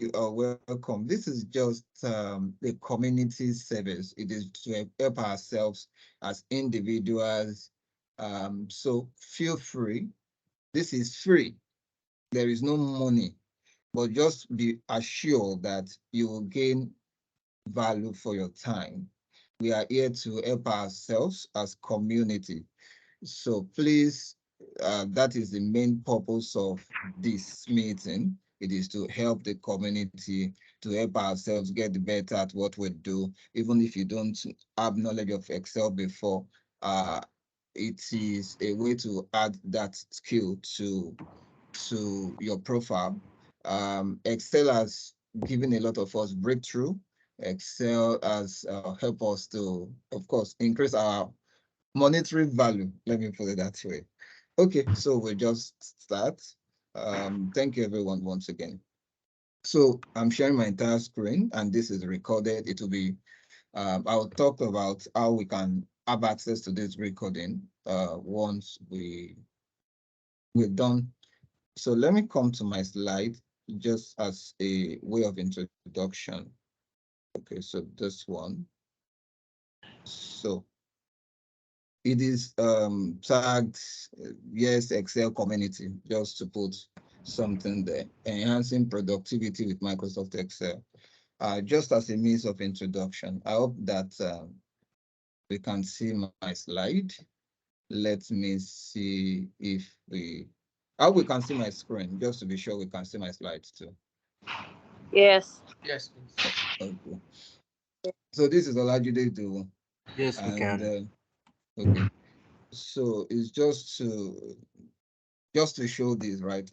You are welcome. This is just the community service. It is to help ourselves as individuals. So feel free. This is free. There is no money, but just be assured that you will gain value for your time. We are here to help ourselves as community. So please, that is the main purpose of this meeting. It is to help the community, to help ourselves get better at what we do. Even if you don't have knowledge of Excel before, it is a way to add that skill to your profile. Excel has given a lot of us breakthrough. Excel has helped us to, of course, increase our monetary value. Let me put it that way. Okay, so we'll just start. Thank you everyone once again. So I'm sharing my entire screen and this is recorded. It will be, I'll talk about how we can have access to this recording once we're done. So let me come to my slide just as a way of introduction. Okay, so this one. So it is tagged, yes, Excel community, just to put something there, enhancing productivity with Microsoft Excel. Just as a means of introduction, I hope that we can see my slide. Let me see if how we can see my screen, just to be sure we can see my slides too. Yes. Yes, please. Okay. So this is Olajide Do, Yes, we and can. okay. So it's just to show this, right?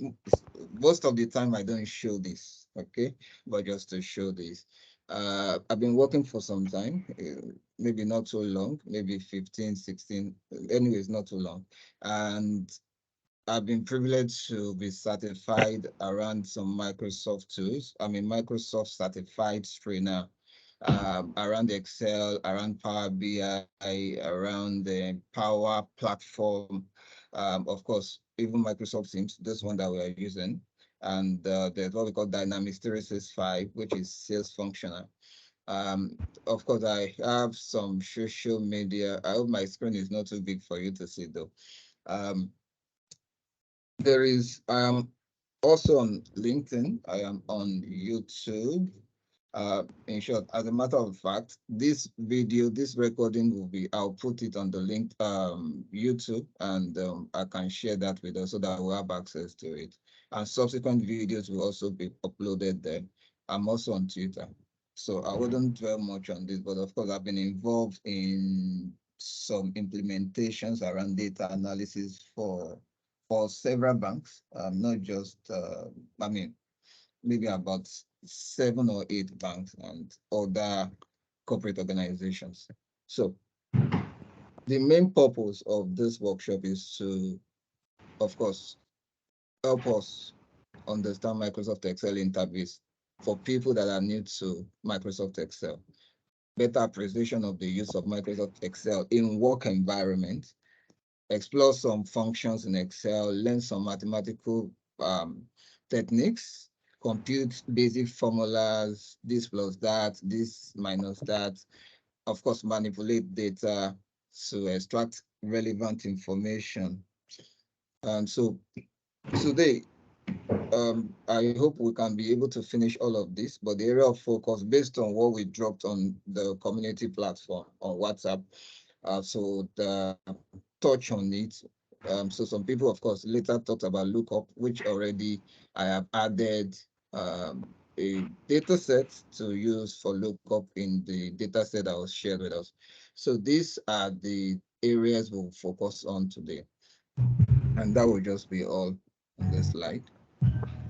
Most of the time I don't show this, okay? But just to show this. I've been working for some time, maybe not too long, maybe 15, 16, anyways, not too long. And I've been privileged to be certified around some Microsoft tools. I'm a Microsoft certified trainer around Excel, around Power BI, around the Power Platform. Of course, even Microsoft Teams, this one that we are using. And there's what we call Dynamics 365, which is sales functional. Of course, I have some social media. I hope my screen is not too big for you to see though. Um, I am also on LinkedIn. I am on YouTube. In short, as a matter of fact, this video, this recording will be, I'll put it on the link, YouTube, and I can share that with us so that we'll have access to it. And subsequent videos will also be uploaded there. I'm also on Twitter. So I wouldn't dwell much on this, but of course, I've been involved in some implementations around data analysis for several banks, not just, I mean, maybe about 7 or 8 banks and other corporate organizations. So the main purpose of this workshop is to, of course, help us understand Microsoft Excel interface for people that are new to Microsoft Excel, better appreciation of the use of Microsoft Excel in work environment, explore some functions in Excel, learn some mathematical techniques, compute basic formulas, this plus that, this minus that, of course, manipulate data to extract relevant information. And so today, I hope we can be able to finish all of this, but the area of focus based on what we dropped on the community platform on WhatsApp, so the touch on it. So some people, of course, later talked about lookup, which already I have added a data set to use for lookup in the data set that was shared with us. So these are the areas we'll focus on today. And that will just be all on the slide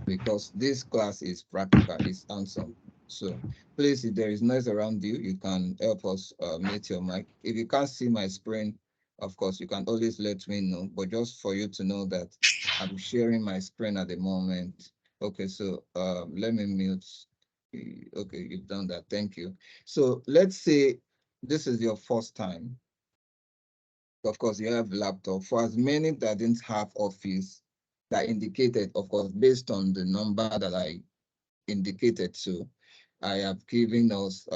because this class is practical, it's hands-on. So please, if there is noise around you, you can help us mute your mic. If you can't see my screen, of course, you can always let me know, but just for you to know that I'm sharing my screen at the moment. Okay, so let me mute. Okay, you've done that, thank you. So let's say this is your first time. Of course, you have laptop. For as many that didn't have Office, that indicated, of course, based on the number that I indicated to, I have given us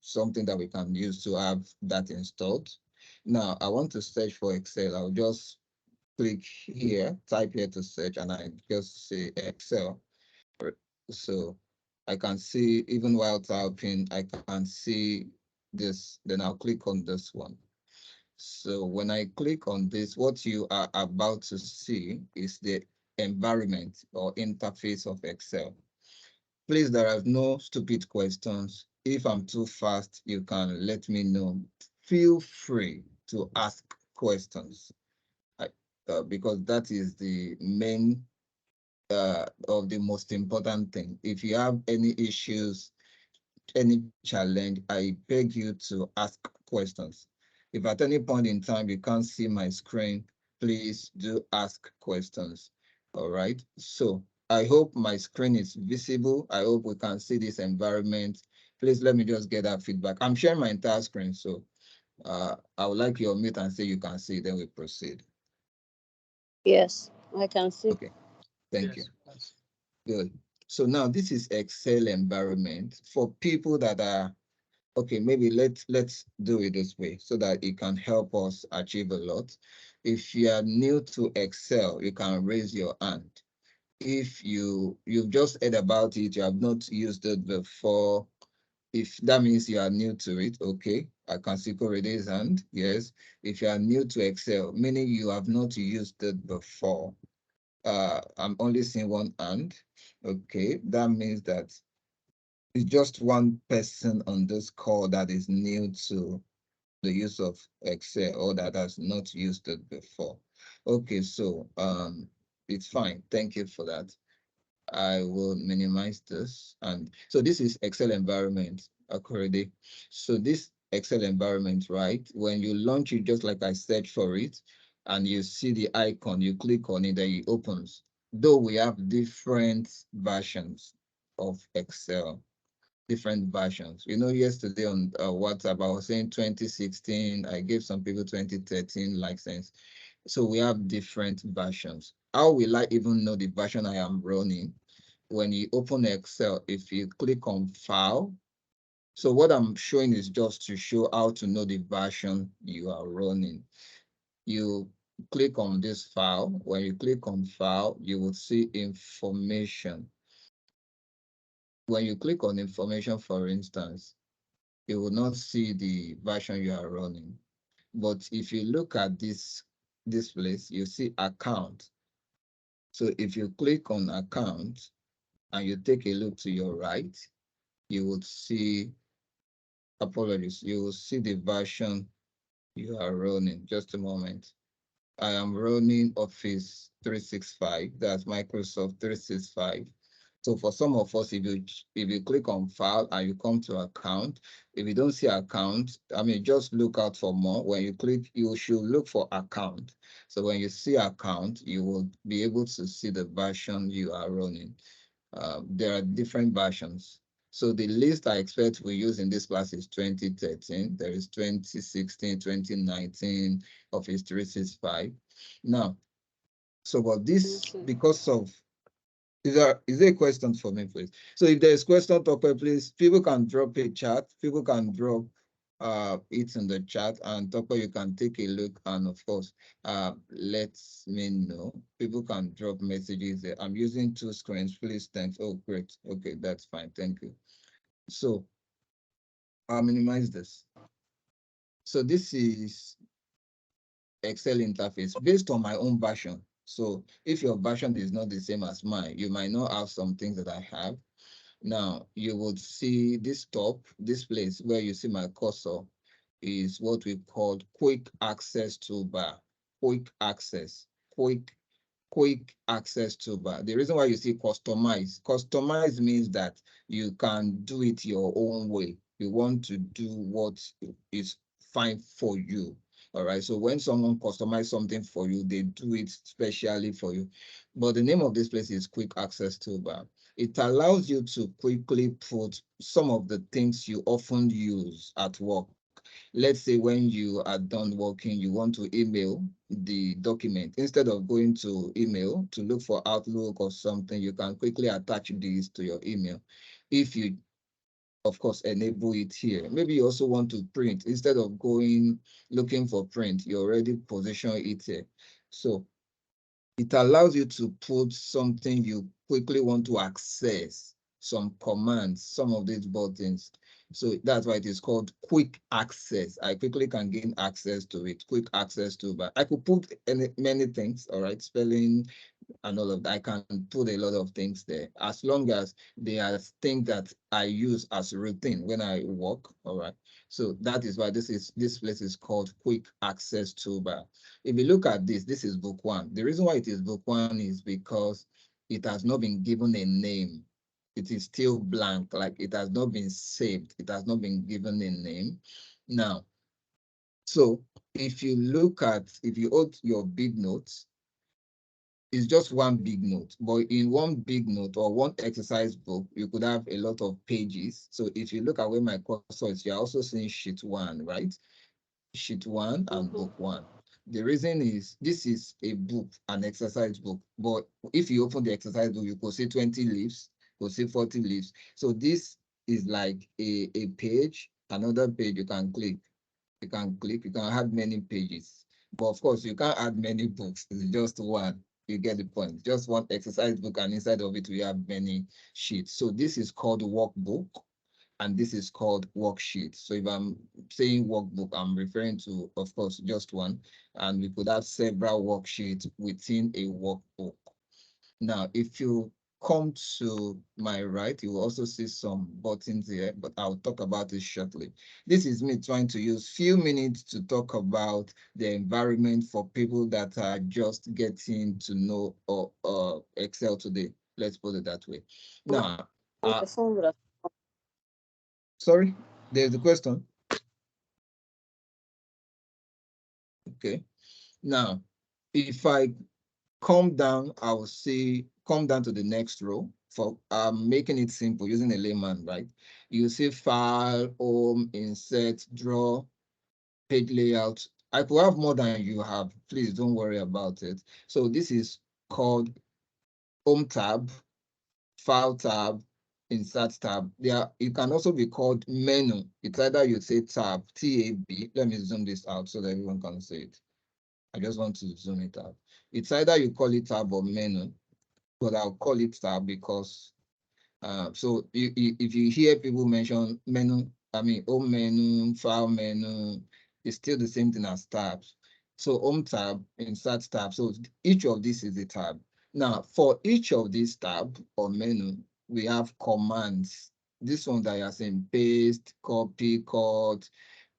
something that we can use to have that installed. Now, I want to search for Excel. I'll just click here, type here to search, and I just say Excel. So I can see, even while typing, I can see this. Then I'll click on this one. So when I click on this, what you are about to see is the environment or interface of Excel. Please, there are no stupid questions. If I'm too fast, you can let me know. Feel free to ask questions because that is the main of the most important thing. If you have any issues, any challenge, I beg you to ask questions. If at any point in time you can't see my screen, please do ask questions. All right. So I hope my screen is visible. I hope we can see this environment. Please let me just get that feedback. I'm sharing my entire screen, so I would like you to mute and say you can see, then we proceed. Yes, I can see. Okay, thank you. Yes. Good. So now this is Excel environment for people that are, okay, maybe let's do it this way so that it can help us achieve a lot. If you are new to Excel, you can raise your hand. If you've just heard about it, you have not used it before, if that means you are new to it, okay, I can see Korede's hand, yes. If you are new to Excel, meaning you have not used it before, I'm only seeing one hand. Okay, that means that it's just one person on this call that is new to the use of Excel or that has not used it before. Okay, so it's fine. Thank you for that. I will minimize this. And so this is Excel environment already. So this Excel environment, right? When you launch it, just like I search for it, and you see the icon, you click on it, then it opens. Though we have different versions of Excel, different versions. You know, yesterday on WhatsApp, I was saying 2016, I gave some people 2013 license. So we have different versions. How will I even know the version I am running? When you open Excel, if you click on File, so what I'm showing is just to show how to know the version you are running. You click on this file. When you click on File, you will see information. When you click on information, for instance, you will not see the version you are running. But if you look at this place, you see account. So if you click on account and you take a look to your right, you would see, apologies, you will see the version you are running. Just a moment. I am running Office 365, that's Microsoft 365. So for some of us, if you click on file and you come to account, if you don't see account, I mean, just look out for more. When you click, you should look for account. So when you see account, you will be able to see the version you are running. There are different versions. So the list I expect we use in this class is 2013. There is 2016, 2019, Office 365. Now, so but this, Okay. because of, is there a question for me, please? So if there's question, Tokwe, please, people can drop a chat, people can drop it in the chat, and Tokwe, you can take a look, and of course, let me know. People can drop messages there. I'm using two screens, please, thanks. Oh, great. Okay, that's fine. Thank you. So I'll minimize this. So this is Excel interface based on my own version. So if your version is not the same as mine, you might not have some things that I have. Now you would see this top, this place where you see my cursor is what we call quick access toolbar. Quick access, quick access toolbar. The reason why you see customize means that you can do it your own way. You want to do what is fine for you. All right. So when someone customize something for you, they do it specially for you. But the name of this place is quick access toolbar. It allows you to quickly put some of the things you often use at work. let's say when you are done working, you want to email the document. Instead of going to email to look for Outlook or something, you can quickly attach these to your email. If you, of course, enable it here. Maybe you also want to print. Instead of going looking for print, you already position it here. So it allows you to put something you quickly want to access, some commands, some of these buttons. So that's why it is called quick access. I quickly can gain access to it, quick access to, but I could put many things, all right, spelling, and all of that. I can put a lot of things there as long as they are things that I use as routine when I work. All right. So that is why this place is called quick access toolbar. If you look at this is book one. The reason why it is book one is because it has not been given a name. It is still blank, like it has not been saved. It has not been given a name. Now, so if you hold your big notes, it's just one big note, but in one big note or one exercise book, you could have a lot of pages. So if you look at where my cursor is, you're also seeing sheet one, right? Sheet one and book one. The reason is this is a book, an exercise book, but if you open the exercise book, you could see 20 leaves, you could see 40 leaves. So this is like a page, another page you can click. You can add many pages. But of course, you can't add many books. It's just one. You get the point. Just one exercise book, and inside of it, we have many sheets. So this is called workbook, and this is called worksheet. So if I'm saying workbook, I'm referring to, of course, just one. And we could have several worksheets within a workbook. Now, if you come to my right, you will also see some buttons here, but I'll talk about it shortly. This is me trying to use few minutes to talk about the environment for people that are just getting to know or Excel today. Let's put it that way. Now, The phone would have. sorry, there's the question. Okay. Now, if I come down, I will say, come down to the next row. For making it simple, using a layman, right? You see file, home, insert, draw, page layout. I could have more than you have. Please don't worry about it. So this is called home tab, file tab, insert tab. It can also be called menu. It's either you say tab, T-A-B. Let me zoom this out so that everyone can see it. I just want to zoom it out. It's either you call it tab or menu, but I'll call it tab because so if you hear people mention menu, I mean home menu, file menu, it's still the same thing as tabs. So home tab, insert tab. So each of these is a tab. Now for each of these tab or menu, we have commands. This one that you're saying paste, copy, cut,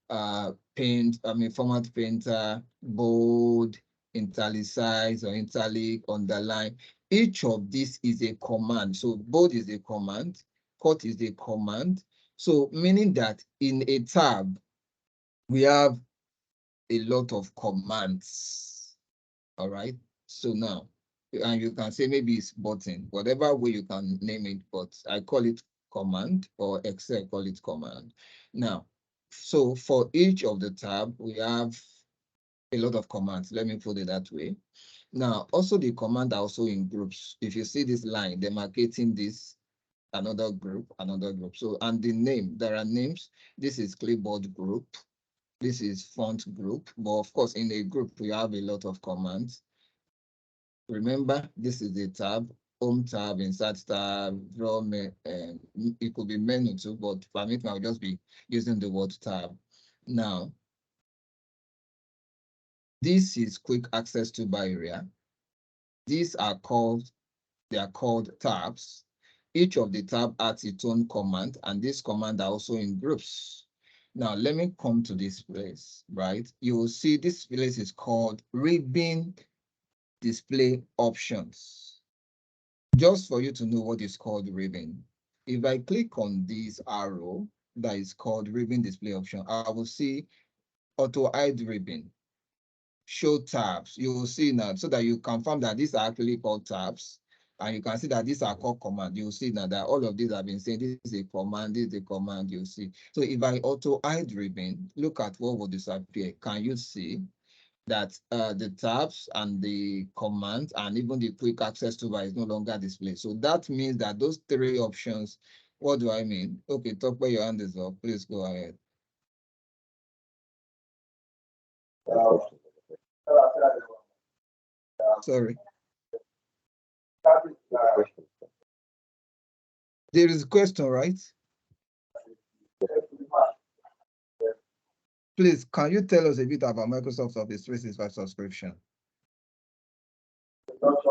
format painter, bold, italicize or italic, underline. Each of these is a command. So bold is a command, cut is a command. So meaning that in a tab, we have a lot of commands. All right. So now, and you can say maybe it's button, whatever way you can name it, but I call it command, or Excel call it command. Now, so for each of the tab, we have a lot of commands. Let me put it that way. Now, also the command are also in groups. If you see this line, demarcating this, another group, another group. So, and the name, there are names. This is clipboard group. This is font group. But of course, in a group, we have a lot of commands. Remember, this is the tab, home tab, insert tab, draw, it could be menu too, but for me, I'll just be using the word tab. Now, this is quick access toolbar area. These are called, they are called tabs. Each of the tab has its own command, and this command are also in groups. Now, let me come to this place, right? You will see this place is called ribbon display options. Just for you to know what is called ribbon, if I click on this arrow that is called ribbon display option, I will see auto hide ribbon, show tabs. You will see now so that you confirm that these are actually called tabs. And you can see that these are called command. You'll see now that all of these have been saying this is a command, this is a command, you'll see. So if I auto hide ribbon, look at what will disappear. Can you see that the tabs and the commands and even the quick access toolbar is no longer displayed? So that means that those three options, what do I mean? Okay, talk where your hand is up. Please go ahead. Sorry. There is a question, right? Please, can you tell us a bit about Microsoft Office 365 subscription?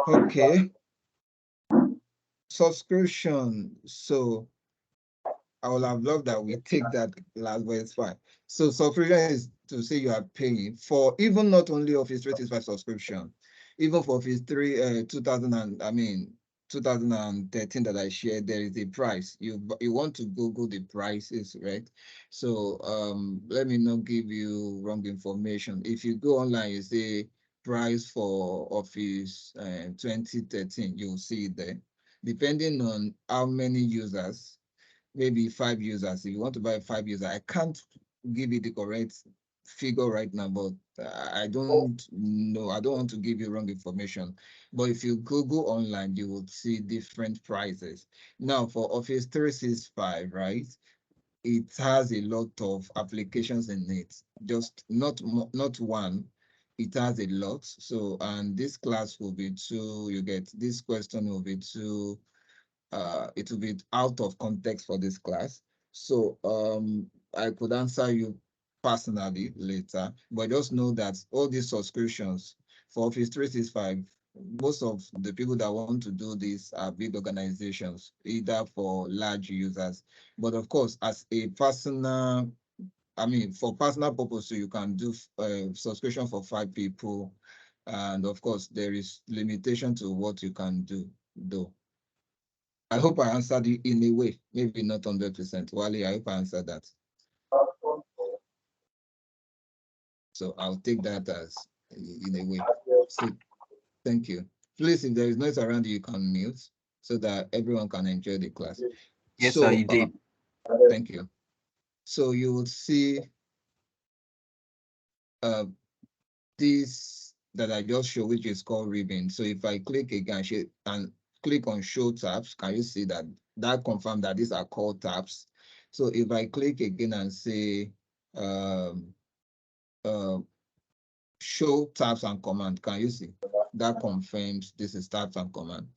Okay. Subscription. So I would have loved that we take that last, but it's fine. So subscription is to say you are paying for even not only Office 365 subscription, even for Office 2013 that I shared, there is a price. You want to Google the prices, right? So let me not give you wrong information. If you go online, you say price for Office 2013, you'll see it there. Depending on how many users, maybe 5 users. If you want to buy 5 users, I can't give you the correct figure right now, but I don't know. I don't want to give you wrong information. But if you Google online, you will see different prices. Now for Office 365, right? It has a lot of applications in it, just not one. It has a lot. So, and this class will be too, you get this question will be too, it will be out of context for this class. So I could answer you personally later, but just know that all these subscriptions for Office 365, most of the people that want to do this are big organizations, either for large users. But of course, as a personal, for personal purpose, so you can do subscription for 5 people. And of course, there is limitation to what you can do, though. I hope I answered you in a way, maybe not 100%. Wally, I hope I answered that. So I'll take that as in a way. So thank you. Please, if there is noise around you, you can mute so that everyone can enjoy the class. Yes, so, sir, you did. Thank you. So you will see this that I just showed, which is called ribbon. So if I click again and click on show tabs, can you see that confirms that these are called tabs? So if I click again and say show tabs and command, can you see that confirms this is tabs and command?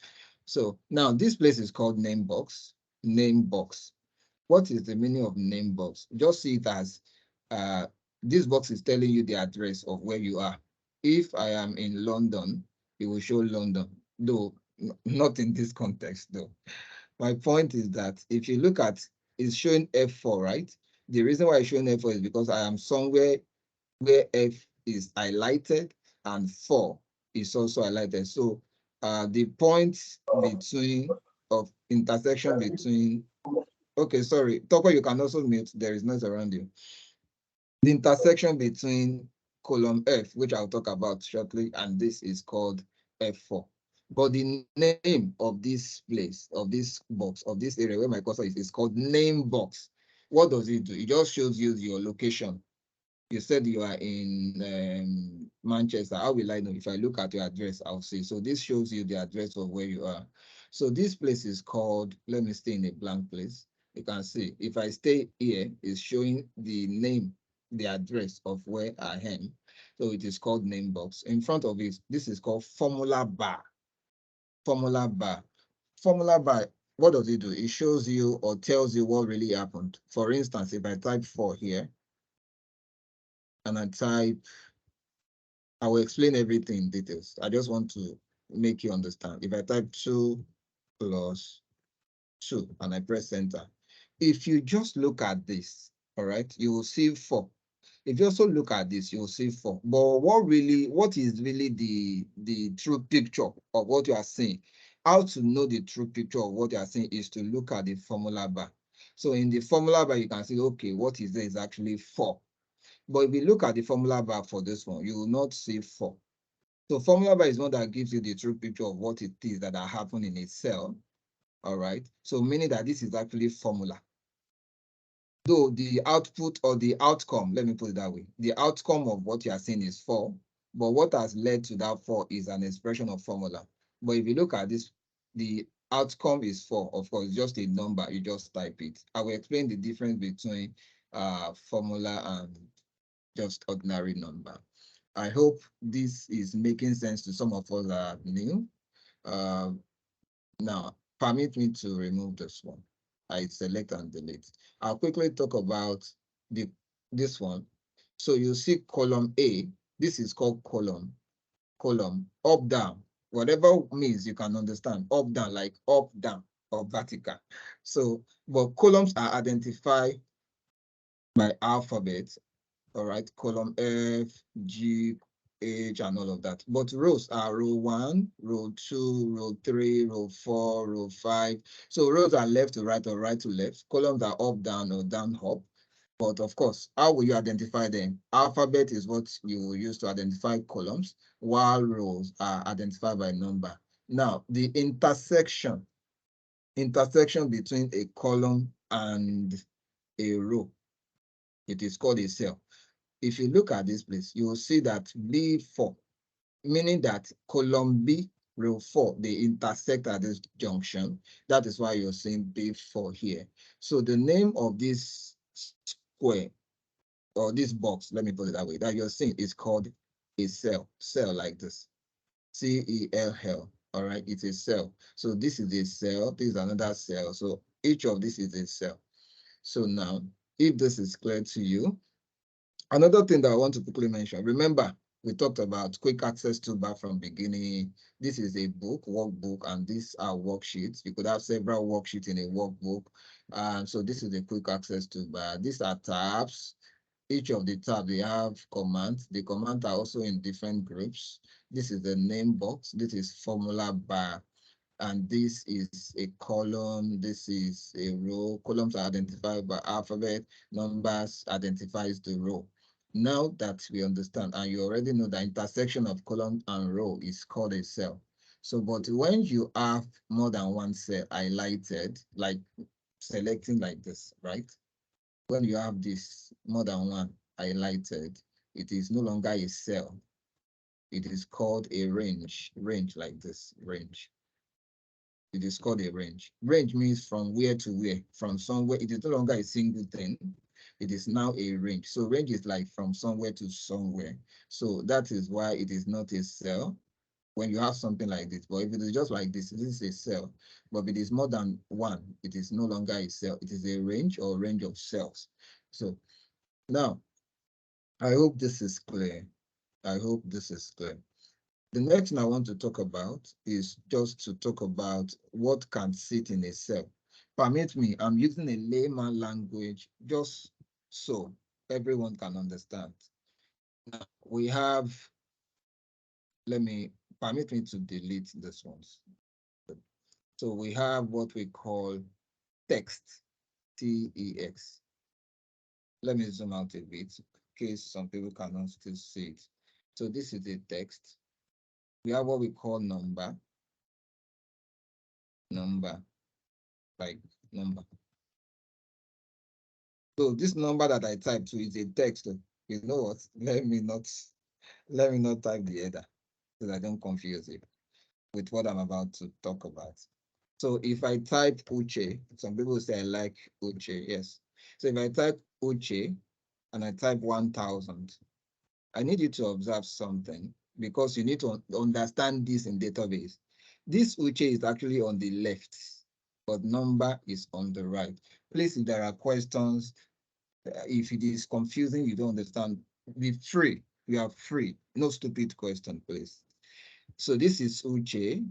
So now this place is called name box. Name box. What is the meaning of name box? Just see it as this box is telling you the address of where you are. If I am in London, it will show London, though not in this context though. My point is that if you look at, it's showing F4, right? The reason why it's showing F4 is because I am somewhere where F is highlighted and 4 is also highlighted. So the point between of intersection between, okay, sorry, Toko, you can also mute, there is noise around you. The intersection between column F, which I'll talk about shortly, and this is called F4. But the name of this place, of this box, of this area where my cursor is called name box. What does it do? It just shows you your location. You said you are in Manchester. How will I know? If I look at your address, I'll see. So this shows you the address of where you are. So this place is called, let me stay in a blank place. You can see, if I stay here, it's showing the name, the address of where I am. So it is called name box. In front of it, this is called formula bar. Formula bar. Formula bar, what does it do? It shows you or tells you what really happened. For instance, if I type 4 here, and I type, I will explain everything in details. I just want to make you understand. If I type 2 plus 2 and I press enter, if you just look at this, all right, you will see 4. If you also look at this, you'll see 4. But what is really the true picture of what you are seeing? How to know the true picture of what you are seeing is to look at the formula bar. So in the formula bar, you can see, okay, what is there is actually 4. But if you look at the formula bar for this one, you will not see 4. So formula bar is one that gives you the true picture of what it is that are happening in a cell. All right. So meaning that this is actually formula. Though the output or the outcome, let me put it that way, the outcome of what you are seeing is 4, but what has led to that 4 is an expression of formula. But if you look at this, the outcome is 4. Of course, just a number, you just type it. I will explain the difference between formula and just ordinary number. I hope this is making sense to some of us that are new. Now, permit me to remove this one. I select and delete. I'll quickly talk about this one. So you see column A, this is called column, up, down, whatever means you can understand, up, down, like up, down, or vertical. So, but columns are identified by alphabet, all right, column F, G, H, and all of that. But rows are row 1, row 2, row 3, row 4, row 5. So rows are left to right or right to left. Columns are up, down, or down, up. But of course, how will you identify them? Alphabet is what you will use to identify columns, while rows are identified by number. Now, the intersection between a column and a row, it is called a cell. If you look at this place, you will see that B4, meaning that column B, row 4, they intersect at this junction. That is why you're seeing B4 here. So the name of this square or this box, let me put it that way, that you're seeing is called a cell like this. C-E-L-L. All right, it's a cell. So this is a cell, this is another cell. So each of this is a cell. So now, if this is clear to you, another thing that I want to quickly mention, remember, we talked about quick access toolbar from beginning. This is a book, workbook, and these are worksheets. You could have several worksheets in a workbook. And so this is a quick access toolbar. These are tabs. Each of the tabs, they have commands. The commands are also in different groups. This is the name box. This is formula bar. And this is a column, this is a row. Columns are identified by alphabet, numbers identifies the row. Now that we understand, and you already know the intersection of column and row is called a cell. So, but when you have more than one cell highlighted, like selecting like this, right? When you have this more than one highlighted, it is no longer a cell. It is called a range like this, range. It is called a range. Range means from where to where, from somewhere. It is no longer a single thing. It is now a range. So range is like from somewhere to somewhere. So that is why it is not a cell when you have something like this. But if it is just like this is a cell. But if it is more than one, it is no longer a cell. It is a range or range of cells. So now, I hope this is clear. I hope this is clear. The next thing I want to talk about is just to talk about what can sit in a cell. Permit me, I'm using a layman language just so everyone can understand. Now, we have, permit me to delete this ones. So we have what we call text, T-E-X. Let me zoom out a bit in case some people cannot still see it. So this is the text. We have what we call number, like number. So this number that I typed to is a text. You know what? Let me not type the header so that I don't confuse it with what I'm about to talk about. So if I type Uche, some people say I like Uche, yes. So if I type Uche and I type 1000, I need you to observe something because you need to understand this in database. This Uche is actually on the left, but number is on the right. Please, if there are questions, if it is confusing, you don't understand, be free. You are free. No stupid question, please. So this is Uche.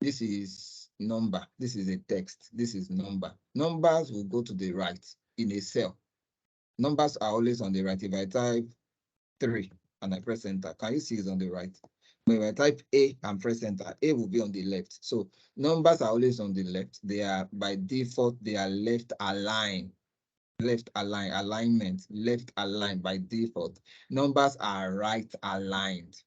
This is number. This is a text. This is number. Numbers will go to the right in a cell. Numbers are always on the right. If I type 3 and I press enter, can you see it's on the right? But if I type A and press enter, A will be on the left. So numbers are always on the left. They are by default, they are left aligned. Left align, alignment, left aligned by default. Numbers are right aligned.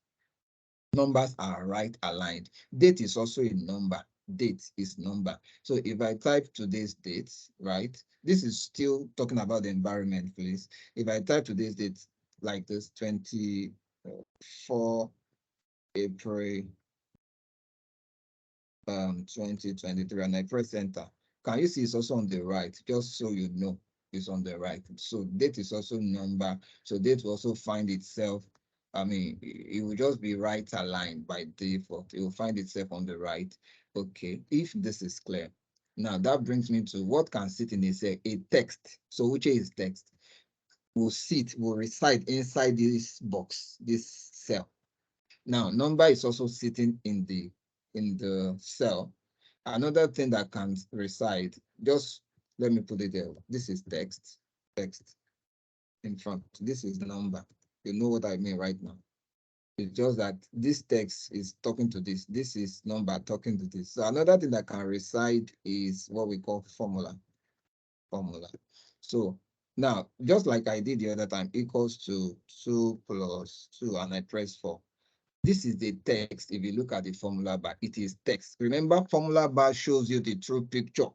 Numbers are right aligned. Date is also a number. Date is number. So if I type today's date, right? This is still talking about the environment, please. If I type today's date like this, 24 April 2023, and I press enter. Can you see it's also on the right? Just so you know it's on the right. So date is also number. So date will also find itself. I mean, it will just be right aligned by default. It will find itself on the right. Okay, if this is clear. Now that brings me to what can sit in a text. So which is text? Will reside inside this box, this cell. Now, number is also sitting in the cell. Another thing that can reside, just let me put it there. This is text in front. This is number. You know what I mean right now. It's just that this text is talking to this. This is number talking to this. So another thing that can reside is what we call formula. So now, just like I did the other time, equals to 2 plus 2, and I press 4. This is the text. If you look at the formula bar, it is text. Remember, formula bar shows you the true picture.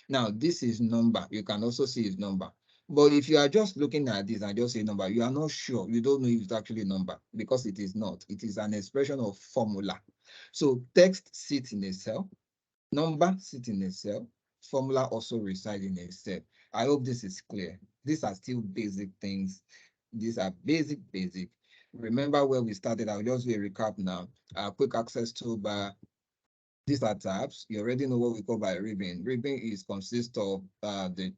Now, this is number. You can also see its number. But if you are just looking at this and just say number, you are not sure. You don't know if it's actually number because it is not. It is an expression of formula. So text sits in a cell. Number sits in a cell. Formula also resides in a cell. I hope this is clear. These are still basic things. These are basic. Remember where we started. I'll just do a recap now. Quick access toolbar. These are tabs. You already know what we call by ribbon. Ribbon is consists of the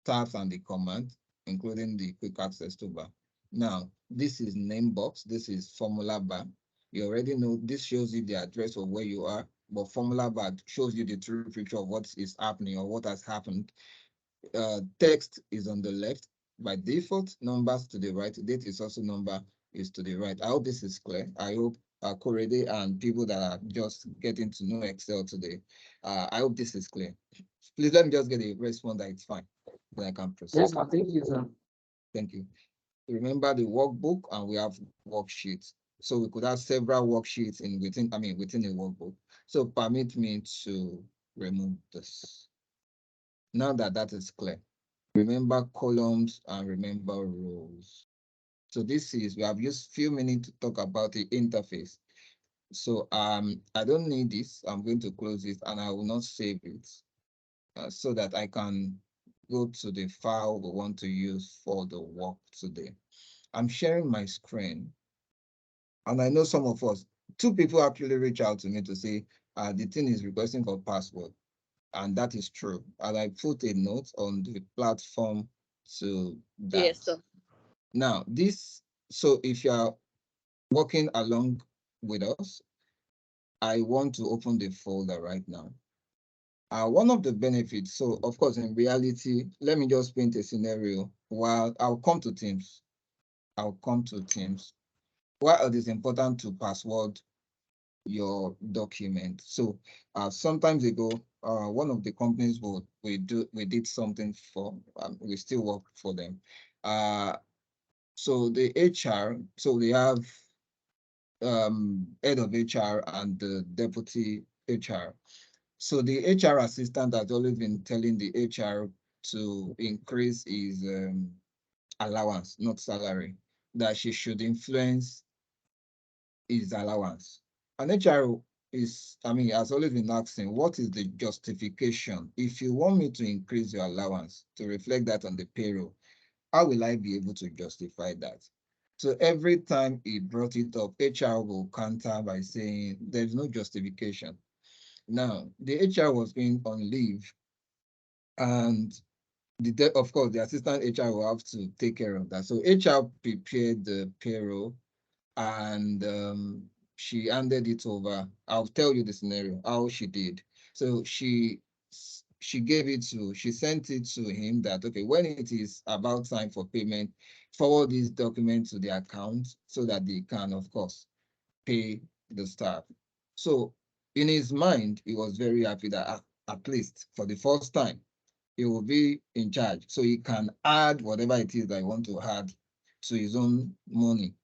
tabs and the command, including the quick access toolbar. Now, this is name box. This is formula bar. You already know this shows you the address of where you are, but formula bar shows you the true picture of what is happening or what has happened. Text is on the left by default, numbers to the right. Date is also number is to the right. I hope this is clear. I hope Korede and people that are just getting to know Excel today, I hope this is clear. Please let me just get a response that it's fine. Then I can proceed. Yes, I think you, sir. Thank you. Remember the workbook, and we have worksheets. So we could have several worksheets within a workbook. So permit me to remove this. Now that that is clear. Remember columns and remember rows. So we have used few minutes to talk about the interface. So I don't need this. I'm going to close it and I will not save it so that I can go to the file we want to use for the work today. I'm sharing my screen, and I know some of us, 2 people actually reach out to me to say the thing is requesting for password. And that is true. And I put a note on the platform to that. Yes, sir. Now, so if you are working along with us, I want to open the folder right now. One of the benefits, so of course, in reality, let me just paint a scenario while I'll come to Teams. While it is important to password your document. So sometimes ago, one of the companies we did something for, we still work for them. So the HR, so we have head of HR and the deputy HR. So the HR assistant has always been telling the HR to increase his allowance, not salary, that she should influence his allowance. And HR has always been asking, what is the justification? If you want me to increase your allowance to reflect that on the payroll, how will I be able to justify that? So every time he brought it up, HR will counter by saying there's no justification. Now, the HR was going on leave, and of course, the assistant HR will have to take care of that. So HR prepared the payroll, and she handed it over. I'll tell you the scenario, how she did. So she sent it to him that, okay, when it is about time for payment, forward this document to the account so that they can, of course, pay the staff. So in his mind, he was very happy that at least for the first time, he will be in charge. So he can add whatever it is that I want to add to his own money.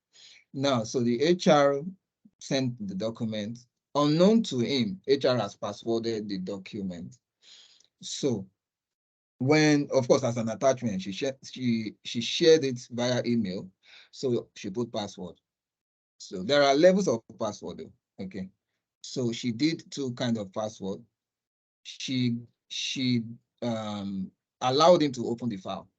Now, so the HR sent the document. Unknown to him, HR has passworded the document. So when, of course, as an attachment, she shared it via email. So she put password. So there are levels of password though. Okay. So she did two kind of password. She allowed him to open the file,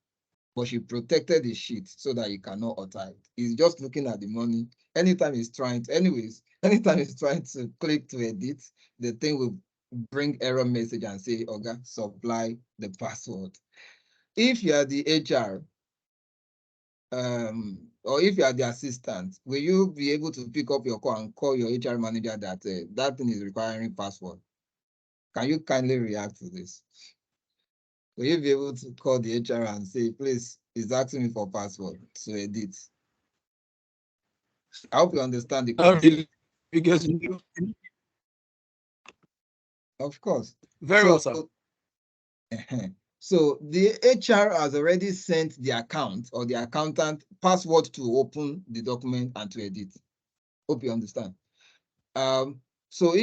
but she protected the sheet so that he cannot alter it. He's just looking at the money. Anytime he's trying to, anytime he's trying to click to edit, the thing will bring error message and say, "Okay, supply the password." If you are the HR, or if you are the assistant, will you be able to pick up your call and call your HR manager that that thing is requiring password? Can you kindly react to this? Will you be able to call the HR and say, please, it's asking me for password to edit? I hope you understand the Not question. really, because Of course. very well, sir. So the HR has already sent the account or the accountant password to open the document and to edit. Hope you understand. So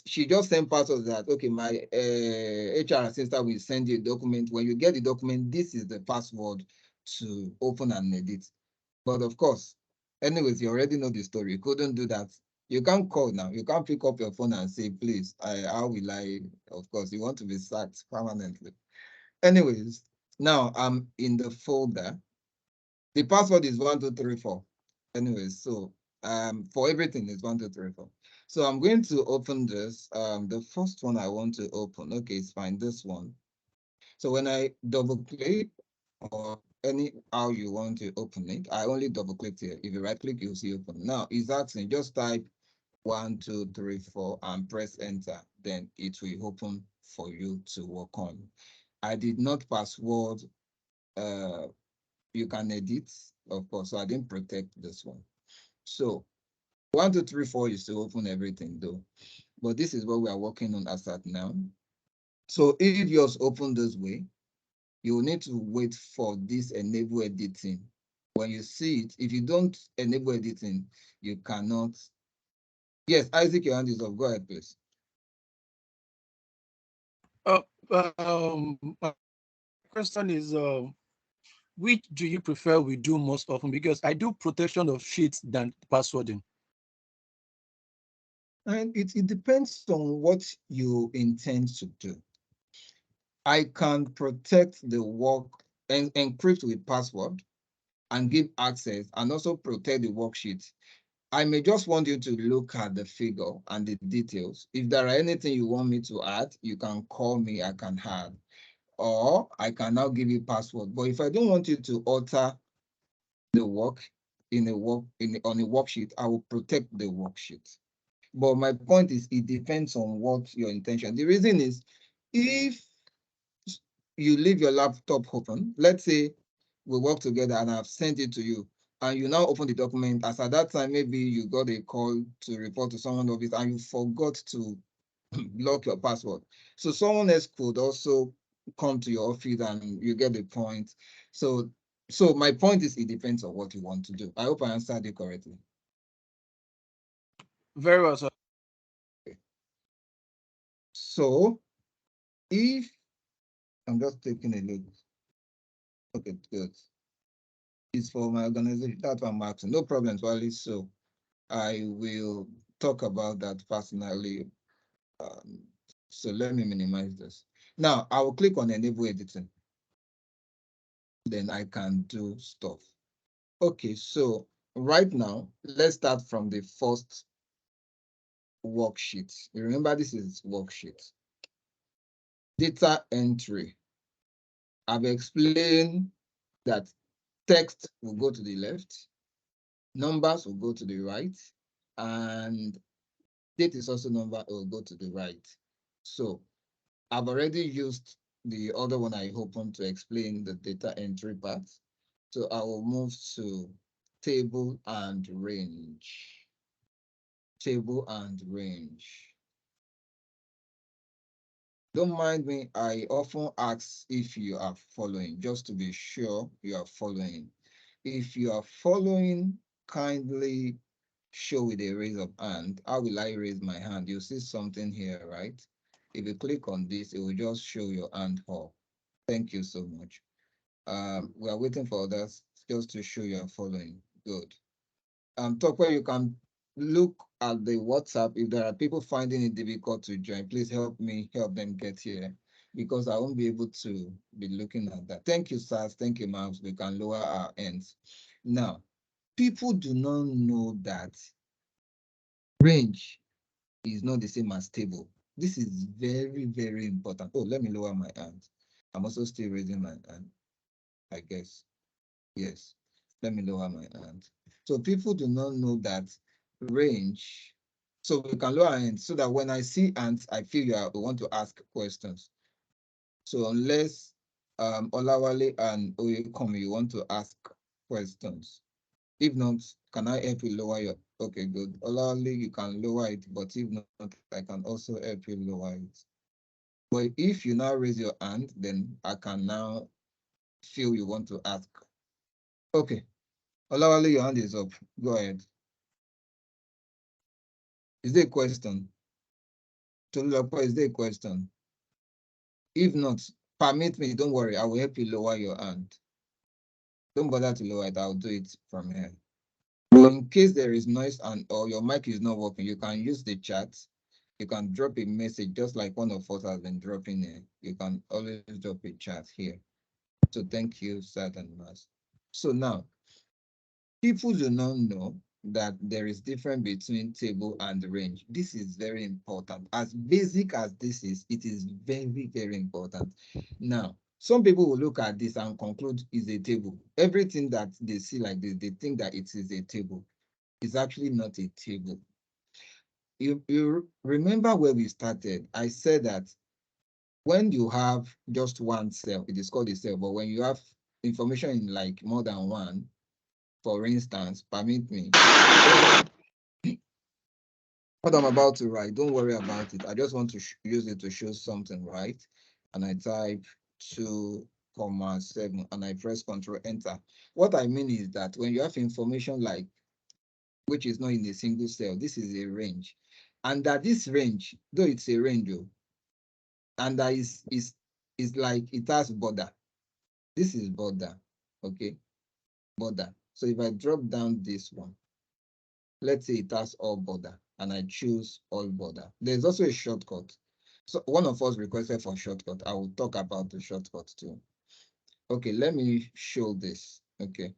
she just sent password that, okay, my HR assistant will send you a document. When you get the document, this is the password to open and edit. But of course, anyways, you already know the story. You couldn't do that. You can't call now. You can't pick up your phone and say, please, how will I? Of course, you want to be sacked permanently. Anyways, now I'm in the folder. The password is 1234. Anyways, so for everything is 1234. So I'm going to open this. The first one I want to open. Okay, it's fine. This one. So when I double click or any how you want to open it, I only double click here. If you right click, you'll see open. Now it's asking, just type 1234 and press enter. Then it will open for you to work on. I did not password. You can edit, of course. So I didn't protect this one. So 1234 is to open everything though. But this is what we are working on as at now. So if yours open this way, you will need to wait for this enable editing. When you see it, if you don't enable editing, you cannot. Yes, Isaac, your hand is up. Go ahead, please. My question is, which do you prefer we do most often? Because I do protection of sheets than passwording. And it depends on what you intend to do. I can protect the work and encrypt with password and give access and also protect the worksheet. I may just want you to look at the figure and the details. If there are anything you want me to add, you can call me, I can add. Or I can now give you password. But if I don't want you to alter the work on a worksheet, I will protect the worksheet. But my point is, it depends on what your intention. The reason is, if you leave your laptop open, let's say we work together and I've sent it to you, and you now open the document, as at that time, maybe you got a call to report to someone of it and you forgot to block your password. So someone else could also come to your office and you get the point. So my point is, it depends on what you want to do. I hope I answered it correctly. Very well, sir. So if I'm just taking a look. Okay, good. It's for my organization. That's what I'm asking. No problems, Wally. So I will talk about that personally. So let me minimize this. Now I will click on enable editing. Then I can do stuff. Okay, so right now, let's start from the first worksheet. Remember, this is worksheet. Data entry. I've explained that text will go to the left, numbers will go to the right, and date is also number will go to the right. So I've already used the other one I opened to explain the data entry part. So I will move to table and range. Table and range. Don't mind me, I often ask if you are following, just to be sure you are following. If you are following, kindly show with a raise of hand. How will I raise my hand? You see something here, right? If you click on this, it will just show your hand up. Thank you so much. We are waiting for others just to show you are following. Good. Talk where you can look at the WhatsApp. If there are people finding it difficult to join, please help me help them get here, because I won't be able to be looking at that. Thank you, SARS. Thank you, ma'am. We can lower our ends. Now, people do not know that range is not the same as table. This is very, very important. Oh, let me lower my hand. I'm also still raising my hand, I guess. Yes, let me lower my hand. So people do not know that range. So we can lower our hands so that when I see ants, I feel you want to ask questions. So unless Olawale and Oyekomi, you want to ask questions. If not, can I help you lower your, okay, good. Olawale, you can lower it, but if not, I can also help you lower it. But if you now raise your hand, then I can now feel you want to ask. Okay. Olawale, your hand is up. Go ahead. Is there a question? Tolulope, is there a question? If not, permit me, don't worry, I will help you lower your hand. Don't bother to lower it, I'll do it from here. But in case there is noise and or your mic is not working, you can use the chat. You can drop a message just like one of us has been dropping here. You can always drop a chat here. So thank you, Sat and Mas. So now, people do not know that there is difference between table and range. This is very important. As basic as this is, it is very, very important. Now, some people will look at this and conclude it's a table. Everything that they see like this, they think that it is a table. It's actually not a table. You remember where we started? I said that when you have just one cell, it is called a cell, but when you have information in like more than one, for instance, permit me, what I'm about to write, don't worry about it. I just want to use it to show something, right? And I type 2,7 and I press Control Enter. What I mean is that when you have information like, which is not in a single cell, this is a range. And that this range, though it's a range, and that is like it has border. This is border, okay? Border. So if I drop down this one, let's say it has all border and I choose all border. There's also a shortcut. So one of us requested for shortcut. I will talk about the shortcut too. Okay, let me show this. Okay.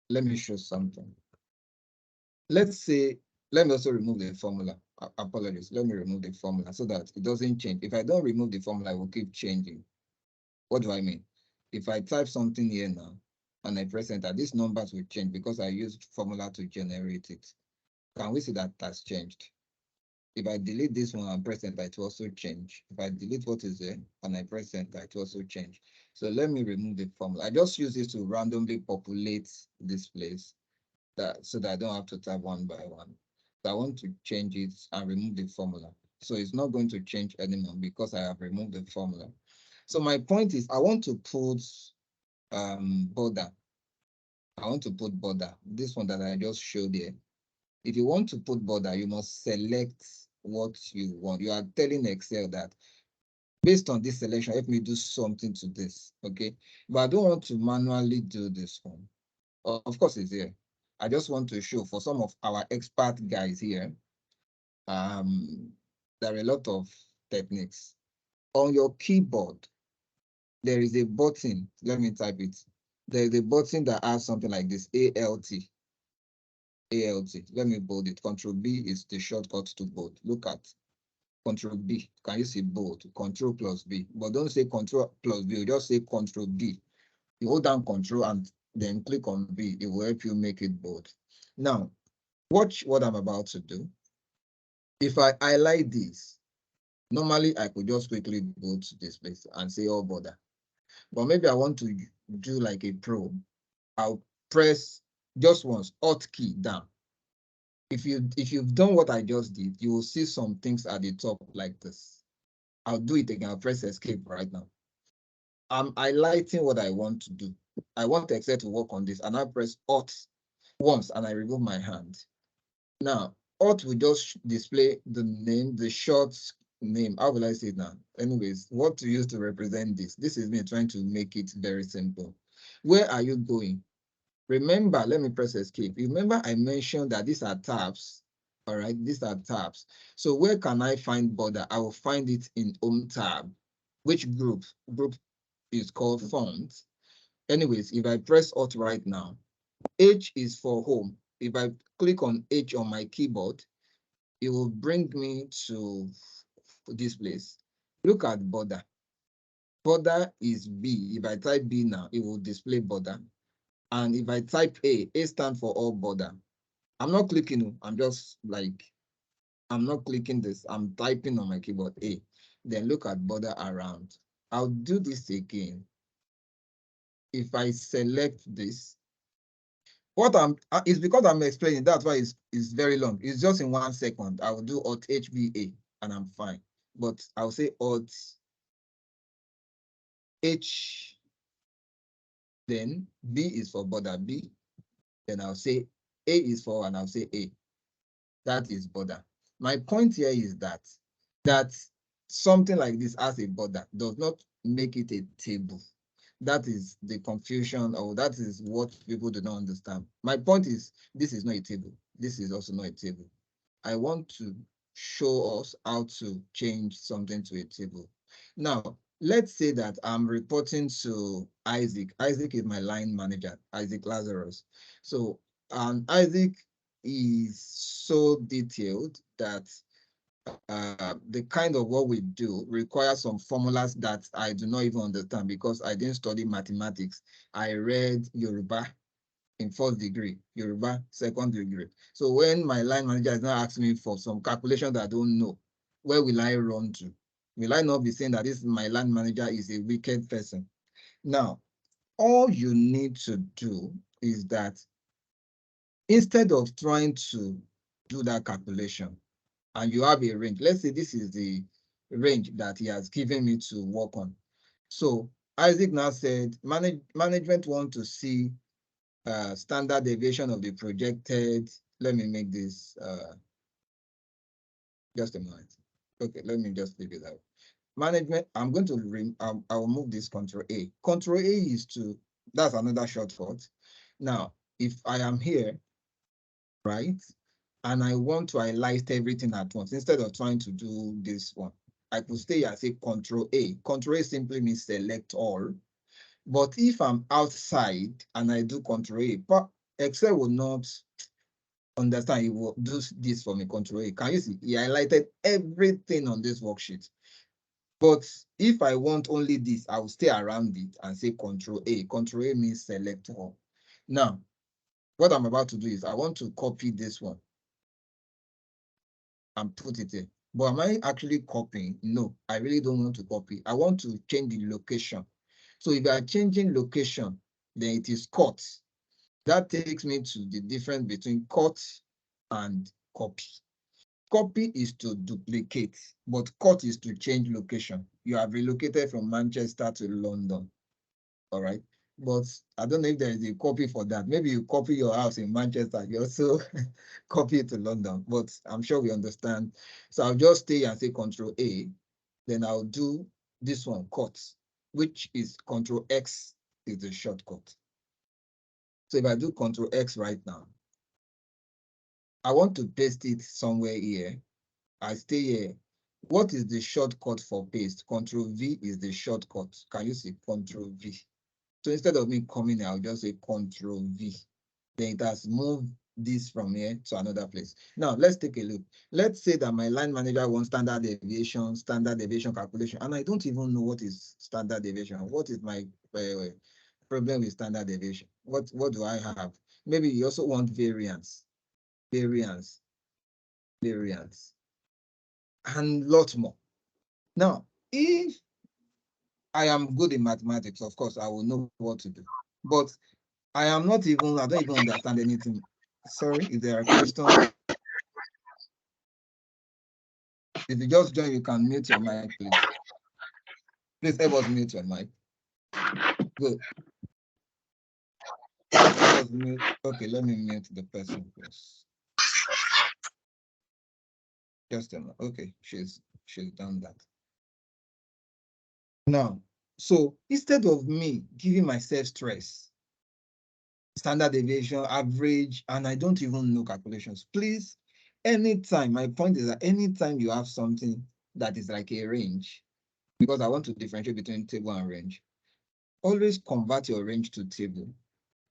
Let me show something. Let's say, let me also remove the formula. Apologies. Let me remove the formula so that it doesn't change. If I don't remove the formula, it will keep changing. What do I mean? If I type something here now and I press enter, these numbers will change because I used formula to generate it. Can we see that that's changed? If I delete this one and press enter, it will also change. If I delete what is there and I press enter, it will also change. So let me remove the formula. I just use this to randomly populate this place so that I don't have to type one by one. So I want to change it and remove the formula. So it's not going to change anymore because I have removed the formula. So my point is I want to put border. I want to put border. This one that I just showed here. If you want to put border, you must select what you want. You are telling Excel that based on this selection, help me do something to this, okay? But I don't want to manually do this one. Of course, it's here. I just want to show for some of our expert guys here, there are a lot of techniques. On your keyboard, there is a button. Let me type it. There is a button that has something like this, ALT. ALT. Let me bold it. Control B is the shortcut to bold. Look at Control B. Can you see bold? Control plus B. But don't say Control plus B. You just say Control B. You hold down Control and then click on B. It will help you make it bold. Now, watch what I'm about to do. If I highlight this, normally I could just quickly go to this place and say all border. But maybe I want to do like a pro. I'll press just once, Alt key down. If you've done what I just did, you will see some things at the top like this. I'll do it again. I'll press escape right now. I'm highlighting what I want to do. I want Excel to work on this, and I press Alt once and I remove my hand. Now, Alt will just display the name, the short name. How will I say it now? Anyways, what to use to represent this? This is me trying to make it very simple. Where are you going? Remember, let me press escape. Remember, I mentioned that these are tabs. All right, these are tabs. So where can I find border? I will find it in Home tab. Which group? Group is called Fonts. Anyways, if I press Alt right now, H is for home. If I click on H on my keyboard, it will bring me to this place. Look at border. Border is B. If I type B now, it will display border. And if I type A stands for all border. I'm not clicking, I'm just like, I'm not clicking this. I'm typing on my keyboard A. Then look at border around. I'll do this again. If I select this, what it's because I'm explaining, that's why it's very long. It's just in 1 second. I will do Alt HBA and I'm fine. But I'll say Alt H, then B is for border B. Then I'll say A is for, and I'll say A. That is border. My point here is that something like this as a border does not make it a table. That is the confusion, or that is what people do not understand. My point is, this is not a table. This is also not a table. I want to show us how to change something to a table. Now, let's say that I'm reporting to Isaac. Isaac is my line manager, Isaac Lazarus. So Isaac is so detailed that the kind of what we do requires some formulas that I do not even understand because I didn't study mathematics. I read Yoruba in 4th degree, Yoruba 2nd degree. So when my line manager is now asking me for some calculation that I don't know, where will I run to? Will I not be saying that this my line manager is a wicked person? Now, all you need to do is that instead of trying to do that calculation, and you have a range, let's say this is the range that he has given me to work on. So Isaac now said, management want to see standard deviation of the projected. Let me make this just a moment. Okay, let me just leave it out. Management, I'm going to I will move this Control A. Control A is to, that's another shortcut. Now, if I am here, right, and I want to highlight everything at once, instead of trying to do this one, I could stay here and say Control A. Control A simply means select all. But if I'm outside and I do Control A, but Excel will not understand. He will do this for me, Control A. Can you see? He highlighted everything on this worksheet. But if I want only this, I will stay around it and say Control A. Control A means select all. Now, what I'm about to do is I want to copy this one and put it in. But am I actually copying? No, I really don't want to copy. I want to change the location. So if I are changing location, then it is cut. That takes me to the difference between cut and copy. Copy is to duplicate, but cut is to change location. You have relocated from Manchester to London, all right? But I don't know if there is a copy for that. Maybe you copy your house in Manchester, you also copy it to London, but I'm sure we understand. So I'll just stay and say Control A, then I'll do this one, cut, which is Control X is the shortcut. So if I do Control X right now, I want to paste it somewhere here. I stay here. What is the shortcut for paste? Control V is the shortcut. Can you see Control V? So instead of me coming here, I'll just say Control V. Then it has moved this from here to another place. Now let's take a look. Let's say that my line manager wants standard deviation calculation, and I don't even know what is standard deviation. What is my problem with standard deviation? What do I have? Maybe you also want variance, and lots more. Now, if I am good in mathematics, of course, I will know what to do. But I don't even understand anything. Sorry, if there are questions. If you just join, you can mute your mic, please. Please help us mute your mic. Good. Help us just mute. Okay, let me mute the person first. Just a minute. Okay, she's done that. Now, so instead of me giving myself stress, standard deviation, average, and I don't even know calculations, please, anytime, my point is that anytime you have something that is like a range, because I want to differentiate between table and range, always convert your range to table.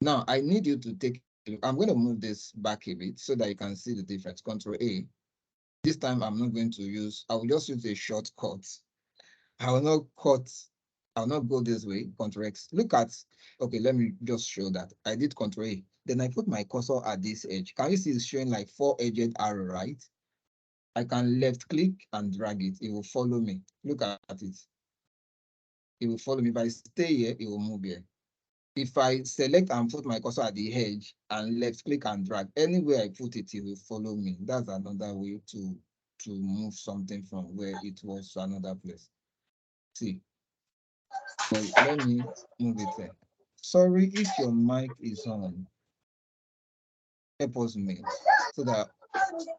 Now, I need you to take, I'm going to move this back a bit so that you can see the difference. Control A. This time I'm not going to use, I will just use a shortcut. I will not go this way, Control X. Look at, okay, let me just show that. I did Control A. Then I put my cursor at this edge. Can you see it's showing like 4-edged arrow, right? I can left click and drag it. It will follow me. Look at it. It will follow me. If I stay here, it will move here. If I select and put my cursor at the edge and left click and drag, anywhere I put it, it will follow me. That's another way to move something from where it was to another place. See, but let me move it there. Sorry if your mic is on. Help us mute so that,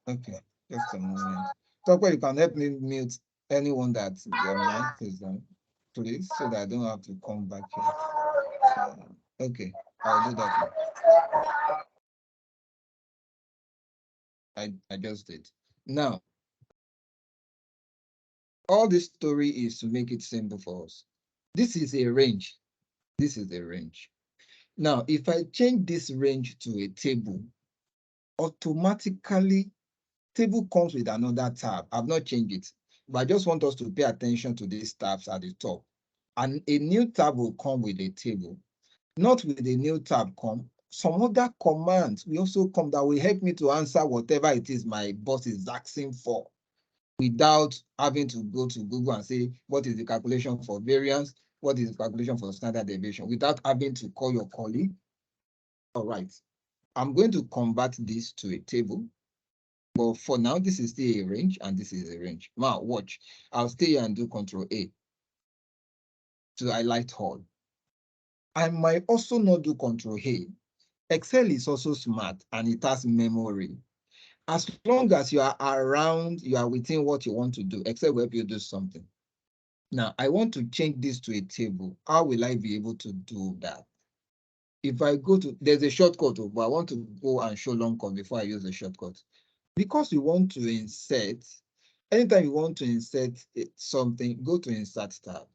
okay, just a moment. Tokwe, you can help me mute anyone that their mic is on, please, so that I don't have to come back here. Okay, I'll do that. I just did. Now, all this story is to make it simple for us. This is a range. This is a range. Now, if I change this range to a table, automatically, table comes with another tab. I've not changed it, but I just want us to pay attention to these tabs at the top. And a new tab will come with a table. Not with a new tab come, some other commands will also come that will help me to answer whatever it is my boss is asking for, without having to go to Google and say, what is the calculation for variance? What is the calculation for standard deviation? Without having to call your colleague. All right, I'm going to convert this to a table. But for now, this is still a range and this is a range. Now, watch. I'll stay here and do Control A to highlight all. I might also not do Control A. Excel is also smart and it has memory. As long as you are around, you are within what you want to do, Excel will help you do something. Now, I want to change this to a table. How will I be able to do that? If I go to, there's a shortcut, but I want to go and show long cut before I use the shortcut. Because we want to insert, anytime you want to insert something, go to Insert tab.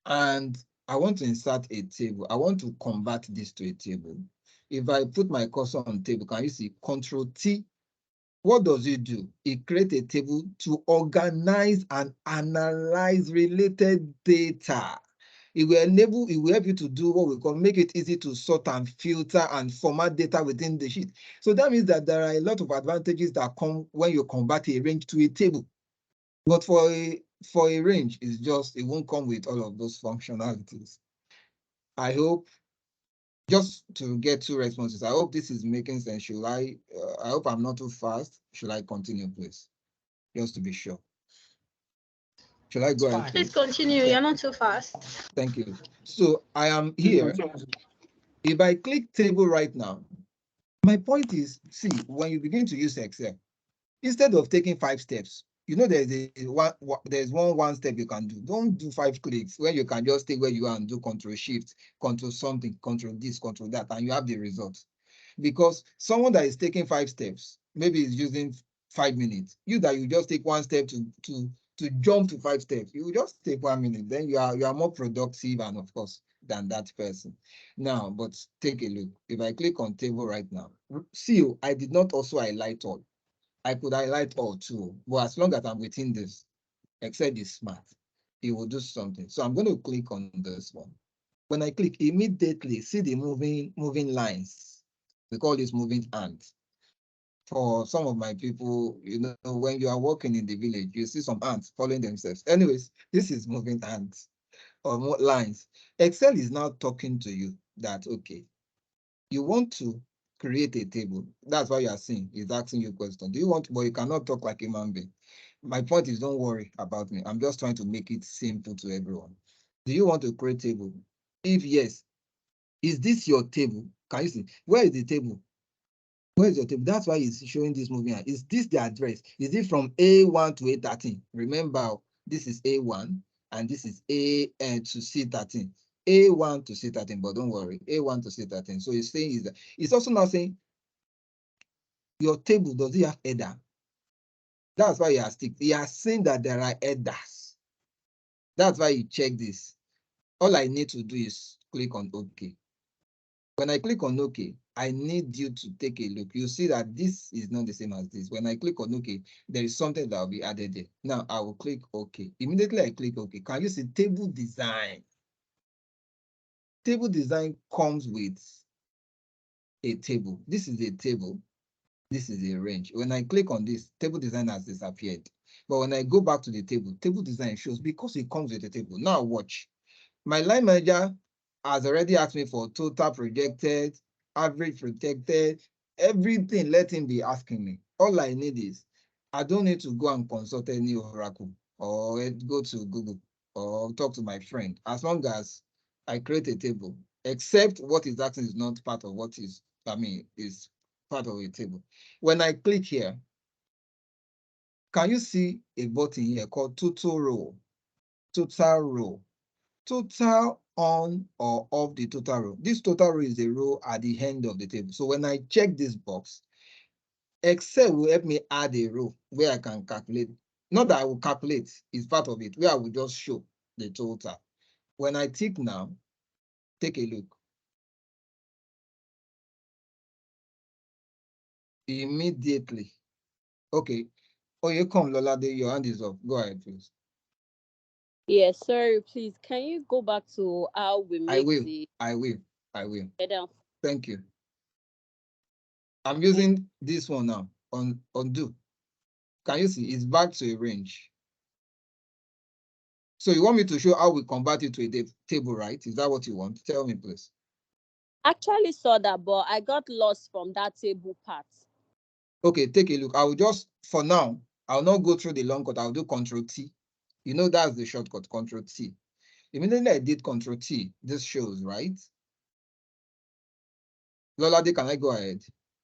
And I want to insert a table. I want to convert this to a table. If I put my cursor on table, can you see Control T? What does it do? It creates a table to organize and analyze related data. It will help you to do what we call, make it easy to sort and filter and format data within the sheet. So that means that there are a lot of advantages that come when you convert a range to a table. But for a range, it's just, it won't come with all of those functionalities. I hope, just to get 2 responses, I hope this is making sense. Should I hope I'm not too fast. Should I continue, please? Just to be sure. Should I go ahead? Please continue. You're not too fast. Thank you. So I am here. If I click table right now, my point is, see, when you begin to use Excel, instead of taking 5 steps, you know, there's one step you can do. Don't do 5 clicks when you can just stay where you are and do Control Shift, Control something, Control this, Control that, and you have the result. Because someone that is taking 5 steps, maybe is using 5 minutes. You just take 1 step to jump to 5 steps. You just take 1 minute. Then you are more productive, and of course, than that person. Now, but take a look. If I click on table right now, see, I did not also highlight all. I could highlight all too, but as long as I'm within this, Excel is smart. It will do something. So I'm going to click on this one. When I click, immediately see the moving lines. We call this moving ants. For some of my people, you know, when you are walking in the village, you see some ants following themselves. Anyways, this is moving ants or more lines. Excel is now talking to you that, okay, you want to create a table. That's why you are seeing, it's asking you a question. Do you want, but you cannot talk like a human being. My point is, don't worry about me. I'm just trying to make it simple to everyone. Do you want to create a table? If yes, Is this your table? Can you see? Where is the table? Where is your table? That's why it's showing this moving here. Is this the address? Is it from A1 to A13? Remember, this is A1 and this is A to C13. A1 to C13, but don't worry, A1 to C13. So it's saying is that it's also now saying your table, does it have header? That's why he has ticked. He has seen that there are headers. That's why you check this. All I need to do is click on OK. When I click on OK, I need you to take a look. You see that this is not the same as this. When I click on OK, there is something that will be added there. Now I will click OK. Immediately I click OK. Can you see table design? Table design comes with a table. This is a table. This is a range. When I click on this, table design has disappeared. But when I go back to the table, table design shows because it comes with a table. Now watch. My line manager has already asked me for total projected, average projected, everything. Let him be asking me. All I need is, I don't need to go and consult any Oracle or go to Google or talk to my friend. As long as I create a table, except what is asking is not part of what is, is part of a table. When I click here, can you see a button here called total row? Total row. Total on or off the total row. This total row is a row at the end of the table. So when I check this box, Excel will help me add a row where I can calculate. Not that I will calculate, it's part of it, where I will just show the total. When I tick now, take a look. Immediately. Okay. Oh, you come, Lolade, your hand is up. Go ahead, please. Yes, sorry, please. Can you go back to how we I make will. the I will. I will. header? Thank you. I'm using this one now. Undo. Can you see? It's back to a range. So you want me to show how we convert it to a table, right? Is that what you want? Tell me, please. Actually saw that, but I got lost from that table part. Okay, take a look. I will just, for now, I'll not go through the long cut. I'll do Control T. You know that's the shortcut, Control T. Immediately I did Control T, this shows, right? Lolade, can I go ahead?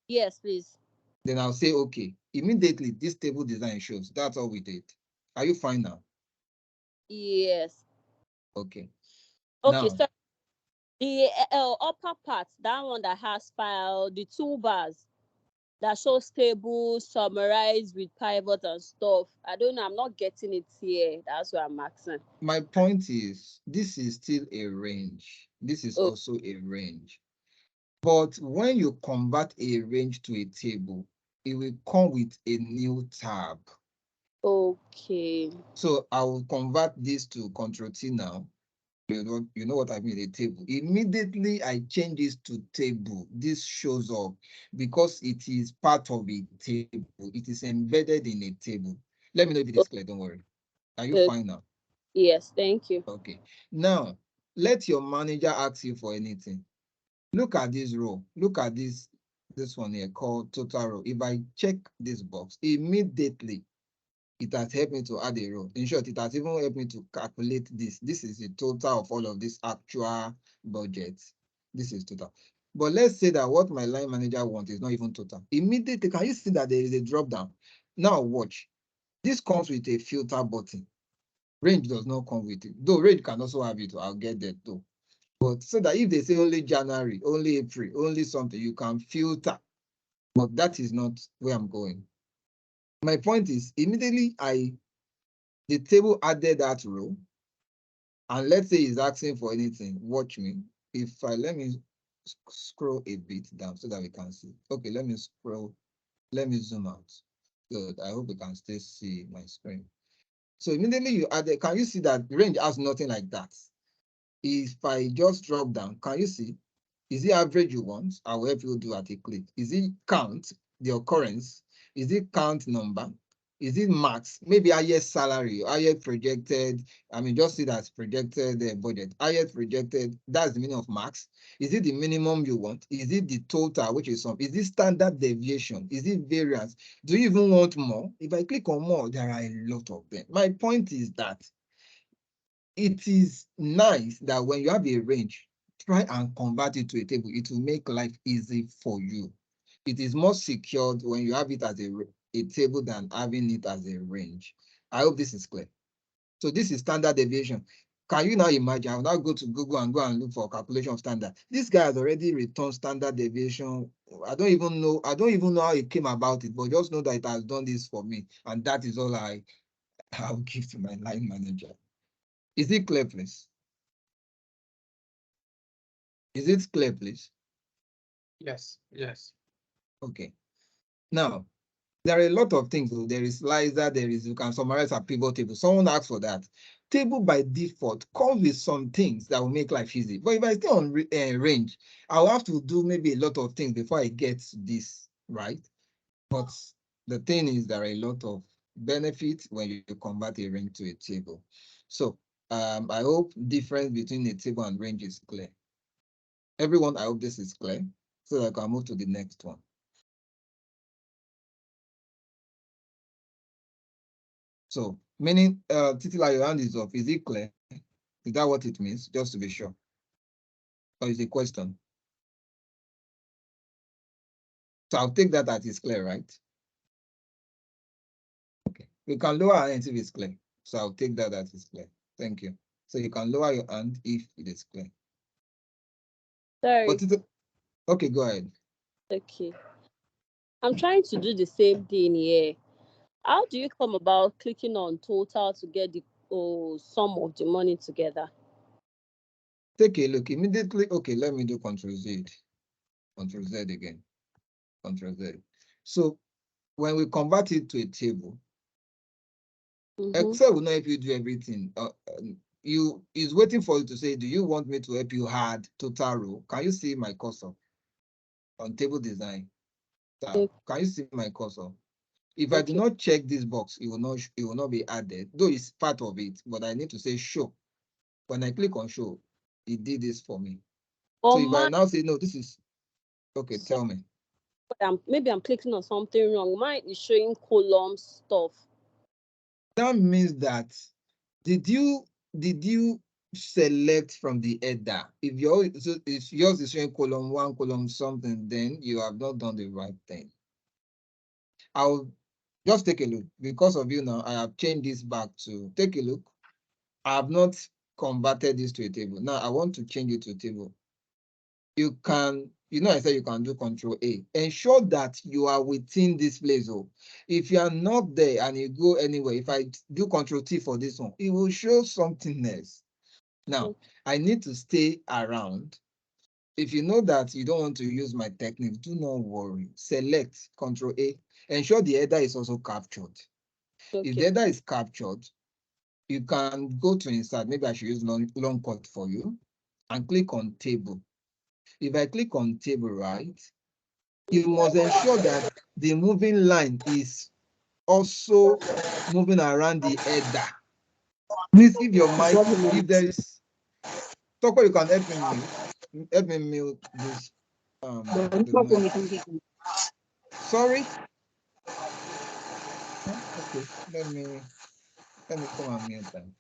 Yes, please. Then I'll say, okay. Immediately, this table design shows. That's all we did. Are you fine now? Yes. Okay. Okay, Now, so the upper part, that one that has file, the toolbars that shows tables, summarize with pivot and stuff. I don't know. I'm not getting it here. That's what I'm asking. my point is, this is still a range. This is Oh, also a range. But when you convert a range to a table, it will come with a new tab. okay. So I will convert this to Control T now. You know what I mean, a table. Immediately I change this to table. This shows up because it is part of a table. It is embedded in a table. Let me know if it is clear, don't worry. Are you fine now? Yes, thank you. Okay. Now, let your manager ask you for anything. Look at this row. Look at this one here called total row. If I check this box, immediately it has helped me to add a row. In short, it has even helped me to calculate this. This is the total of all of this actual budget. This is total. But let's say that what my line manager wants is not even total. Immediately, can you see that there is a drop down? Now watch. This comes with a filter button. Range does not come with it. Though range can also have it. I'll get that too. But so that if they say only January, only April, only something, you can filter. But that is not where I'm going. My point is, immediately the table added that row, and let's say it's asking for anything. Watch me. If let me scroll a bit down so that we can see. Okay, let me scroll. Let me zoom out. Good. I hope you can still see my screen. So immediately you added, can you see that range has nothing like that? If I just drop down, can you see? Is it average you want? I will help you do at a click. Is it count, the occurrence? Is it count number? Is it max? Maybe highest salary, highest projected. Just see that's projected budget. Highest projected, that's the meaning of max. Is it the minimum you want? Is it the total, which is some? Is it standard deviation? Is it variance? Do you even want more? If I click on more, there are a lot of them. My point is that it is nice that when you have a range, try and convert it to a table. It will make life easy for you. It is more secured when you have it as a table than having it as a range. I hope this is clear. So this is standard deviation. Can you now imagine? I will now go to Google and go and look for calculation of standard. This guy has already returned standard deviation. I don't even know how he came about it, but just know that it has done this for me. And that is all I'll give to my line manager. Is it clear, please? Is it clear, please? Yes, yes. Okay. Now, there are a lot of things. There is slicer, you can summarize a pivot table. Someone asked for that. Table by default comes with some things that will make life easy. But if I stay on range, I'll have to do maybe a lot of things before I get this, right? But the thing is, there are a lot of benefits when you convert a range to a table. So I hope difference between a table and range is clear. Everyone, I hope this is clear so that I can move to the next one. So, meaning, Titila, your hand is up. Is it clear? Is that what it means? Just to be sure. Or is it a question? So I'll take that as it's clear, right? Okay. We can lower our hand if it's clear. So I'll take that as it's clear. Thank you. So you can lower your hand if it is clear. Sorry. But okay, go ahead. Okay. I'm trying to do the same thing here. How do you come about clicking on total to get the sum of the money together? Take a look immediately. Okay, let me do Control Z. Control Z again. Control Z. So when we convert it to a table, Excel will not help you do everything. Is waiting for you to say, do you want me to help you add total row? Can you see my cursor on table design? Can you see my cursor? If I do not check this box, it will not be added, though it's part of it, but I need to say show. When I click on show, it did this for me. So if I now say, no, this is, okay, tell me. Maybe I'm clicking on something wrong. Mine is showing column stuff. That means that, did you select from the header? If yours is showing column 1, column something, then you have not done the right thing. I'll just take a look. Because of you now, I have changed this back to, take a look. I have not converted this to a table. Now I want to change it to a table. You can, I said you can do Control A. Ensure that you are within this place. Oh, if you are not there and you go anywhere, if I do Control T for this one, it will show something else. Now, I need to stay around. If you know that you don't want to use my technique, do not worry. Select Control A. Ensure the header is also captured. Okay. If the header is captured, you can go to insert. Maybe I should use long cut for you and click on table. If I click on table, right, you must ensure that the moving line is also moving around the header. Please, if your mic, if there is, Toko, you can help me mute this. Sorry. Okay, let me come and mute them.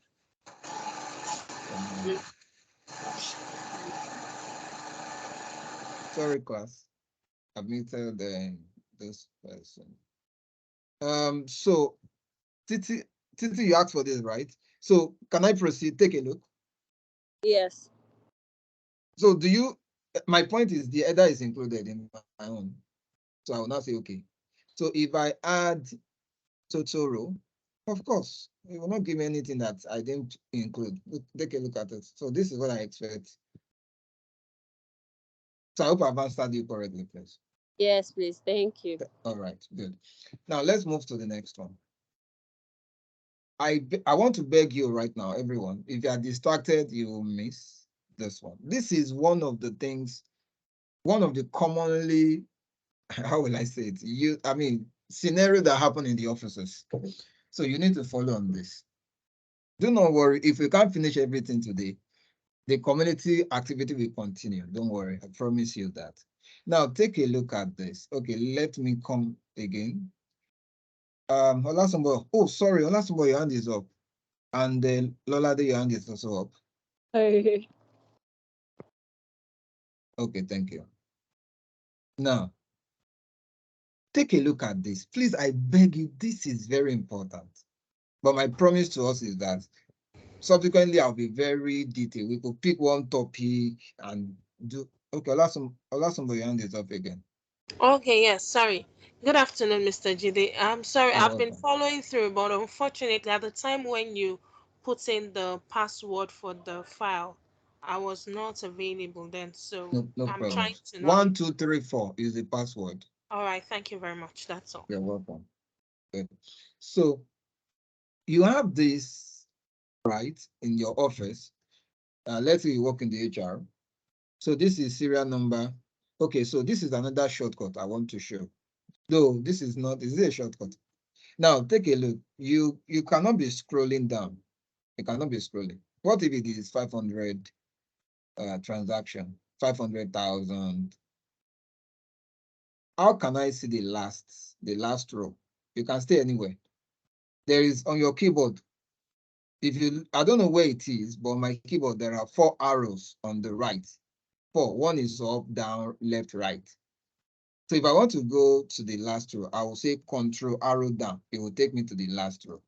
Sorry, class. I've muted this person. So Titi, you asked for this, right? So can I proceed? Take a look. Yes. So my point is the header is included in my own. So I will not say, okay. So if I add total row, of course, it will not give me anything that I didn't include. Take a look at it. So this is what I expect. So I hope I've answered you correctly, please. Yes, please. Thank you. All right, good. Now let's move to the next one. I want to beg you right now, everyone, if you are distracted, you will miss this one. This is one of the things, one of the commonly, how will I say it? Scenario that happen in the offices. So you need to follow on this. Do not worry, if we can't finish everything today, the community activity will continue. Don't worry, I promise you that. Now take a look at this. Okay, let me come again. Olasumbo, oh sorry, Olasumbo, your hand is up. And then Lola, your hand is also up. Hey. Okay, thank you. Now, take a look at this. Please, I beg you, this is very important. But my promise to us is that subsequently I'll be very detailed. We could pick one topic and do. Okay, I'll let somebody hand it up again. Okay, yes, sorry. Good afternoon, Mr. Jide. I'm sorry, You're I've been welcome. following through, but unfortunately, at the time when you put in the password for the file, I was not available then. So No I'm problem. trying to now. 1, 2, 3, 4 is the password. All right, thank you very much. That's all. You're welcome. Good. So you have this right in your office. Let's say you work in the HR. So this is serial number. Okay, so this is another shortcut I want to show. Though this is not, is it a shortcut? Now take a look. You cannot be scrolling down. You cannot be scrolling. What if it is 500 transaction, 500,000? How can I see the last row? You can stay anywhere. There is on your keyboard. If you, I don't know where it is, but on my keyboard, there are 4 arrows on the right. 4. One is up, down, left, right. So if I want to go to the last row, I will say control arrow down. It will take me to the last row.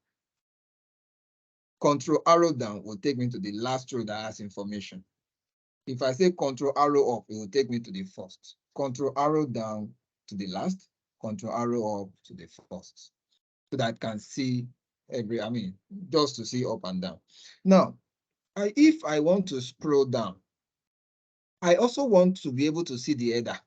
Control arrow down will take me to the last row that has information. If I say control arrow up, it will take me to the first. Control arrow down to the last, control arrow up to the first. So that I can see just to see up and down. Now, if I want to scroll down, I also want to be able to see the header.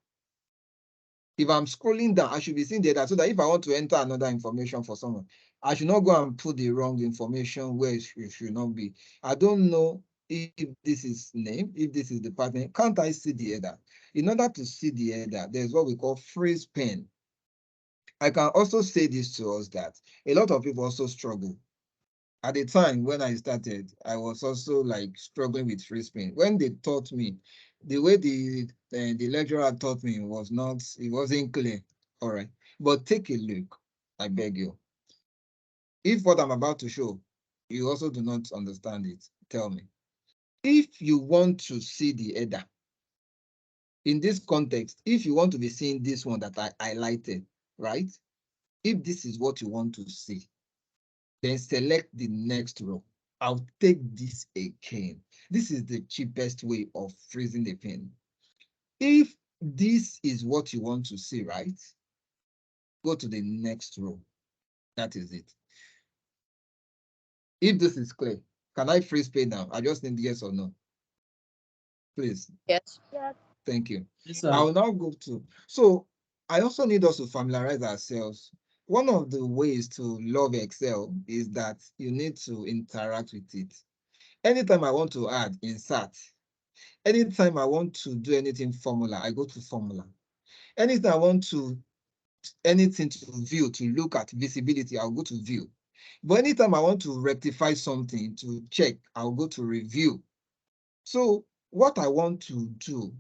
If I'm scrolling down, I should be seeing the header so that if I want to enter another information for someone, I should not go and put the wrong information where it should not be. I don't know if this is name, if this is department. Can't I see the header? In order to see the header, there's what we call freeze pen. I can also say this to us that a lot of people also struggle. At the time when I started, I was also like struggling with freeze pen. When they taught me, the way the lecturer taught me was not, it wasn't clear. All right. But take a look, I beg you. If what I'm about to show, you also do not understand it, tell me. If you want to see the header, in this context, if you want to be seeing this one that I highlighted, right? If this is what you want to see, then select the next row. I'll take this again. This is the cheapest way of freezing the pen. If this is what you want to see, right? Go to the next row. That is it. If this is clear, can I freeze pen now? I just need yes or no. Please. Yes. Thank you. Yes, I sir. will now go to, so I also need us to familiarize ourselves. One of the ways to love Excel is that you need to interact with it. Anytime I want to add, insert. Anytime I want to do anything formula, I go to formula. Anytime I want to, anything to view, to look at visibility, I'll go to view. But anytime I want to rectify something, to check, I'll go to review. So what I want to do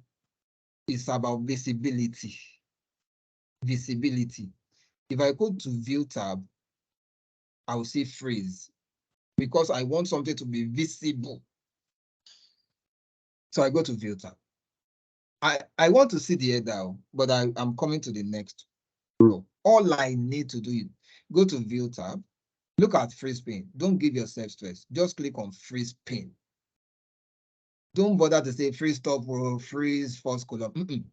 is about visibility. Visibility. If I go to view tab, I'll see freeze because I want something to be visible. So I go to view tab. I want to see the header, but I'm coming to the next row. All I need to do is go to view tab, look at freeze pen. Don't give yourself stress. Just click on freeze pen. Don't bother to say freeze top row, freeze first column.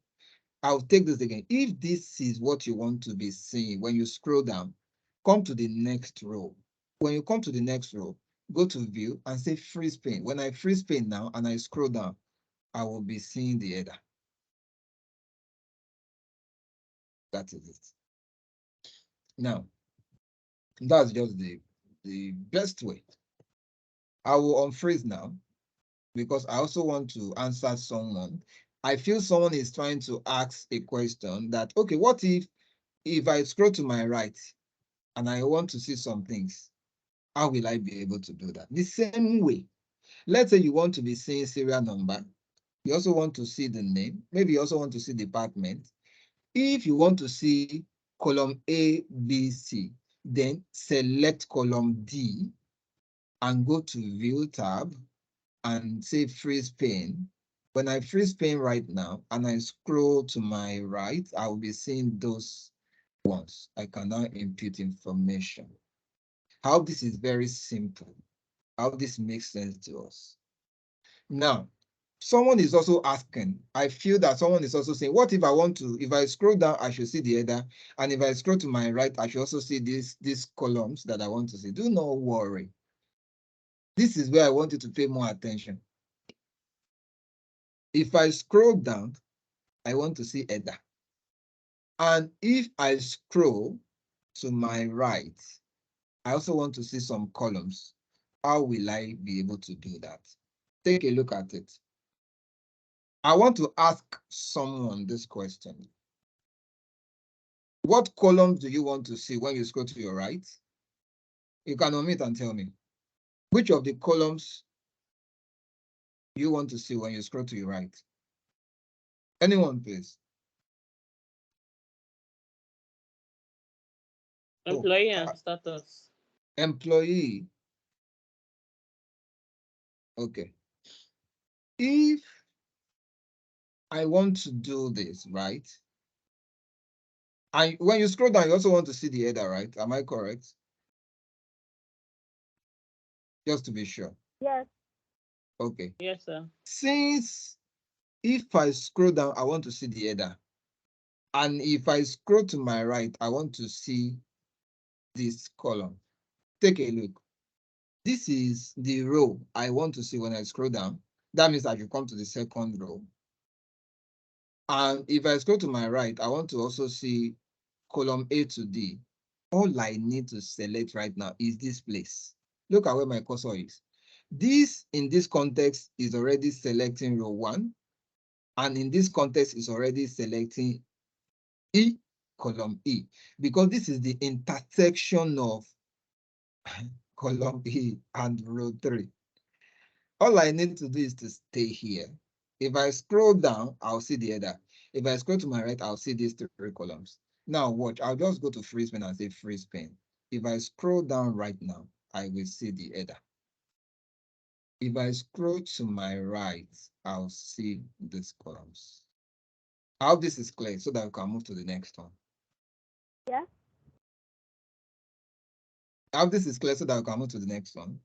I'll take this again. If this is what you want to be seeing, when you scroll down, come to the next row. When you come to the next row, go to view and say freeze pen. When I freeze pen now and I scroll down, I will be seeing the header. That is it. Now, that's just the best way. I will unfreeze now because I also want to answer someone. I feel someone is trying to ask a question that, okay, what if I scroll to my right and I want to see some things, how will I be able to do that? The same way, let's say you want to be seeing serial number. You also want to see the name. Maybe you also want to see department. If you want to see column A, B, C, then select column D and go to view tab and say freeze pen When I freeze pane right now and I scroll to my right, I will be seeing those ones. I can now input information. How this is very simple. How this makes sense to us. Now, someone is also asking, I feel that someone is also saying, what if I want to, if I scroll down, I should see the header. And if I scroll to my right, I should also see these columns that I want to see. Do not worry. This is where I want you to pay more attention. If I scroll down, I want to see header. And if I scroll to my right, I also want to see some columns. How will I be able to do that? Take a look at it. I want to ask someone this question. What columns do you want to see when you scroll to your right? You can omit and tell me. Which of the columns you want to see when you scroll to your right? Anyone, please. Employee and status. Employee. Okay. If I want to do this, right? And when you scroll down, you also want to see the header, right? Am I correct? Just to be sure. Yes. Okay. Yes, sir. Since if I scroll down, I want to see the header. And if I scroll to my right, I want to see this column. Take a look. This is the row I want to see when I scroll down. That means I should come to the second row. And if I scroll to my right, I want to also see column A to D. All I need to select right now is this place. Look at where my cursor is. This, in this context, is already selecting row 1. And in this context, is already selecting E, column E, because this is the intersection of column E and row 3. All I need to do is to stay here. If I scroll down, I'll see the header. If I scroll to my right, I'll see these 3 columns. Now watch, I'll just go to freeze pane and say freeze pane. If I scroll down right now, I will see the header. If I scroll to my right, I'll see these columns. I hope this is clear so that we can move to the next one. Yeah. I hope this is clear so that we can move to the next one.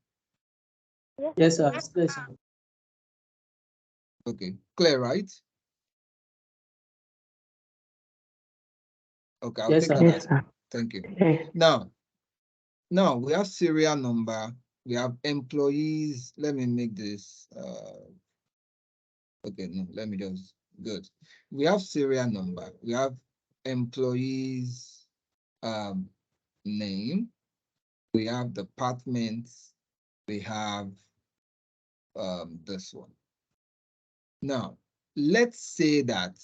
Yes, sir. It's clear, sir. Okay, clear, right? Okay, I'll Yes, take sir. that. Yes, sir. Thank you. Yes. Now we have serial number, we have employees. Let me make this, okay, no, let me just, good. We have serial number, we have employees, name, we have departments, we have this one. Now, let's say that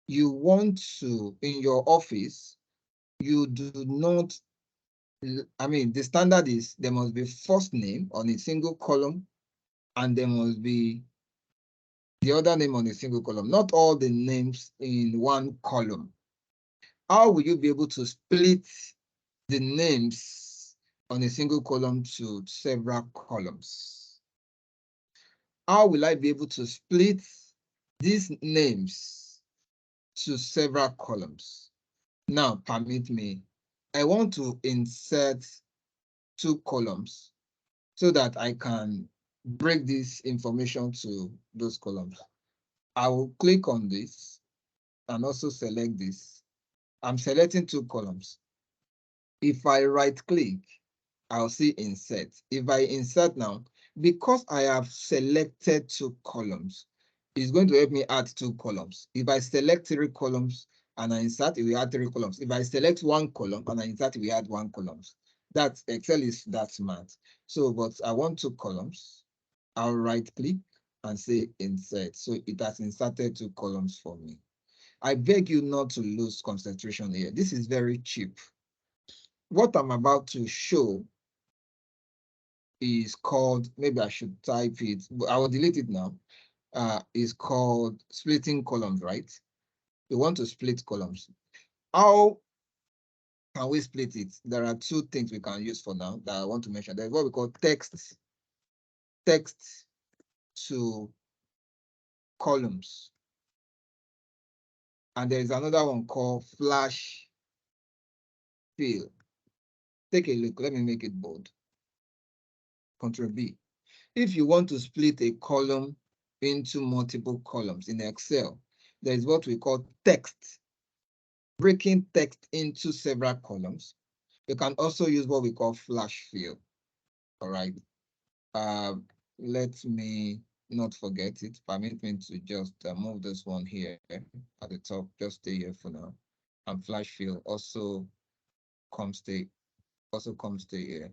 you want to, in your office, you do not, I mean, the standard is there must be first name on a single column and there must be the other name on a single column, not all the names in one column. How will you be able to split the names on a single column to several columns? How will I be able to split these names to several columns? Now, permit me. I want to insert 2 columns so that I can break this information to those columns. I will click on this and also select this. I'm selecting 2 columns. If I right click, I'll see insert. If I insert now, because I have selected 2 columns, it's going to help me add 2 columns. If I select 3 columns and I insert, it will add 3 columns. If I select 1 column and I insert, it will add 1 column. That's Excel is that smart. So, but I want 2 columns. I'll right click and say insert. So it has inserted 2 columns for me. I beg you not to lose concentration here. This is very cheap. What I'm about to show is called, maybe I should type it, but I will delete it now. Is called splitting columns, right? We want to split columns. How can we split it? There are 2 things we can use for now that I want to mention. There's what we call text to columns. And there is another one called flash fill. Take a look. Let me make it bold. Control B. If you want to split a column into multiple columns in Excel, there is what we call text. Breaking text into several columns. You can also use what we call flash fill. All right. Let me not forget it. Permit me to just move this one here at the top. Just stay here for now. And flash fill also comes stay here.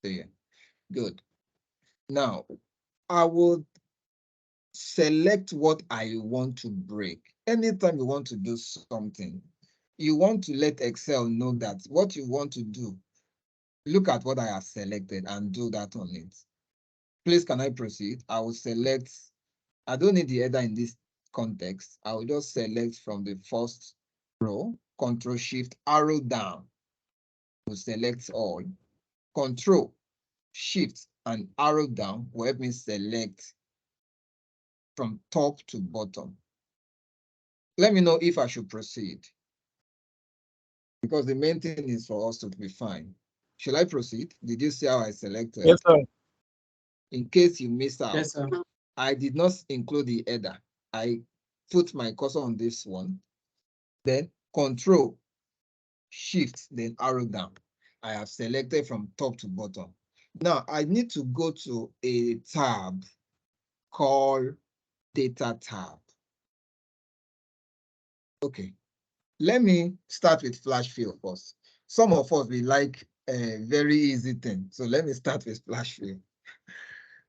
Stay here. Good. Now, I would select what I want to break. Anytime you want to do something, you want to let Excel know that what you want to do, look at what I have selected and do that on it. Please, can I proceed? I will select, I don't need the header in this context. I will just select from the first row, Control Shift, arrow down to select all. Control Shift and arrow down will help me select from top to bottom. Let me know if I should proceed, because the main thing is for us to be fine. Should I proceed? Did you see how I selected? Yes, sir. In case you missed out, Yes, sir. I did not include the header. I put my cursor on this one, then Control, Shift, then arrow down. I have selected from top to bottom. Now I need to go to a tab called Data tab. Okay, let me start with flash fill first. Some of us, we like a very easy thing. So let me start with flash fill.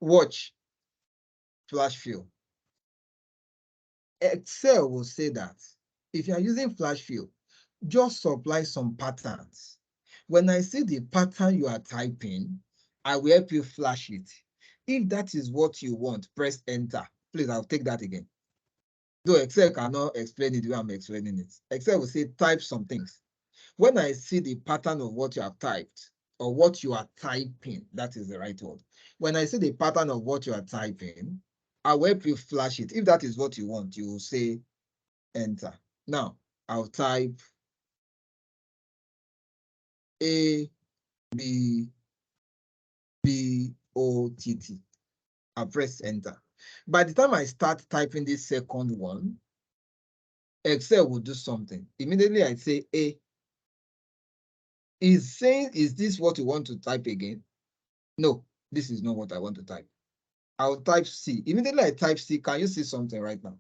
Watch flash fill. Excel will say that if you are using flash fill, just supply some patterns. When I see the pattern you are typing, I will help you flash it. If that is what you want, press enter. Please, I'll take that again. Though Excel cannot explain it the way I'm explaining it. Excel will say type some things. When I see the pattern of what you have typed or what you are typing, that is the right word. When I see the pattern of what you are typing, I will help you flash it. If that is what you want, you will say enter. Now, I'll type A, B, B, O, T, T. I'll press enter. By the time I start typing this second one, Excel will do something. Immediately I say A. Is saying, is this what you want to type again? No, this is not what I want to type. I'll type C. Immediately I type C, can you see something right now?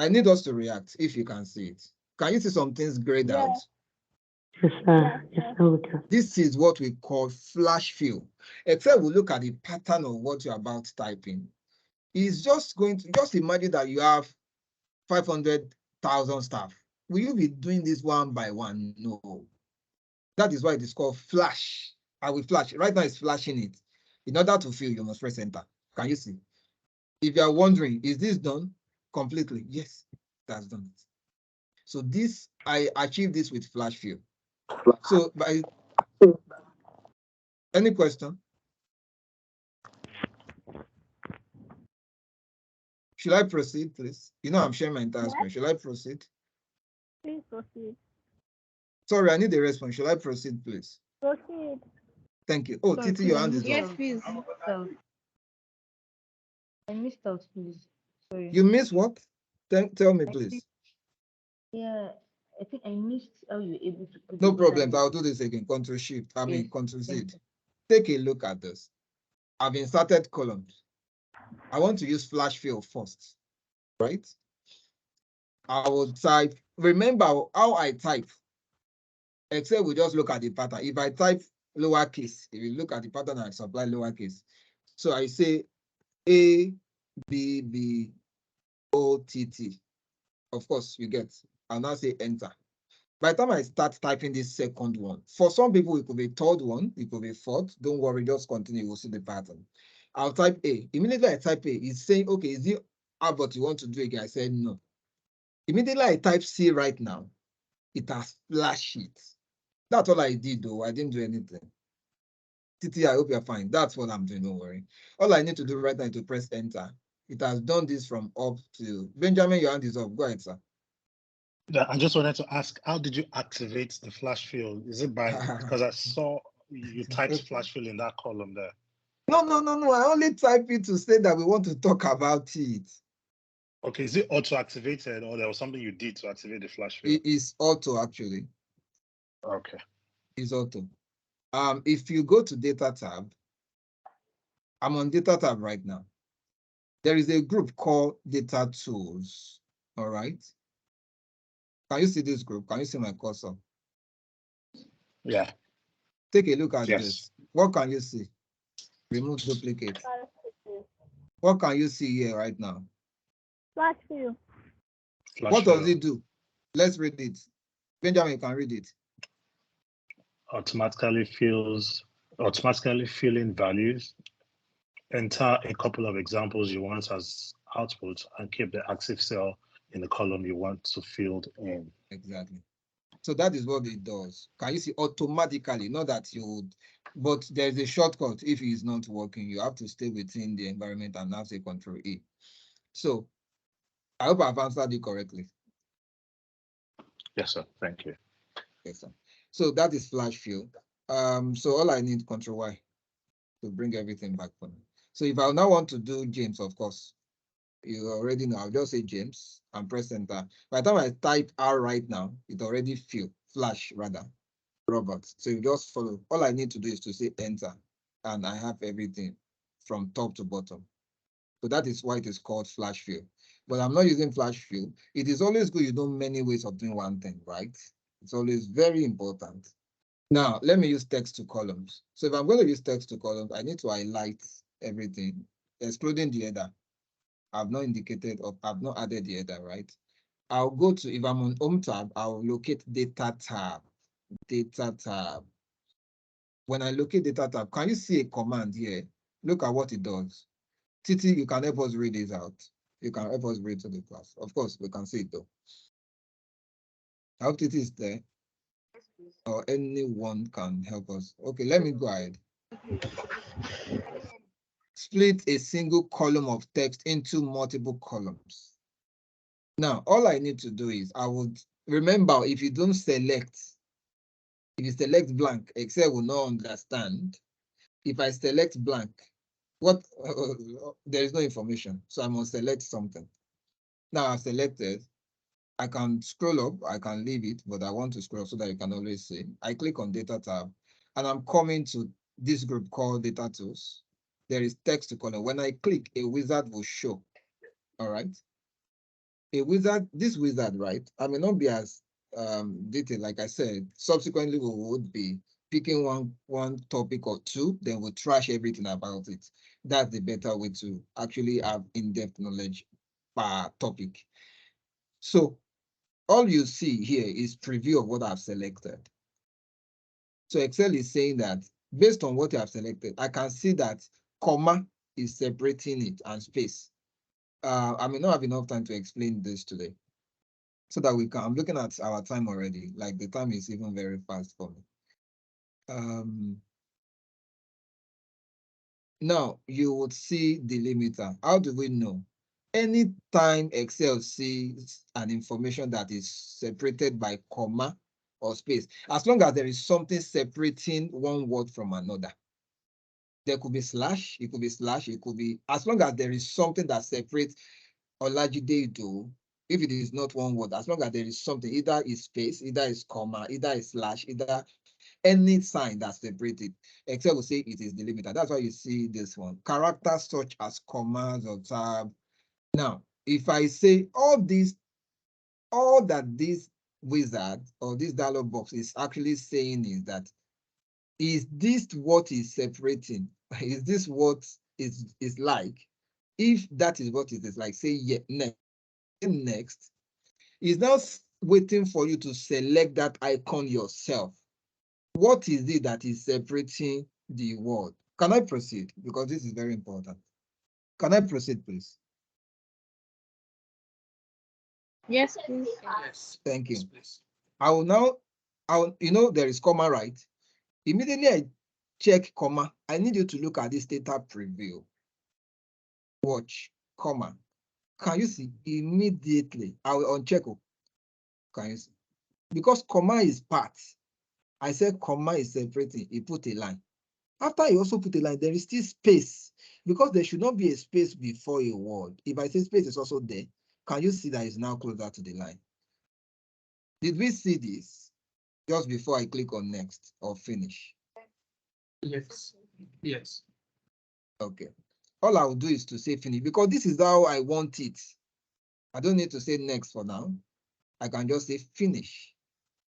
I need us to react if you can see it. Can you see some things grayed out? Yes, sir. Yes, sir, we can. This is what we call flash fill. Excel will look at the pattern of what you're about typing. It's just going to, just imagine that you have 500,000 staff. Will you be doing this one by one? No. That is why it is called flash. I will flash. Right now it's flashing it. In order to fill, you must press enter. Can you see? If you are wondering, is this done completely? Yes, that's done it. So this, I achieved this with flash fill. So by any question? Should I proceed, please? You know, I'm sharing my entire screen. Should I proceed? Please proceed. Sorry, I need a response. Should I proceed, please? Proceed. Thank you. Oh, Titi, your hand is Yes, up. please. I missed out, please. Sorry. You missed what? Tell me, please. Yeah, I think I missed how you were able to put No the problem. data. I'll do this again. Control Shift. I mean, Yes, Control Z. thank you. Take a look at this. I've inserted columns. I want to use flash fill first, right? I will type. Remember how I type. Excel will just look at the pattern. If I type lowercase, if you look at the pattern, I supply lowercase. So I say A, B, B, O, T, T. Of course, you get. I'll now say enter. By the time I start typing this second one, for some people, it could be third one, it could be fourth. Don't worry, just continue. We'll see the pattern. I'll type A. Immediately I type A, it's saying, okay, is it Albert you want to do again? I said no. Immediately I type C right now, it has flashed it. That's all I did though. I didn't do anything. Titi, I hope you're fine. That's what I'm doing, don't worry. All I need to do right now is to press enter. It has done this from up to Benjamin, your hand is up. Go ahead, sir. Yeah, I just wanted to ask, how did you activate the flash fill? Is it by, because I saw you typed flash fill in that column there. No. I only type it to say that we want to talk about it. Okay, is it auto activated or there was something you did to activate the flash fill? It is auto actually. Okay. It's auto. If you go to data tab, I'm on data tab right now. There is a group called data tools. All right. Can you see this group? Can you see my cursor? Yeah. Take a look at Yes. this. What can you see? Remove duplicate. What can you see here right now? Flash fill. What does it do? Let's read it. Benjamin can read it. Automatically filling values. Enter a couple of examples you want as output and keep the active cell in the column you want to fill in. Exactly. So that is what it does. Can you see automatically? Not that you would, but there's a shortcut. If it is not working, you have to stay within the environment and now say Control E. So I hope I've answered it correctly. Yes, sir. Thank you. Yes, sir. So that is flash fill. So all I need Control Y to bring everything back for me. So if I now want to do James, of course, you already know, I'll just say James and press enter. By the time I type R right now, it already flash rather, Robert. So you just follow. All I need to do is to say enter, and I have everything from top to bottom. So that is why it is called flash fill. But I'm not using flash fill. It is always good you know many ways of doing one thing, right? It's always very important. Now, let me use text to columns. So if I'm going to use text to columns, I need to highlight everything, excluding the header. I've not indicated or I've not added the header, right? I'll go to, if I'm on Home tab, I'll locate Data tab. Data tab. When I locate Data tab, can you see a command here? Look at what it does. Titi, you can help us read this out. You can help us read to the class. Of course, we can see it though. I hope Titi is there. Or anyone can help us. Okay, let me go ahead. Split a single column of text into multiple columns. Now, all I need to do is I would remember if you don't select, if you select blank, Excel will not understand. If I select blank, what there is no information. So I must select something. Now I've selected. I can scroll up, I can leave it, but I want to scroll so that you can always see. I click on data tab and I'm coming to this group called data tools. There is text to column. When I click, a wizard will show. All right. A wizard, this wizard, right? I may not be as detailed, like I said. Subsequently, we would be picking one topic or two, then we'll trash everything about it. That's the better way to actually have in-depth knowledge per topic. So all you see here is preview of what I've selected. So Excel is saying that based on what you have selected, I can see that comma is separating it and space. I may not have enough time to explain this today so that we can, I'm looking at our time already, like the time is even very fast for me. Now you would see delimiter. How do we know? Anytime Excel sees an information that is separated by comma or space, as long as there is something separating one word from another, there could be slash, it could be slash, it could be, as long as there is something that separates Olajide do, if it is not one word, as long as there is something, either is space, either is comma, either is slash, either any sign that separates it, Excel will say it is delimiter. That's why you see this one. Characters such as commas or tab. Now, if I say all that this wizard or this dialog box is actually saying is that, is this what is separating? Is this what is like? If that is what it is like, say yeah, next. Is now waiting for you to select that icon yourself. What is it that is separating the word? Can I proceed? Because this is very important. Can I proceed, please? Yes, please. Yes. Thank you. Yes, please. I will now, there is comma right. Immediately I check, comma. I need you to look at this data preview. Watch, comma. Can you see immediately? I will uncheck. Can you see? Because comma is part. I said comma is separating. He put a line. After you also put a line, there is still space because there should not be a space before a word. If I say space is also there, can you see that it's now closer to the line? Did we see this just before I click on next or finish? Yes. Yes. Okay. All I will do is to say finish because this is how I want it. I don't need to say next for now. I can just say finish.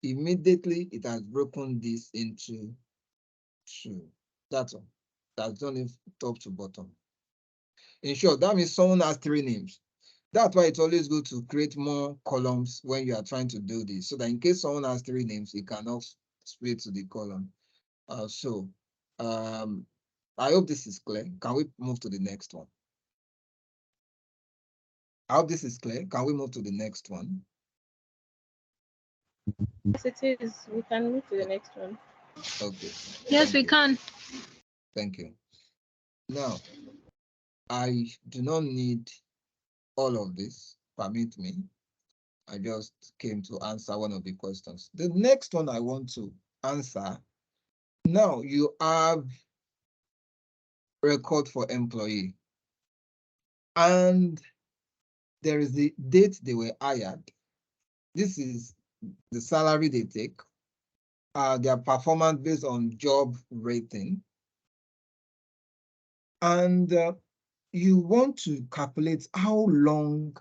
Immediately, it has broken this into two. That's all. That's done it top to bottom. In short, that means someone has 3 names. That's why it's always good to create more columns when you are trying to do this, so that in case someone has 3 names, it cannot split to the column. I hope this is clear. Can we move to the next one? I hope this is clear. Can we move to the next one? Yes, it is. We can move to the next one. Okay. Yes, Thank we you. can. Thank you. Now, I do not need all of this. Permit me. I just came to answer one of the questions. The next one I want to answer. Now you have record for employee. And there is the date they were hired. This is the salary they take. Their performance based on job rating. And you want to calculate how long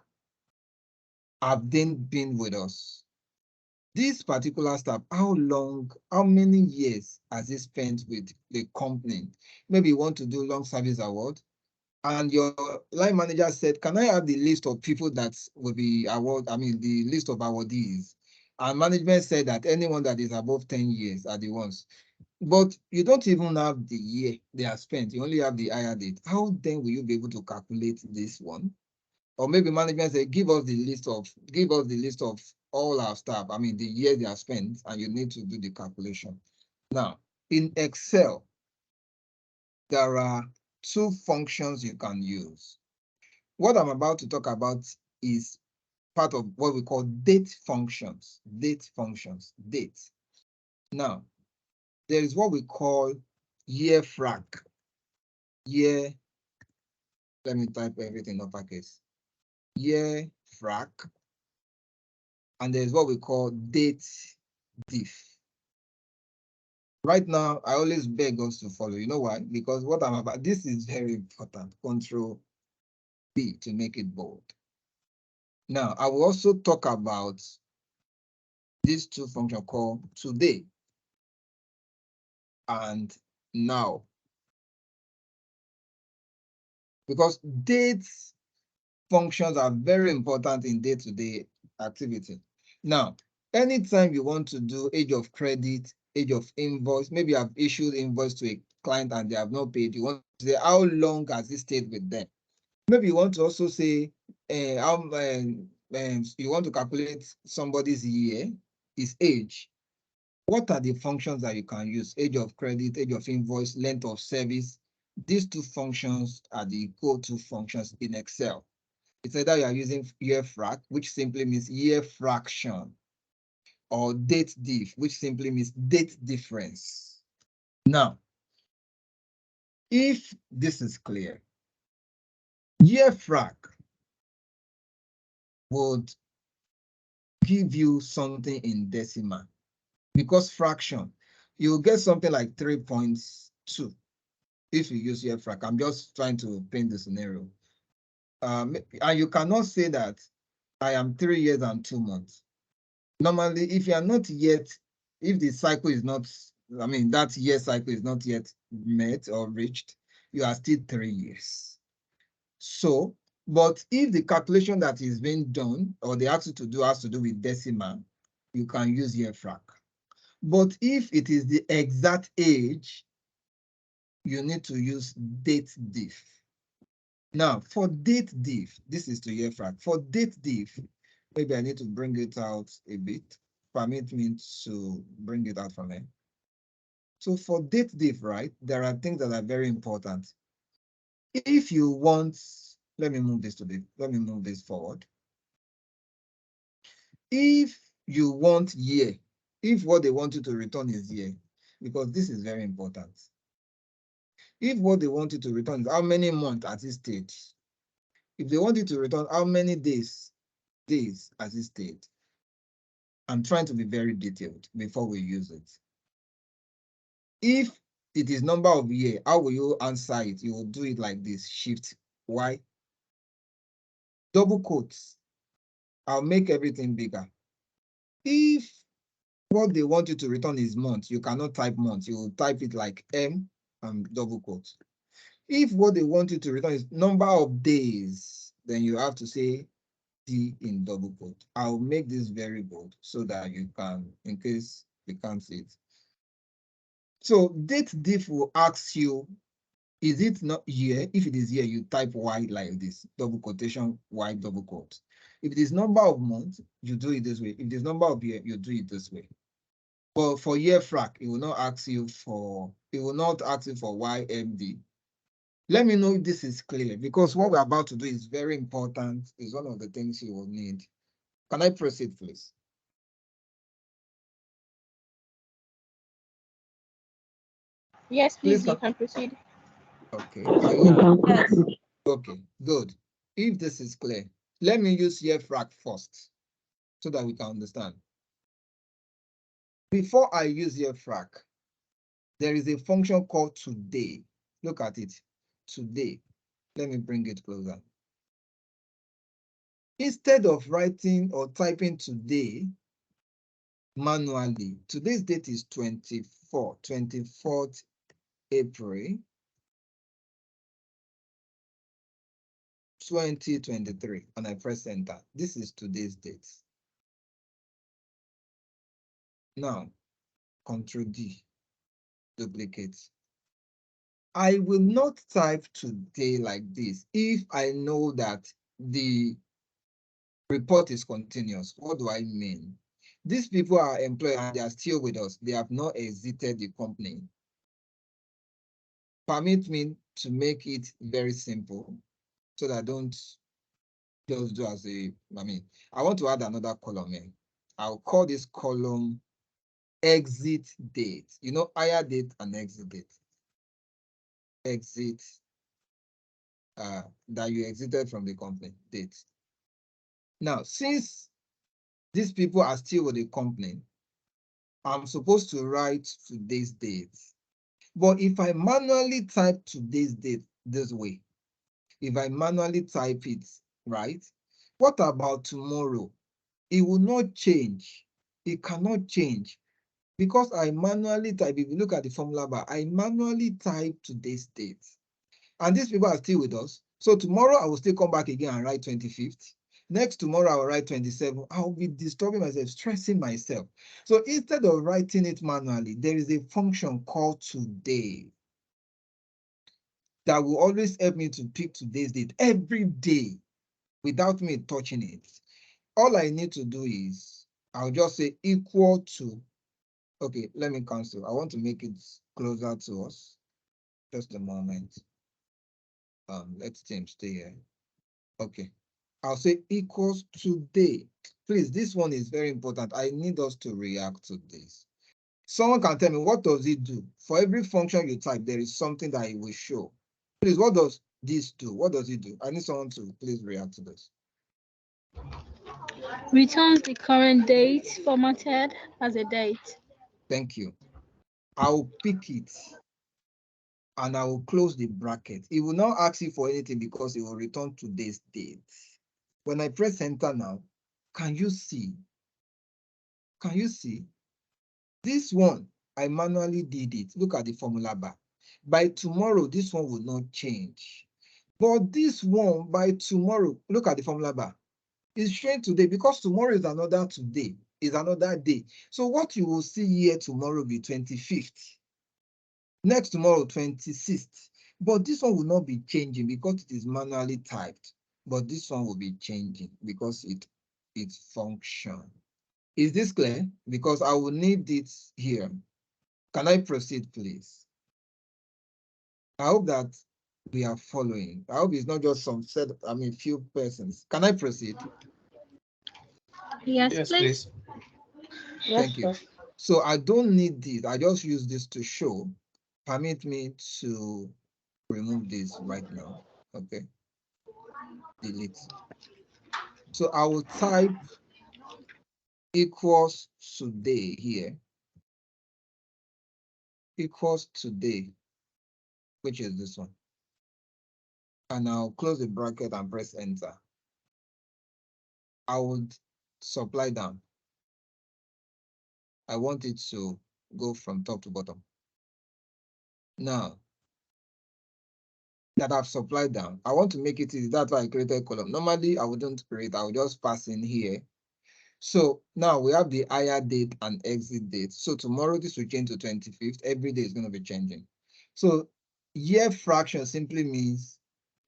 have they been with us. This particular staff, how many years has he spent with the company? Maybe you want to do long service award, and your line manager said, can I have the list of people that will be the list of awardees? And management said that anyone that is above 10 years are the ones. But you don't even have the year they are spent. You only have the hire date. How then will you be able to calculate this one? Or maybe management say, give us the list of all our staff, the year they are spent, and you need to do the calculation. Now, in Excel, there are 2 functions you can use. What I'm about to talk about is part of what we call date functions. Date functions, date. Now, there is what we call year frac. Year, let me type everything uppercase. Year frac. And there's what we call date diff. Right now, I always beg us to follow. You know why? Because what I'm about, this is very important. Control B to make it bold. Now, I will also talk about these 2 functions called today and now. Because dates functions are very important in day-to-day activity. Now, anytime you want to do age of credit, age of invoice, maybe you have issued invoice to a client and they have not paid, you want to say how long has it stayed with them? Maybe you want to also say you want to calculate somebody's year, his age. What are the functions that you can use? Age of credit, age of invoice, length of service. These 2 functions are the go-to functions in Excel. It's either you are using year frac, which simply means year fraction, or date diff, which simply means date difference. Now, if this is clear, year frac would give you something in decimal. Because fraction, you'll get something like 3.2 if you use year frac. I'm just trying to paint the scenario. And you cannot say that I am 3 years and 2 months. Normally, if you are not yet, if the cycle is not, that year cycle is not yet met or reached, you are still 3 years. So, but if the calculation that is being done or they ask you to do has to do with decimal, you can use year frac. But if it is the exact age, you need to use date diff. Now, for date diff, this is to year frac. For date diff, maybe I need to bring it out a bit. Permit me to bring it out from here. So for date diff, right, there are things that are very important. If you want, let me move this forward. If you want year, if what they want you to return is year, because this is very important. If what they want you to return is how many months at this stage, if they want you to return how many days at this stage, I'm trying to be very detailed before we use it. If it is number of year, how will you answer it? You will do it like this, shift Y, double quotes. I'll make everything bigger. If what they want you to return is month, you cannot type month. You will type it like M and double quotes. If what they want you to return is number of days, then you have to say D in double quote. I'll make this very bold so that you can, in case you can't see it. So date diff will ask you, is it not year? If it is year, you type Y like this, double quotation, Y double quote. If it is number of months, you do it this way. If it is number of year, you do it this way. But for year frac, it will not ask you for YMD. Let me know if this is clear, because what we're about to do is very important. It's one of the things you will need. Can I proceed, please? Yes, please, Please, you can proceed. okay. You Are you can Yes. proceed. okay? Good. If this is clear, let me use year frac first so that we can understand. Before I use year frac, there is a function called today. Look at it. Today. Let me bring it closer. Instead of writing or typing today manually, today's date is 24th April 2023, and I press enter. This is today's date. Now, Control D, duplicate. I will not type today like this if I know that the report is continuous. What do I mean? These people are employed and they are still with us. They have not exited the company. Permit me to make it very simple so that I don't just do as a, I want to add another column here. I'll call this column exit date. You know, hire date and exit date. Exit, that you exited from the company, date. Now, since these people are still with the company, I'm supposed to write today's date. But if I manually type today's date this way, if I manually type it, right? What about tomorrow? It will not change. It cannot change because I manually type. If you look at the formula bar, I manually type today's date. And these people are still with us. So tomorrow I will still come back again and write 25th. Next tomorrow I will write 27. I'll be disturbing myself, stressing myself. So instead of writing it manually, there is a function called today that will always help me to pick today's date every day without me touching it. All I need to do is, I'll just say equal to, okay, let me cancel. I want to make it closer to us. Just a moment. Let Tim stay here. Okay. I'll say equals today. Please, this one is very important. I need us to react to this. Someone can tell me, what does it do? For every function you type, there is something that it will show. Please, what does this do? What does it do? I need someone to please react to this. Returns the current date formatted as a date. Thank you. I'll pick it and I will close the bracket. It will not ask you for anything because it will return today's date. When I press enter now, can you see? Can you see? This one, I manually did it. Look at the formula bar. By tomorrow, this one will not change. But this one, by tomorrow, look at the formula bar. It's showing today because tomorrow is another today, is another day. So what you will see here tomorrow will be 25th. Next tomorrow, 26th. But this one will not be changing because it is manually typed. But this one will be changing because it functions. Is this clear? Because I will need it here. Can I proceed, please? I hope that we are following. I hope it's not just some set, few persons. Can I proceed? Yes, Yes, please. please. Yes, Thank you. sir. So I don't need this. I just use this to show. Permit me to remove this right now. Okay. Delete. So I will type equals today here. Equals today, which is this one. And I'll close the bracket and press enter. I would supply down. I want it to go from top to bottom. Now that I've supplied down, I want to make it easy. That's why I created a column. Normally, I wouldn't create. I would just pass in here. So now we have the higher date and exit date. So tomorrow this will change to 25th. Every day is going to be changing. So year fraction simply means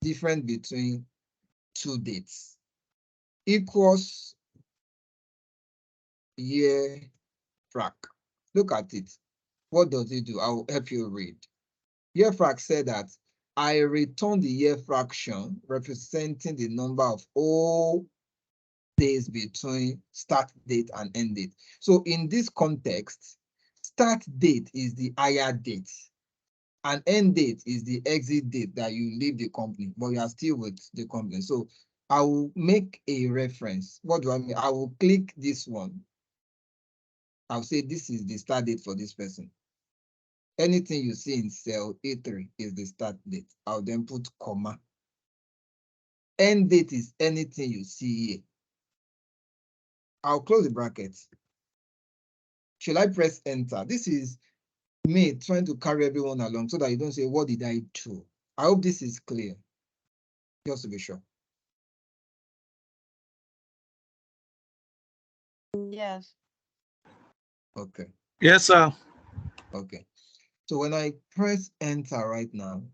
difference between two dates. Equals year frac. Look at it. What does it do? I'll help you read. Year frac said that I return the year fraction representing the number of all days between start date and end date. So in this context, start date is the higher date and end date is the exit date that you leave the company, but you are still with the company. So I will make a reference. What do I mean? I will click this one. I'll say this is the start date for this person. Anything you see in cell A3 is the start date. I'll then put comma. End date is anything you see here. I'll close the brackets. Should I press enter? This is me trying to carry everyone along so that you don't say, what did I do? I hope this is clear, just to be sure. Yes. Okay, Yes, sir. okay. So when I press enter right now,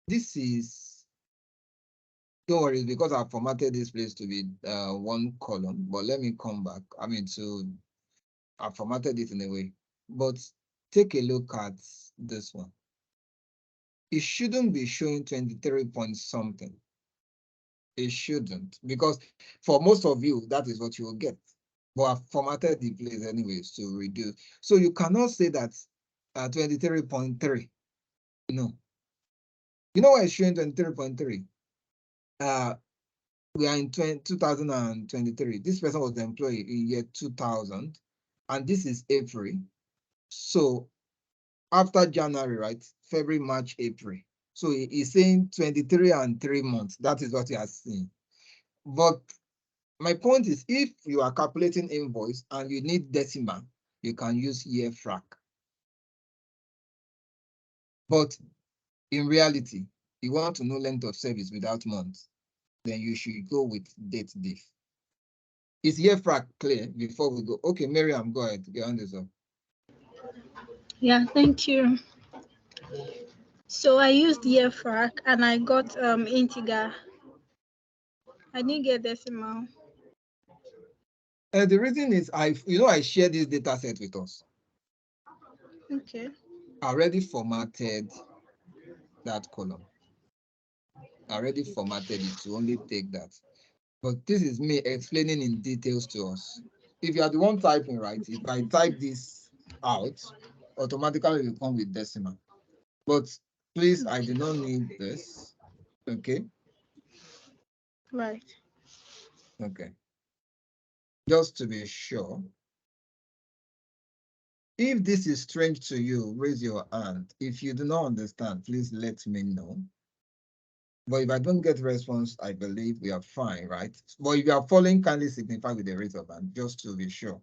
this is, don't worry, because I formatted this place to be one column, but let me come back. I formatted it in a way, but take a look at this one. It shouldn't be showing 23 point something. It shouldn't, because for most of you, that is what you will get. But I've formatted the place anyways to reduce. So you cannot say that 23.3. No. You know why it's showing 23.3? We are in 2023. This person was employed in year 2000, and this is April. So after January, right? February, March, April. So he's saying 23 and 3 months. That is what you are seeing. But my point is, if you are calculating invoice and you need decimal, you can use year frac. But in reality, you want to know length of service without months, then you should go with date diff. Is year frac clear before we go? Okay, Miriam, go ahead. Get on this one. Yeah, thank you. So I used year frac and I got integer. I didn't get decimal. The reason is I share this data set with us. Okay. I already formatted that column. I already formatted it to only take that. But this is me explaining in details to us. If you are the one typing, right, if I type this out, automatically it will come with decimal. But please, I do not need this. Okay. Right. Okay. Just to be sure. If this is strange to you, raise your hand. If you do not understand, please let me know. But if I don't get response, I believe we are fine, right? But if you are following, kindly signify with the raise of hand, just to be sure.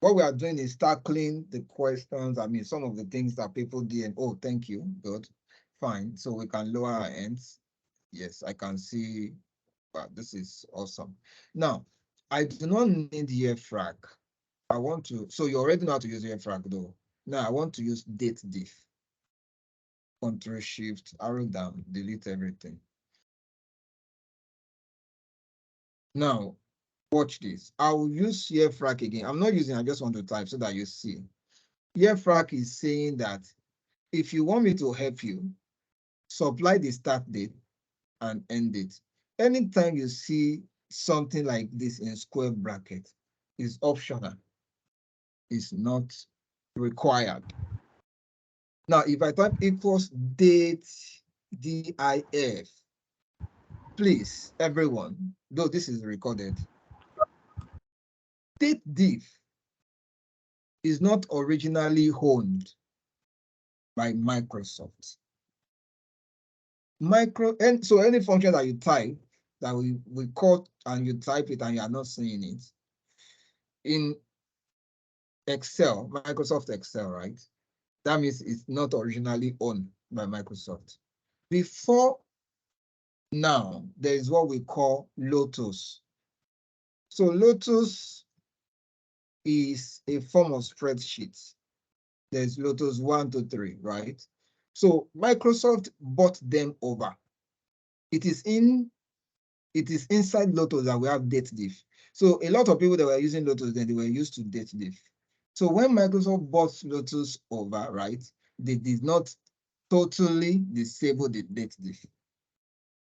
What we are doing is tackling the questions. Some of the things that people did. Oh, thank you. Good. Fine. So we can lower our ends. Yes, I can see. Wow, this is awesome. Now, I do not need year frac. I want to, so you already know how to use year frac though. Now I want to use date diff. Control Shift, arrow down, delete everything. Now, Watch this. I will use YEFRAC again. I'm not using, I just want to type so that you see. YEFRAC is saying that if you want me to help you, supply the start date and end date. Anytime you see something like this in square bracket, is optional. It's not required. Now, if I type equals date DIF, please, everyone, though this is recorded, date diff is not originally owned by Microsoft. And so any function that you type that we call and you type it and you are not seeing it in Excel, Microsoft Excel, right? That means it's not originally owned by Microsoft. Before now, there is what we call Lotus. So Lotus is a form of spreadsheets. There's Lotus 1 to 3, right? So Microsoft bought them over. It is inside Lotus that we have date diff. So a lot of people that were using Lotus then they were used to date diff. So when Microsoft bought Lotus over, right, they did not totally disable the date diff.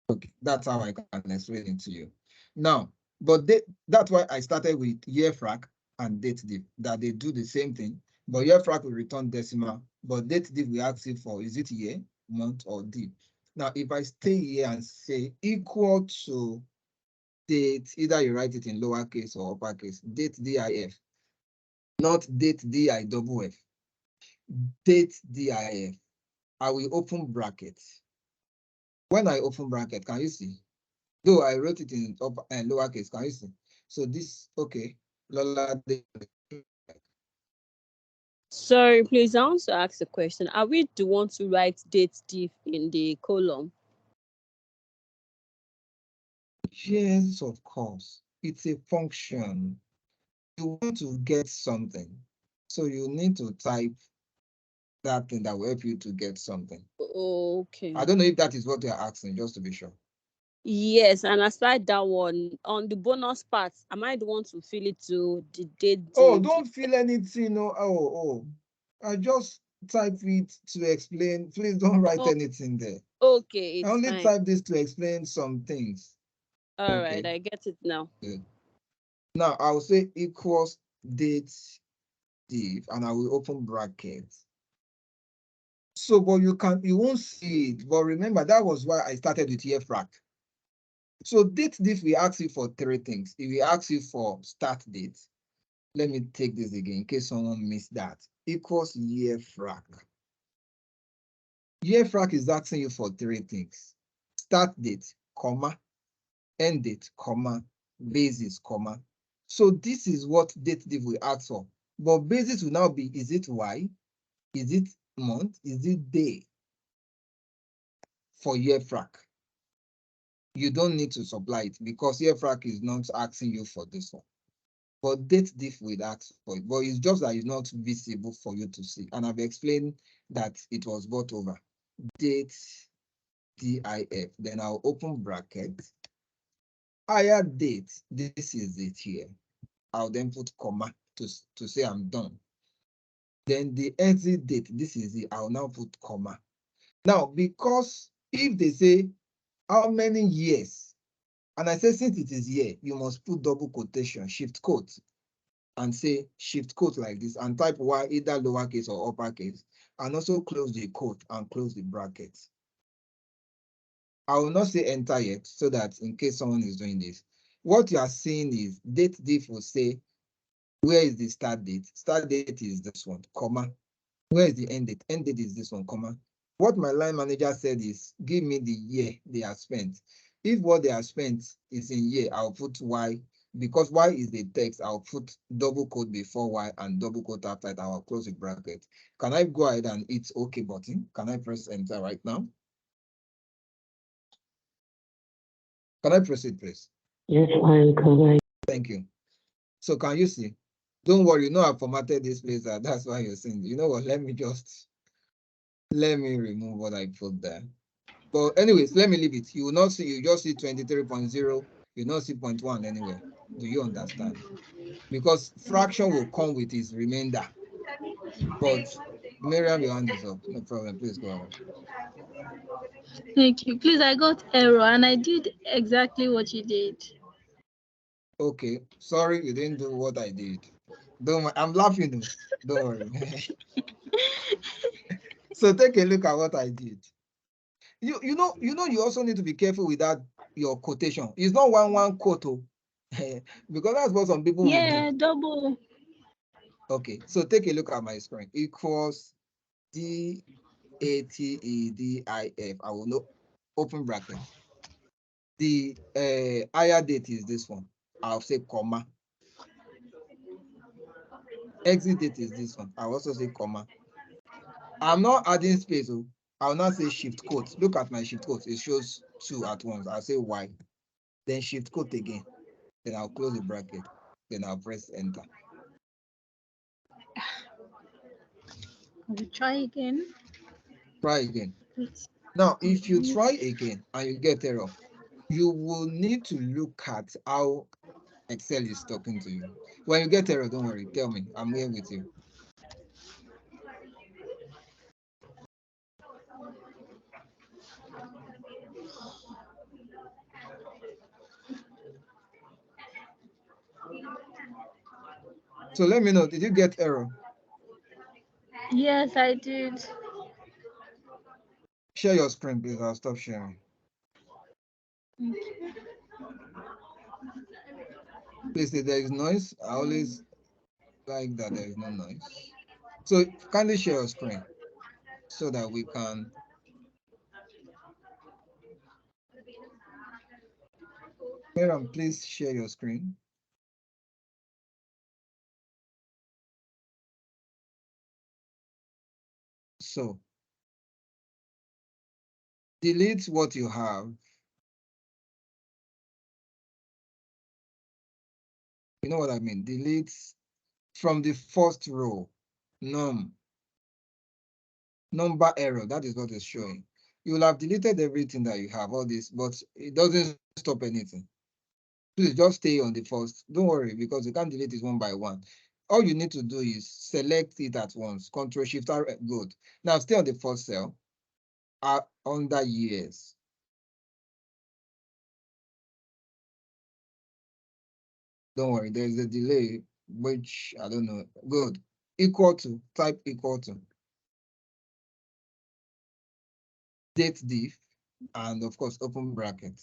Okay, that's how I can explain it to you. Now, but that's why I started with YEFRAC and date diff, that they do the same thing, but YEFRAC will return decimal, but date diff we ask you for, is it year, month, or day? Now, if I stay here and say equal to date, either you write it in lowercase or uppercase, date DIF, not date DIFF, date DIF, I will open brackets. When I open bracket, can you see? Though I wrote it in upper and lowercase, can you see? So this, okay, Lola. Sorry, please, I want to ask a question. Are we the ones to write date diff in the column? Yes, of course. It's a function. You want to get something, so you need to type that thing that will help you to get something. Okay. I don't know if that is what you're asking, just to be sure. Yes, and aside that one, on the bonus part, am I the one to fill it to the date? Oh, don't feel anything. No, I just type it to explain. Please don't write anything there. Okay, it's I only fine. type this to explain some things. All right, I get it now. Good. Now I'll say equals date diff, and I will open brackets. So, but you won't see it. But remember, that was why I started with YEFRAC. So date diff, we ask you for 3 things. If we ask you for start date, let me take this again in case someone missed that. Equals YEFRAC. YEFRAC is asking you for 3 things. Start date, comma, end date, comma, basis, comma. So this is what date diff we ask for. But basis will now be, is it Y? Is it month? Is it day? For YEFRAC. You don't need to supply it because YEFRAC is not asking you for this one. But date diff will ask for it. But it's just that it's not visible for you to see. And I've explained that it was bought over. Date DIF. Then I'll open bracket. Higher date. This is it here. I'll then put comma to say I'm done. Then the exit date. This is it. I'll now put comma. Now, because if they say how many years, and I say since it is year, you must put double quotation, shift quote, and say shift quote like this, and type Y either lowercase or uppercase, and also close the quote and close the bracket. I will not say enter yet, so that in case someone is doing this, what you are seeing is date diff will say, where is the start date? Start date is this one, comma. Where is the end date? End date is this one, comma. What my line manager said is, give me the year they have spent. If what they have spent is in year, I'll put Y. Because Y is the text, I'll put double quote before Y and double quote after it. I'll close the bracket. Can I go ahead and hit OK button? Can I press enter right now? Can I proceed, please? Yes, I can. Thank you. So can you see? Don't worry, you know I formatted this place. That's why you're seeing. You know what? Let me remove what I put there. But anyways, let me leave it. You will not see, you just see 23.0. You will not see 0.1 anywhere. Do you understand? Because fraction will come with its remainder. But Miriam, your hand is up. No problem. Please go ahead. Thank you. Please, I got error and I did exactly what you did. Okay. Sorry, you didn't do what I did. Don't worry. I'm laughing. Don't worry. So take a look at what I did. You know, you also need to be careful with that, your quotation. It's not one quote, because that's what some people will Yeah, do. double. Okay, so take a look at my screen. Equals DATEDIF. I will know, open bracket. The higher date is this one. I'll say comma. Exit date is this one. I'll also say comma. I'm not adding space. Oh. I'll not say shift quote. Look at my shift quote. It shows 2 at once. I'll say Y. Then shift quote again. Then I'll close the bracket. Then I'll press enter. We'll try again. Try again. Wait. Now, if you try again and you get error, you will need to look at how Excel is talking to you. When you get error, don't worry. Tell me. I'm here with you. So let me know. Did you get error? Yes, I did. Share your screen, please. I'll stop sharing. Okay. Please, if there is noise, I always like that there is no noise. So kindly share your screen so that we can. Miriam, please share your screen. So delete what you have. You know what I mean? Delete from the first row, number error. That is what it's showing. You will have deleted everything that you have, all this, but it doesn't stop anything. Please just stay on the first. Don't worry, because you can't delete it one by one. All you need to do is select it at once. Control Shift R, good. Now stay on the first cell under years. Don't worry, there's a delay, which I don't know. Good. Equal to, type equal to. Date diff, and of course, open bracket.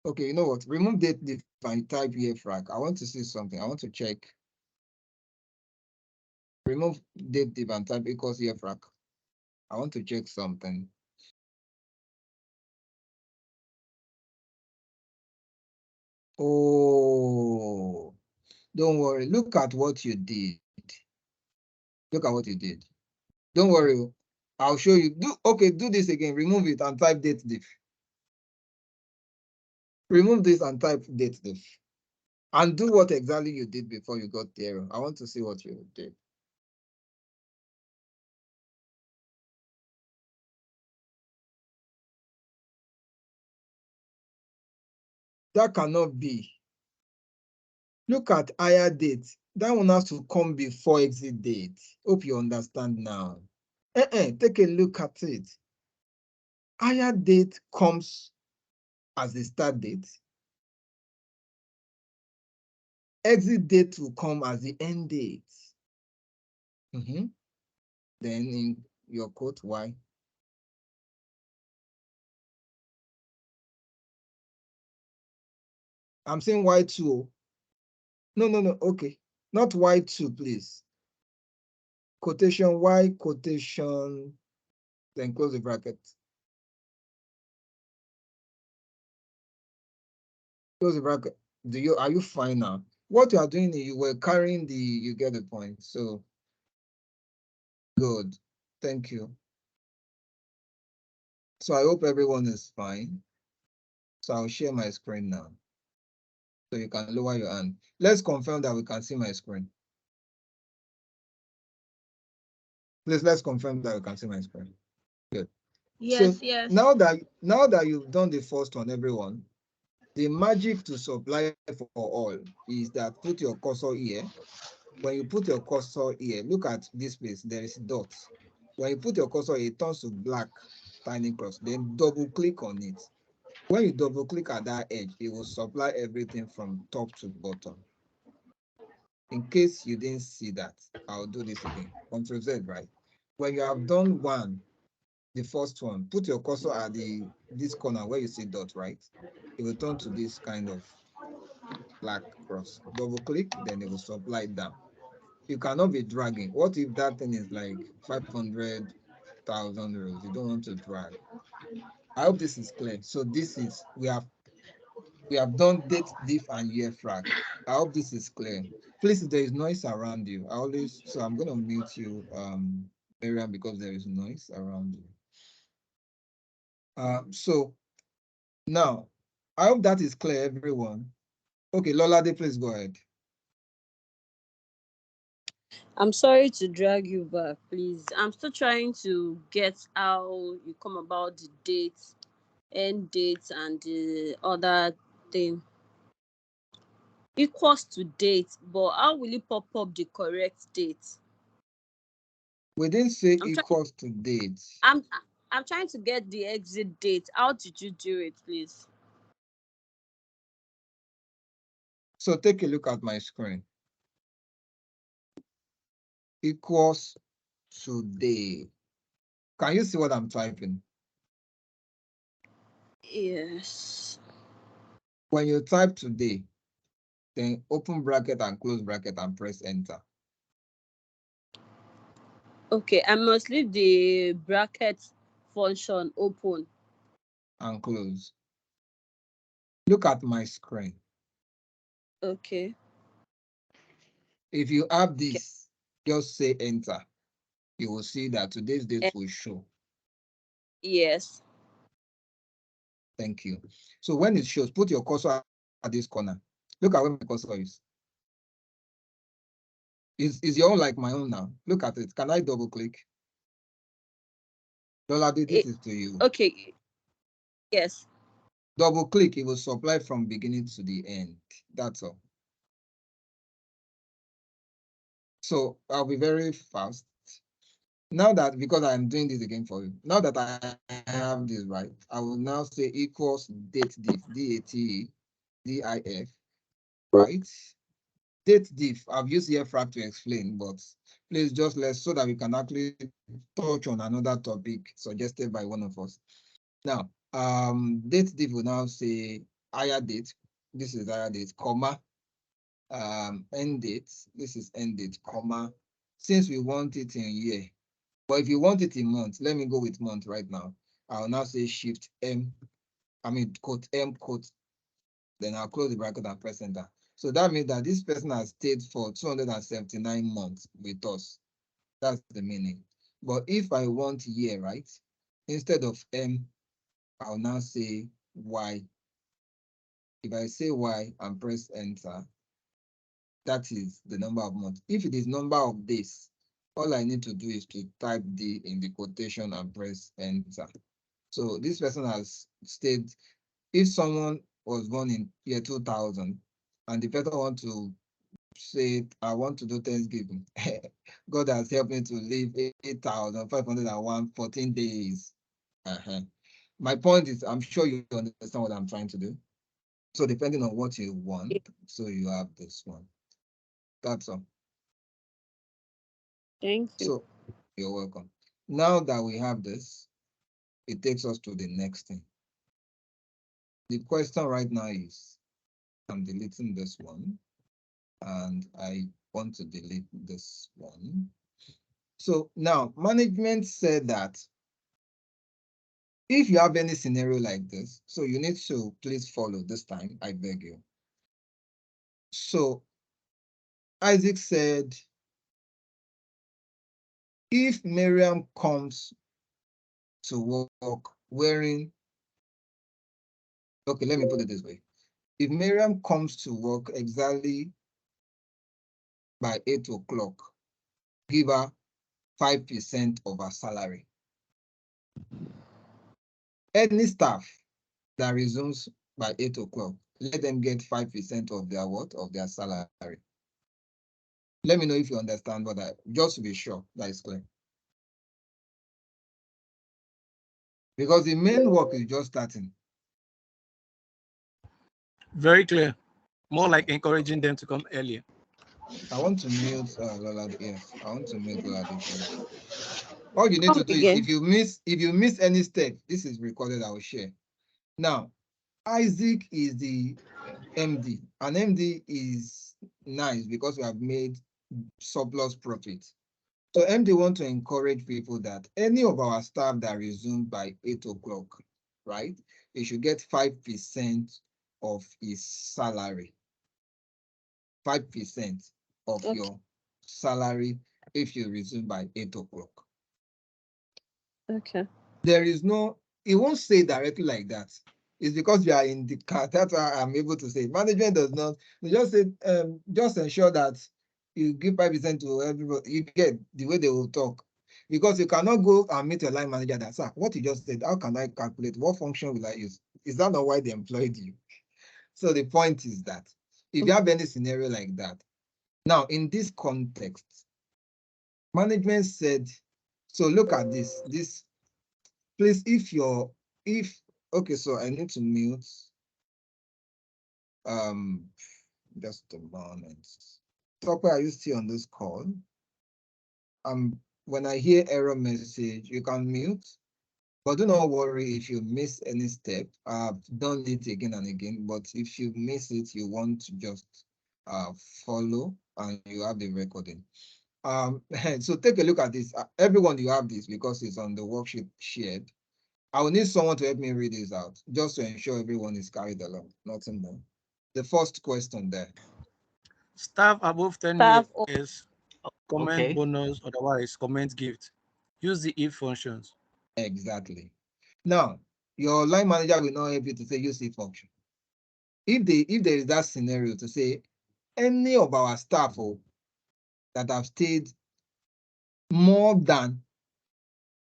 Okay, you know what? Remove date diff and type here frac. I want to see something. I want to check. Remove date diff and type equals here frac. I want to check something. Oh, don't worry. Look at what you did. Look at what you did. Don't worry. I'll show you. Do this again. Remove it and type date diff. Remove this and type date diff. And do what exactly you did before you got the error. I want to see what you did. That cannot be. Look at higher date. That one has to come before exit date. Hope you understand now. Take a look at it. Higher date comes as the start date. Exit date will come as the end date. Then in your quote, Y. I'm saying Y2. No. Okay. Not Y2, please. Quotation Y, quotation, then close the bracket. Close the bracket. Are you fine now? What you are doing, you were carrying you get the point. So good. Thank you. So I hope everyone is fine. So I'll share my screen now. So you can lower your hand. Let's confirm that we can see my screen. Please, let's confirm that we can see my screen. Good. Yes, So yes. now that you've done the first one, everyone, the magic to supply for all is that put your cursor here. When you put your cursor here, look at this place, there is dots. When you put your cursor, it turns to black tiny cross. Then double click on it. When you double click at that edge, it will supply everything from top to bottom. In case you didn't see that, I'll do this again. Ctrl Z, right? When you have done one, the first one, put your cursor at this corner where you see dot, right? It will turn to this kind of black cross. Double click, then it will supply down. You cannot be dragging. What if that thing is like 500,000 rows? You don't want to drag. I hope this is clear. So this is, we have done date, diff, and year frag. I hope this is clear. Please, if there is noise around you, so I'm going to mute you, Miriam, because there is noise around you. So now, I hope that is clear, everyone. Okay, Lolade, please go ahead. I'm sorry to drag you back, please. I'm still trying to get how you come about the dates, end dates, and the other thing. Equals to date, but how will it pop up the correct date? We didn't say equals to date. I'm trying to get the exit date. How did you do it, please? So take a look at my screen. Equals today. Can you see what I'm typing? Yes. When you type today, then open bracket and close bracket and press enter. Okay, I must leave the bracket function open. And close. Look at my screen. Okay. If you have this, just say enter. You will see that today's date will show. Yes. Thank you. So when it shows, put your cursor at this corner. Look at where my cursor is. Is your own like my own now? Look at it. Can I double click? Lolade, this is to you. Okay. Yes. Double click, it will supply from beginning to the end. That's all. So I'll be very fast. Now that, because I'm doing this again for you, now that I have this right, I will now say equals date diff, D-A-T-E-D-I-F, right? Date diff, I've used here frag to explain, but please just let's, so that we can actually touch on another topic suggested by one of us. Now, date diff will now say higher date, this is higher date, comma, end date, this is end date, comma, since we want it in year. But if you want it in month, let me go with month right now. I'll now say shift M, quote M, quote, then I'll close the bracket and press enter. So that means that this person has stayed for 279 months with us. That's the meaning. But if I want year, right, instead of M, I'll now say Y. If I say Y and press enter, that is the number of months. If it is number of days, all I need to do is to type D in the quotation and press enter. So this person has stayed, if someone was born in year 2000 and the person want to say, I want to do Thanksgiving, God has helped me to live 8,501 14 days. My point is, I'm sure you understand what I'm trying to do. So depending on what you want, so you have this one. That's all. Thank you. So you're welcome. Now that we have this, it takes us to the next thing. The question right now is, I'm deleting this one and I want to delete this one. So now management said that if you have any scenario like this, so you need to please follow this time, I beg you. So Isaac said, if Miriam comes to work wearing, okay, let me put it this way. If Miriam comes to work exactly by 8 o'clock, give her 5% of her salary. Any staff that resumes by 8 o'clock, let them get 5% of their what? Of their salary. Let me know if you understand what I, just to be sure that is clear. Because the main work is just starting. Very clear. More like encouraging them to come earlier. I want to mute Lola. Yes, I want to mute Lola, please. All you need Come to do again. is if you miss any step, this is recorded, I will share. Now, Isaac is the MD, and MD is nice because we have made surplus profit. So MD want to encourage people that any of our staff that resume by 8 o'clock, right? They should get 5% of his salary. 5% of Okay. your salary if you resume by 8 o'clock. Okay. There is no, it won't say directly like that. It's because we are in the car. That's why I'm able to say. Management does not. They just say, just ensure that you give 5% to everybody. You get the way they will talk. Because you cannot go and meet your line manager that, sir, what you just said, how can I calculate? What function will I use? Is that not why they employed you? So the point is that if you have any scenario like that, now in this context, management said, so look at this, please, okay, so I need to mute, just a moment. Topper, are you still on this call? When I hear error message, you can mute, but do not worry if you miss any step. I've done it again and again, but if you miss it, you want to just follow and you have the recording. So take a look at this. Everyone, you have this because it's on the worksheet shared. I will need someone to help me read this out, just to ensure everyone is carried along, nothing more. The first question there. Staff above 10 Staff years, comment Okay. bonus, otherwise comment gift. Use the if functions. Exactly. Now, your line manager will not help you to say use if function. If there is that scenario to say any of our staff that have stayed more than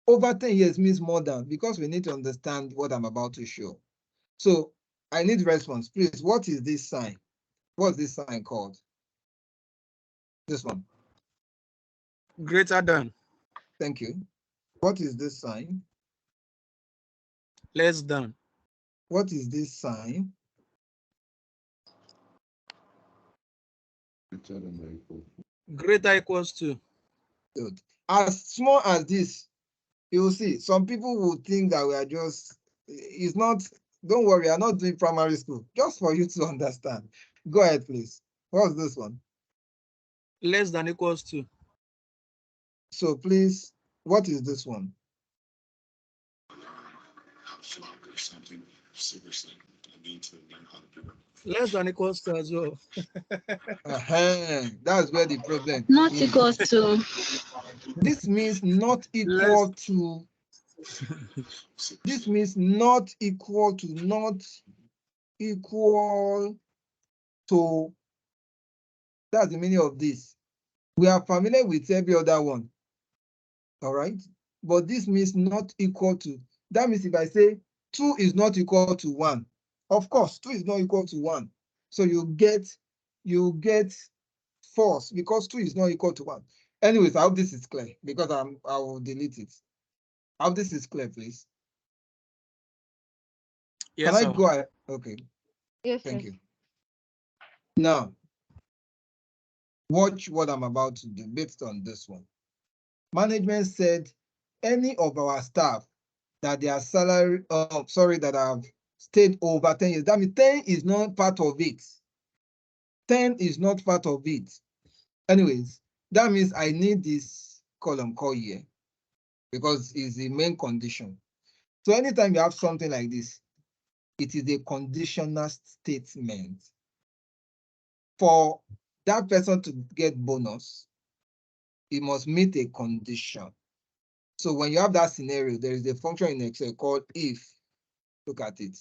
over 10 years means more than, because we need to understand what I'm about to show. So I need response. Please, what is this sign? What's this sign called? This one. Greater than. Thank you. What is this sign? Less than. What is this sign? Greater equals to. Good. As small as this, you will see some people will think that we are just, it's not, don't worry, I'm not doing primary school, just for you to understand. Go ahead, please. What's this one? Less than equals to. So please, what is this one? Less than equals to as well. That's where the problem Not is. equals to. This means not equal to. This means not equal to, not equal to. That's the meaning of this. We are familiar with every other one. All right. But this means not equal to. That means if I say 2 is not equal to 1, of course, 2 is not equal to 1. So you get false because 2 is not equal to 1. Anyways, I hope this is clear because I will delete it. I hope this is clear, please. Yes, Can I sir. go ahead? Okay. Yes, Thank sir. you. Now, watch what I'm about to do based on this one. Management said any of our staff that their salary, that have stayed over 10 years, that means 10 is not part of it. 10 is not part of it. Anyways, that means I need this column called here because it's the main condition. So anytime you have something like this, it is a conditional statement. For that person to get bonus, it must meet a condition. So when you have that scenario, there is a function in Excel called if. Look at it.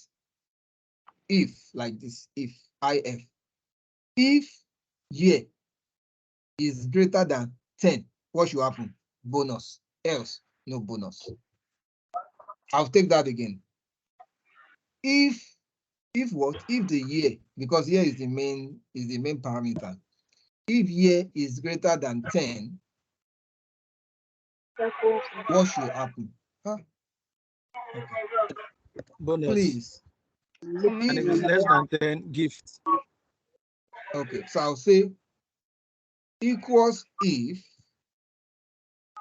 If, like this, if, if. If year is greater than 10, what should happen? Bonus. Else, no bonus. I'll take that again. If what? If the year, because year is the main parameter. If year is greater than 10, what should happen? Huh? Okay. Bonus. Please. And if it's less than 10, gift. Okay, so I'll say equals if.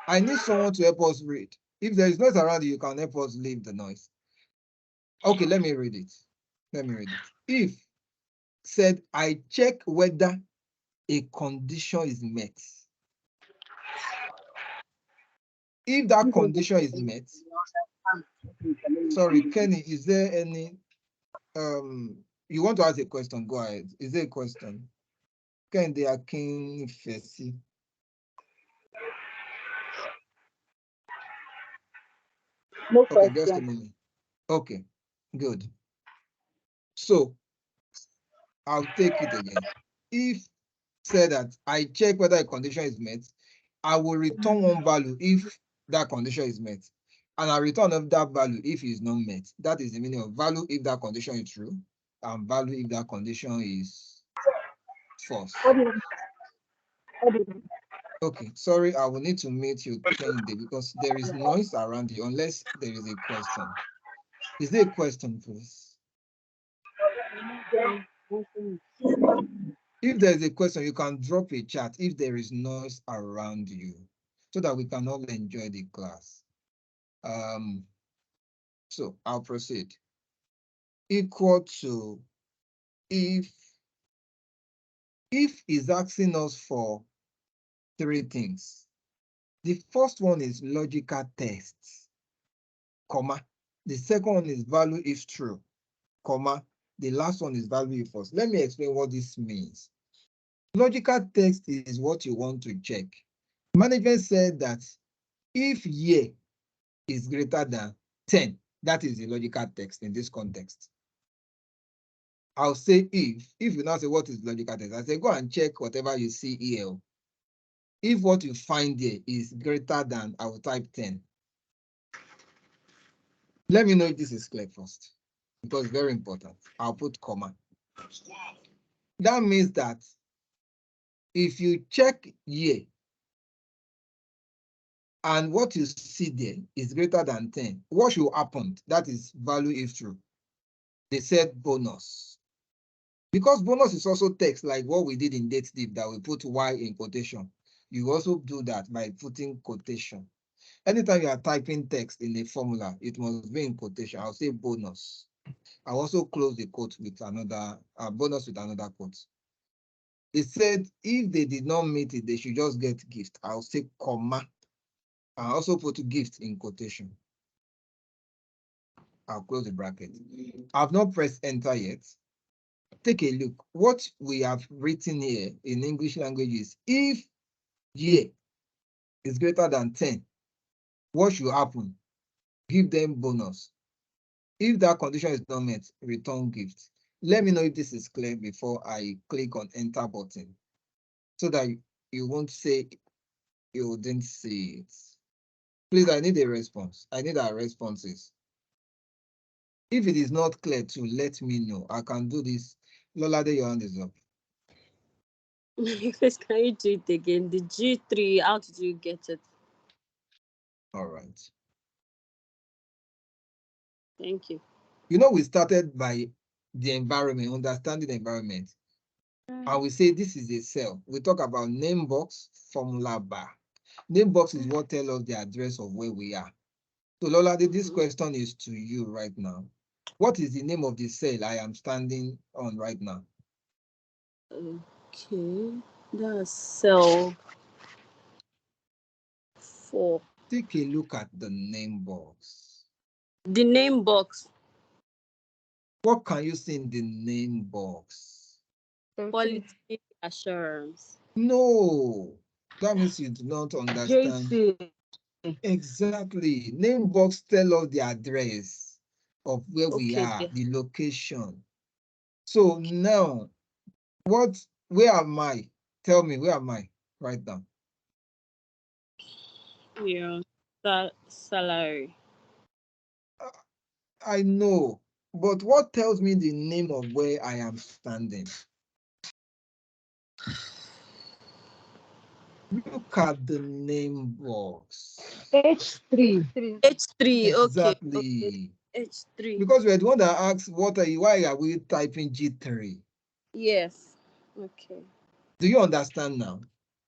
I need someone to help us read. If there is noise around you can help us leave the noise. Okay, let me read it. If said, I check whether a condition is met. If that condition is met, sorry, Kenny, is there any, you want to ask a question? Go ahead. Is there a question? Kenny Akin Fesi. Okay, just a minute. Okay, good. So I'll take it again. If said that I check whether a condition is met, I will return one value if that condition is met. And I return of that value if it is not met. That is the meaning of value if that condition is true, and value if that condition is false. Okay, sorry, I will need to mute you, Kende, because there is noise around you, unless there is a question. Is there a question, please? If there is a question, you can drop a chat if there is noise around you, so that we can all enjoy the class. So I'll proceed. Equal to if is asking us for three things. The first one is logical tests, comma. The second one is value if true, comma. The last one is value if false. Let me explain what this means. Logical test is what you want to check. Management said that if year is greater than 10, that is the logical text in this context. I'll say if you now say what is logical text, I say go and check whatever you see here. If what you find there is greater than, I will type 10. Let me know if this is clear first, because it's very important. I'll put comma. That means that if you check here and what you see there is greater than 10, what should happen? That is value if true. They said bonus. Because bonus is also text, like what we did in DateDeep, that we put Y in quotation. You also do that by putting quotation. Anytime you are typing text in a formula, it must be in quotation. I'll say bonus. I'll also close the quote with another bonus with another quote. They said if they did not meet it, they should just get gift. I'll say comma. I also put gift in quotation. I'll close the bracket. I've not pressed enter yet. Take a look. What we have written here in English language is if year is greater than 10, what should happen? Give them bonus. If that condition is not met, return gift. Let me know if this is clear before I click on enter button, so that you won't say you didn't see it. Please, I need a response. I need our responses. If it is not clear, to let me know. I can do this. Lolade, your hand is up. Please, can you do it again? The G3, how did you get it? All right. Thank you. You know, we started by the environment, understanding the environment. And we say this is a cell. We talk about name box, formula bar. Name box is what tells us the address of where we are. So Lolade, this question is to you right now. What is the name of the cell I am standing on right now? Okay, that's cell 4. Take a look at the name box. The name box. What can you see in the name box? Quality assurance. No, that means you do not understand. JC. Exactly. Name box tell us the address of where we Okay, are, yes. the location. So now, where am I? Tell me, where am I right now? Yeah, salary. I know, But what tells me the name of where I am standing? Look at the name box. H3. H3, okay. Exactly. H3. Because we're the one that asks, why are we typing G3? Yes. Okay. Do you understand now?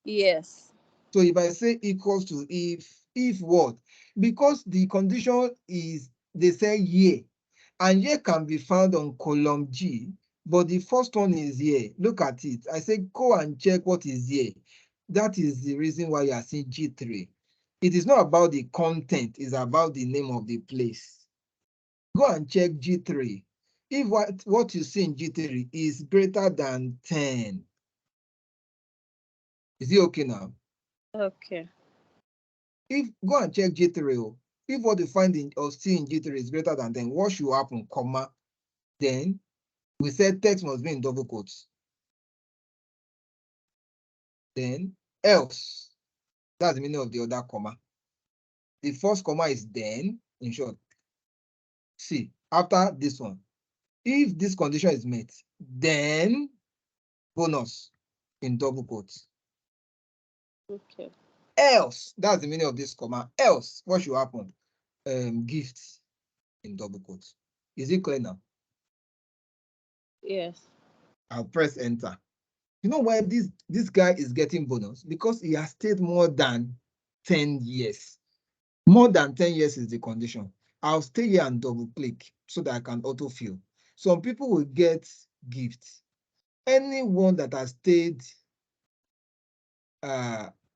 Yes. So if I say equals to if what? Because the condition is, they say year, and year can be found on column G, but the first one is year. Look at it. I say go and check what is year. That is the reason why you are seeing G3. It is not about the content, it's about the name of the place. Go and check G3. If what you see in G3 is greater than 10, is it okay now? Okay. If go and check G3, if what you find in or see in G3 is greater than 10, what should happen, comma? Then we said text must be in double quotes. Then else, that's the meaning of the other comma. The first comma is then, in short. See, after this one, if this condition is met, then bonus in double quotes. Okay. Else, that's the meaning of this comma. Else, what should happen? Gifts in double quotes. Is it clear now? Yes. I'll press enter. You know why this guy is getting bonus? Because he has stayed more than 10 years. More than 10 years is the condition. I'll stay here and double click so that I can autofill. Some people will get gifts. Anyone that has stayed,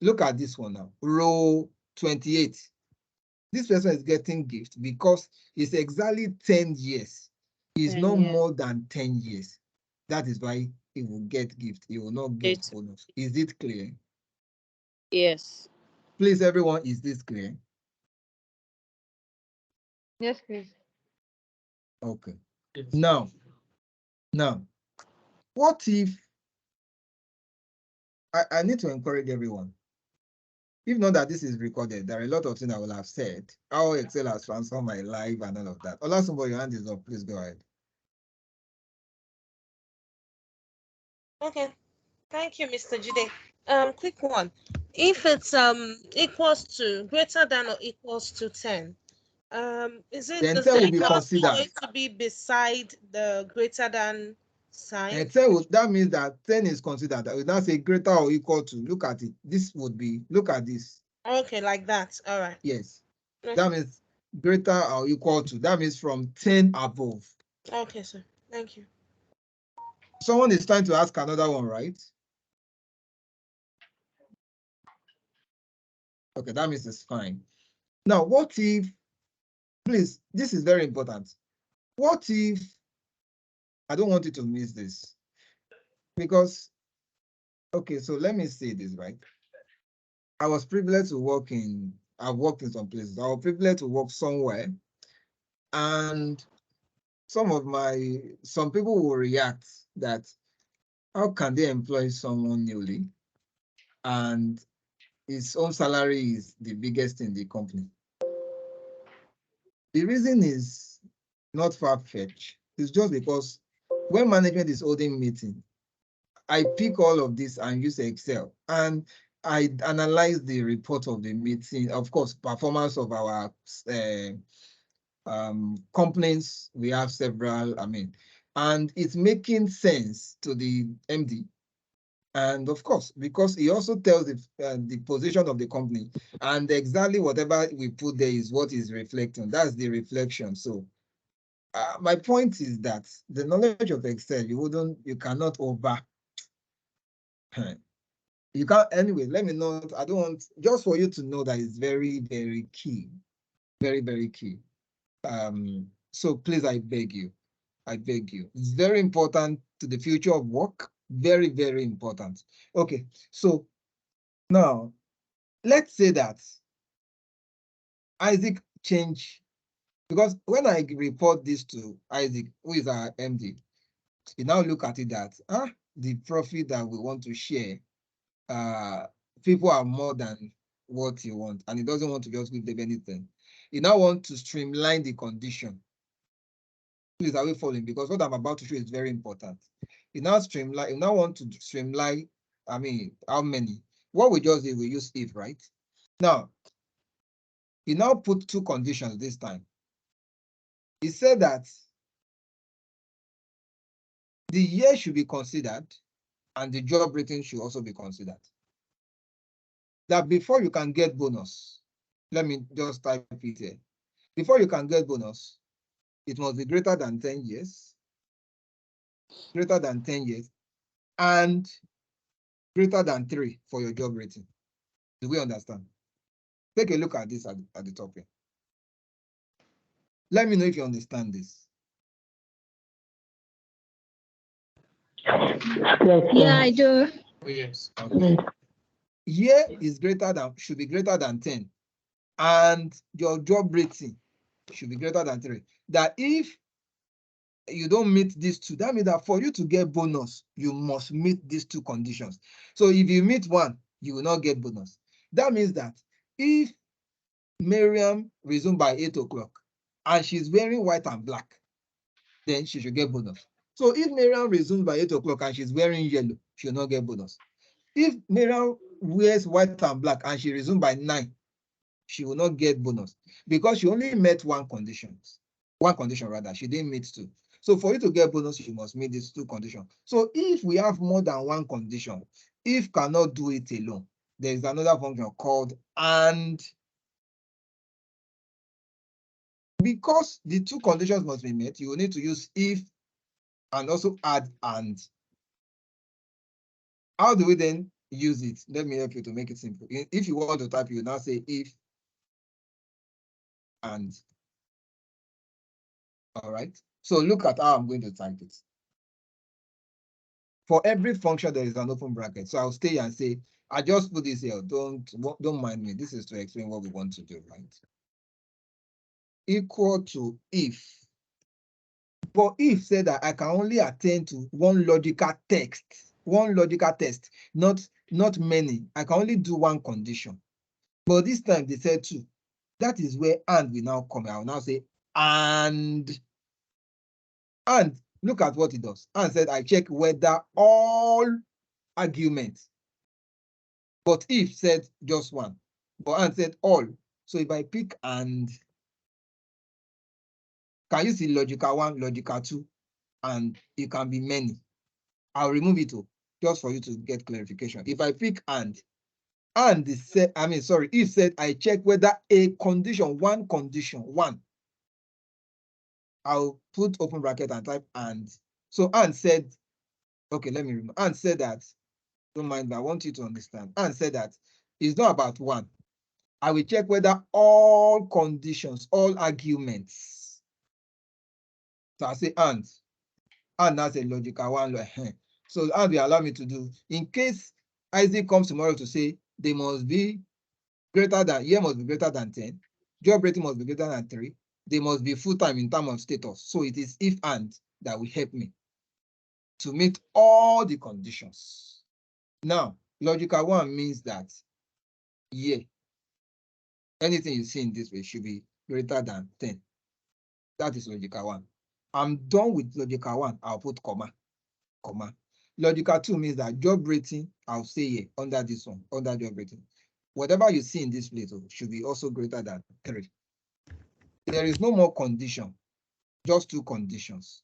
look at this one now, row 28. This person is getting gift because it's exactly 10 years. It's 10 no years. more than 10 years. That is why he will get gift. He will not get bonus. Is it clear? Yes. Please, everyone, is this clear? Yes, please. Okay. Yes. Now, what if I need to encourage everyone? If not that this is recorded, there are a lot of things I will have said. How Excel has transformed my life and all of that. Olasunbo, your hand is up. Please go ahead. Okay. Thank you, Mr. Jide. Quick one. If it's equals to greater than or equals to 10, is it Then the 10 will be equals considered. going to be beside the greater than sign? And 10 that means that 10 is considered. I will not say greater or equal to. Look at it. This would be, look at this. Okay, like that. All right. Yes. Okay. That means greater or equal to. That means from 10 above. Okay, sir. Thank you. Someone is trying to ask another one, right? Okay, that means it's fine. Now, what if, please, this is very important. What if, I don't want you to miss this, because, okay, so let me say this, right? I was privileged to work in, I've worked in some places. I was privileged to work somewhere, and some people will react that, how can they employ someone newly and his own salary is the biggest in the company? The reason is not far-fetched. It's just because when management is holding meeting, I pick all of this and use Excel, and I analyze the report of the meeting, of course, performance of our complaints. We have several, and it's making sense to the MD. And of course, because he also tells the position of the company, and exactly whatever we put there is what is reflecting. That's the reflection. So my point is that the knowledge of Excel, you cannot over. You can't, anyway, let me know. I don't want, just for you to know that it's very, very key. Very, very key. So please, I beg you. It's very important to the future of work. Very, very important. Okay, so now let's say that Isaac changed, because when I report this to Isaac, who is our MD, he now look at it that the profit that we want to share, people are more than what he wants, and he doesn't want to just give them anything. He now wants to streamline the condition. Please, are we following? Because what I'm about to show is very important. You now streamline, you now want to streamline, I mean, how many? What we just did, we use if, right? Now, you now put two conditions this time. He said that the year should be considered and the job rating should also be considered. That before you can get bonus, let me just type it here. Before you can get bonus, it must be greater than 10 years, greater than 10 years, and greater than 3 for your job rating. Do we understand? Take a look at this at the top here. Let me know if you understand this. Yeah, I do. Oh, yes. Okay. Year is greater than, should be greater than 10, and your job rating should be greater than 3. That if you don't meet these two, that means that for you to get bonus, you must meet these two conditions. So if you meet one, you will not get bonus. That means that if Miriam resumed by 8 o'clock and she's wearing white and black, then she should get bonus. So if Miriam resumes by 8 o'clock and she's wearing yellow, she will not get bonus. If Miriam wears white and black and she resumes by 9, she will not get bonus because she only met one condition rather, she didn't meet 2. So for you to get bonus, you must meet these 2 conditions. So if we have more than one condition, if cannot do it alone, there is another function called and. Because the 2 conditions must be met, you will need to use if and also add and. How do we then use it? Let me help you to make it simple. If you want to type, you now say if and. All right. So look at how I'm going to type it. For every function, there is an open bracket. So I'll stay here and say, I just put this here. Don't mind me. This is to explain what we want to do, right? Equal to if. But if said that I can only attend to one logical test, not many. I can only do one condition. But this time they said 2. That is where and will now come. I will now say and look at what it does. And said I check whether all arguments. But if said just one. But and said all. So if I pick and, can you see logical 1, logical 2, and it can be many. I'll remove it just for you to get clarification. If I pick and said, if said I check whether a condition, one, I'll put open bracket and type and. So and said, okay, let me remove. And said that, don't mind me, I want you to understand. And said that it's not about 1. I will check whether all conditions, all arguments. So I say and that's a logical 1. So and will allow me to do, in case Isaac comes tomorrow to say they must be greater than, year must be greater than 10, job rating must be greater than 3, they must be full-time in terms of status. So it is if and that will help me to meet all the conditions. Now, logical 1 means that year, anything you see in this way should be greater than 10. That is logical 1. I'm done with logical 1. I'll put comma. Logical 2 means that job rating, I'll say here under this one, under job rating. Whatever you see in this place should be also greater than 3. There is no more condition, just 2 conditions.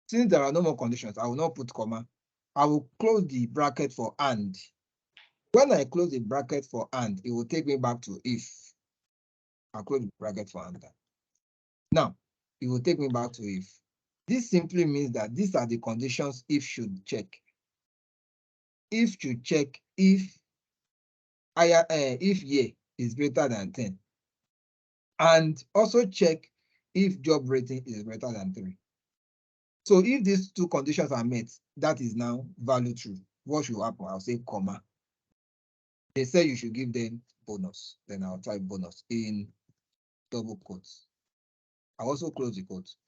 Since there are no more conditions, I will not put comma. I will close the bracket for and. When I close the bracket for and, it will take me back to if. I'll close the bracket for and. Now, it will take me back to if. This simply means that these are the conditions if should check. If should check if year is greater than 10. And also check if job rating is greater than 3. So if these 2 conditions are met, that is now value true. What should happen? I'll say comma. They say you should give them bonus. Then I'll type bonus in double quotes. I'll also close the quotes.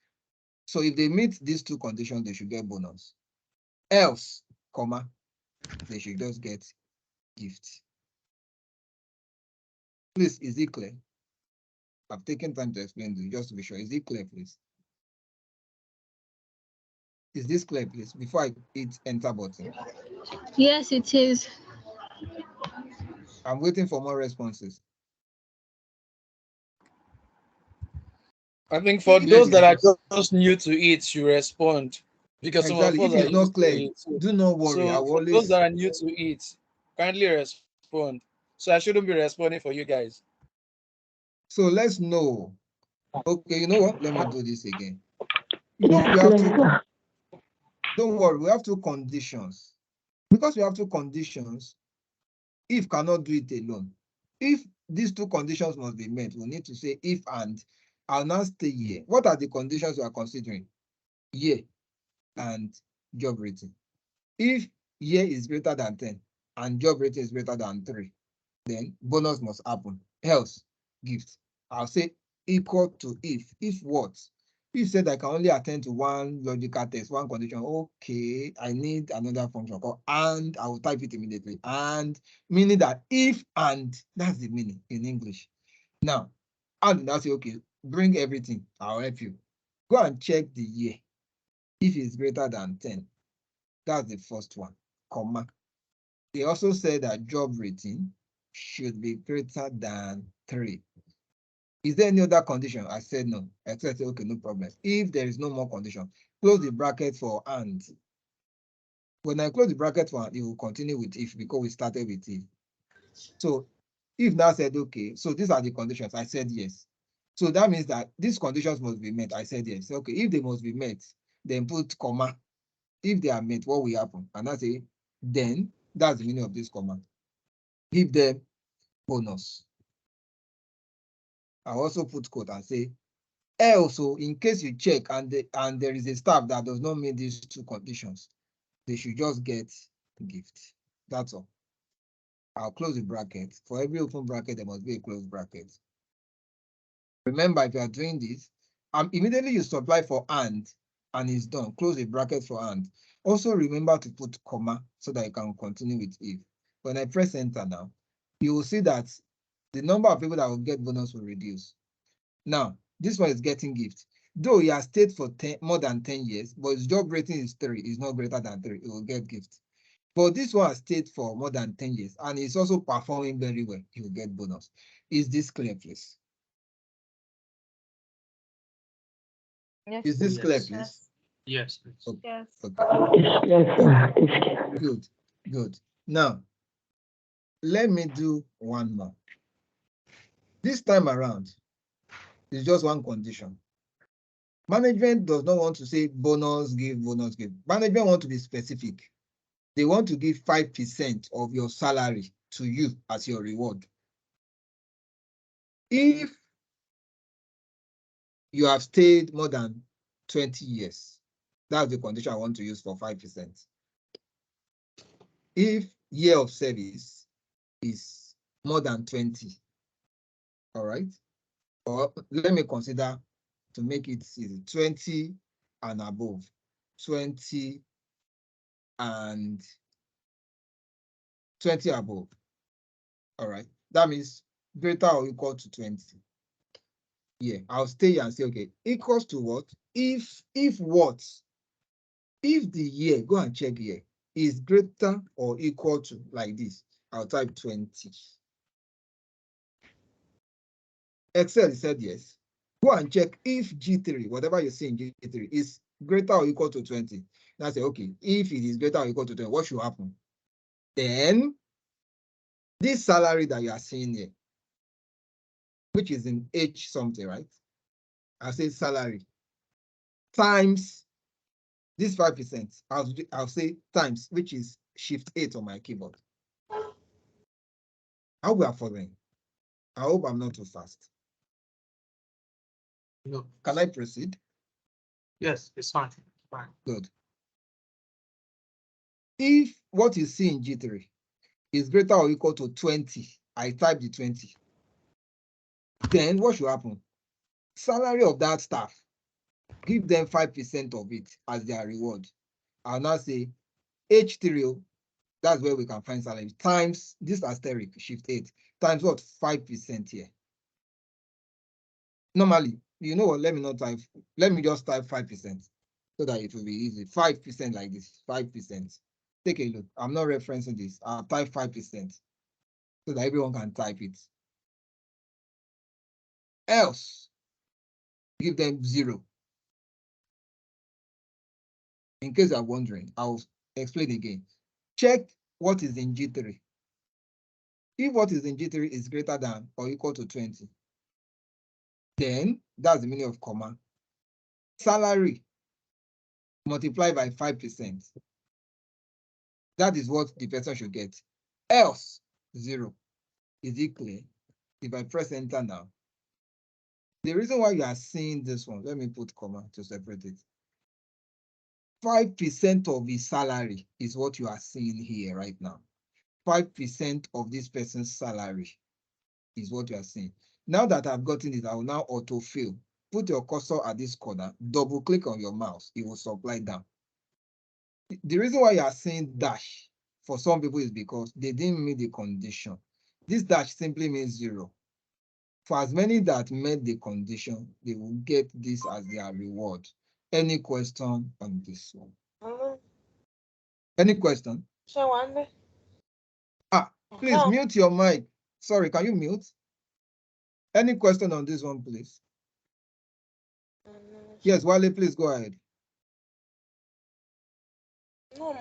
So if they meet these 2 conditions, they should get bonus. Else, comma, they should just get gift. Please, is it clear? I've taken time to explain to you just to be sure. Is it clear, please? Is this clear, please? Before I hit enter button. Yes, it is. I'm waiting for more responses. I think for If those it that are is- just new to it, you respond because some of exactly, us if are it's not used to clear, it. So, do not worry. I will for those always that are new to it, kindly respond. So I shouldn't be responding for you guys. so let's know. Okay, you know what? Let me do this again. You know, Yes, we have please, to, sir. don't worry, we have two conditions. Because we have two conditions, if cannot do it alone. If these two conditions must be met, we need to say if and. I'll now stay here. What are the conditions we are considering? Year and job rating. If year is greater than 10 and job rating is greater than 3, then bonus must happen. Else, gift. I'll say equal to if. If what? If said I can only attend to one logical test, one condition, okay, I need another function called and, I will type it immediately. And, meaning that if and, that's the meaning in English. Now, and now say, okay, bring everything, I'll help you. Go and check the year. If it's greater than 10, that's the first one, comma. They also said that job rating should be greater than 3. Is there any other condition? I said no. I said, okay, no problem. If there is no more condition, close the bracket for and. When I close the bracket for and, it will continue with if because we started with if. So if now said, okay, so these are the conditions. I said yes. So that means that these conditions must be met. I said yes. Okay, if they must be met, then put comma. If they are met, what will happen? And I say, then that's the meaning of this command. Give them bonus. I also put quote and say, also, in case you check and there is a staff that does not meet these two conditions, they should just get gift. That's all. I'll close the bracket. For every open bracket, there must be a closed bracket. Remember, if you are doing this, immediately you supply for and it's done. Close the bracket for and. Also remember to put comma so that you can continue with if. When I press enter now, you will see that the number of people that will get bonus will reduce. Now, this one is getting gift. Though he has stayed for more than 10 years, but his job rating is 3, is not greater than 3, he will get gift. But this one has stayed for more than 10 years and is also performing very well, he will get bonus. Is this clear, please? Yes. Is this clear, please? Yes. Yes, please. Okay. Yes. Okay. It's clear, sir. It's clear. Good, good. Now, let me do one more. This time around, it's just one condition. Management does not want to say bonus, give, bonus, give. Management want to be specific. They want to give 5% of your salary to you as your reward. If you have stayed more than 20 years, that's the condition I want to use for 5%. If year of service is more than 20, all right? Or let me consider to make it easy, 20 and above, 20 and 20 above. All right, that means greater or equal to 20. Yeah, I'll stay here and say, okay, equals to what? If what? If the year, go and check here, is greater or equal to, like this, I'll type 20. Excel said yes. Go and check if G3, whatever you see in G3, is greater or equal to 20. Now say, okay, if it is greater or equal to 20, what should happen? Then this salary that you are seeing here, which is in H something, right? I'll say salary times this 5%. I'll say times, which is shift 8 on my keyboard. How we are following? I hope I'm not too fast. No. Can I proceed? Yes, it's fine. Fine. Good. If what you see in G3 is greater or equal to 20, I type the 20. Then what should happen? Salary of that staff, give them 5% of it as their reward. I'll now say H3, that's where we can find salary, times this asterisk, shift 8, times what? 5% here. Normally, you know what? Let me just type 5%. so that it will be easy. 5% like this, 5%. Take a look. I'm not referencing this. I'll type 5% so that everyone can type it. Else, give them 0. In case you're wondering, I'll explain again. Check what is in G3. If what is in G3 is greater than or equal to 20, then that's the meaning of comma. Salary multiplied by 5%. That is what the person should get. Else, 0. Is it clear? If I press enter now, the reason why you are seeing this one, let me put comma to separate it. 5% of his salary is what you are seeing here right now. 5% of this person's salary is what you are seeing. Now that I've gotten it, I will now autofill. Put your cursor at this corner, double click on your mouse, it will supply down. The reason why you are seeing dash for some people is because they didn't meet the condition. This dash simply means 0. For as many that met the condition, they will get this as their reward. Any question on this one? Any question? Please mute your mic. Sorry, can you mute? Any question on this one, please? Yes, Wale, please go ahead. No,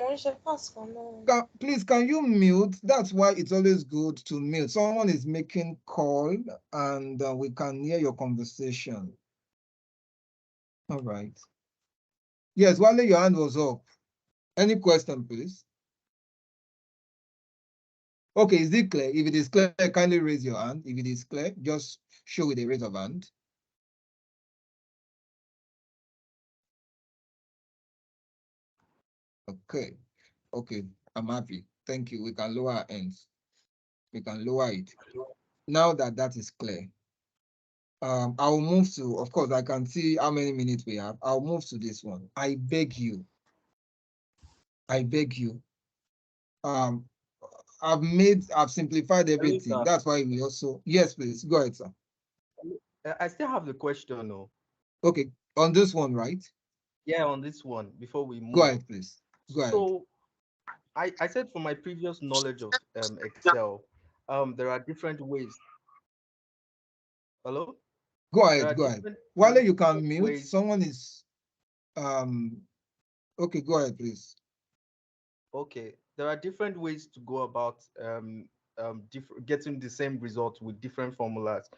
Please, can you mute? That's why it's always good to mute. Someone is making call and we can hear your conversation. All right. Yes, Wale, your hand was up. Any question, please? Okay, is it clear? If it is clear, kindly raise your hand. If it is clear, just show with a raise of hand. Okay. Okay, I'm happy. Thank you. We can lower our ends. We can lower it. Now that that is clear, I'll move to, of course, I can see how many minutes we have. I'll move to this one. I beg you. I beg you. I've simplified everything. That's why we also, yes, please, go ahead, sir. I still have the question, though. Okay, on this one, right? Yeah, on this one, before we move. Go ahead, please. Go ahead. So, I said from my previous knowledge of Excel, there are different ways. Hello? Go ahead, go ahead. While you can mute, ways. Someone is, okay, go ahead, please. Okay, there are different ways to go about getting the same result with different formulas.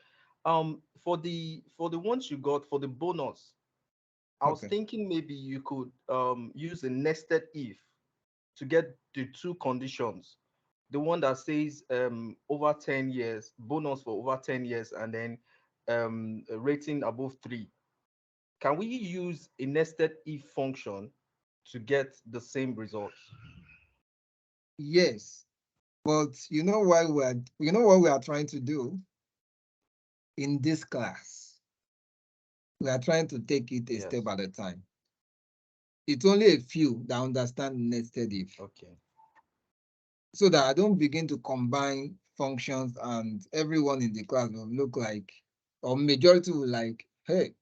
For the ones you got for the bonus, I was thinking maybe you could use a nested if to get the two conditions. The one that says over 10 years, bonus for over 10 years, and then a rating above 3. Can we use a nested if function to get the same results? Yes, but you know what we are trying to do in this class? We are trying to take it a step at a time. It's only a few that understand nested if. Okay. So that I don't begin to combine functions and everyone in the class will look like, or majority will like, hey,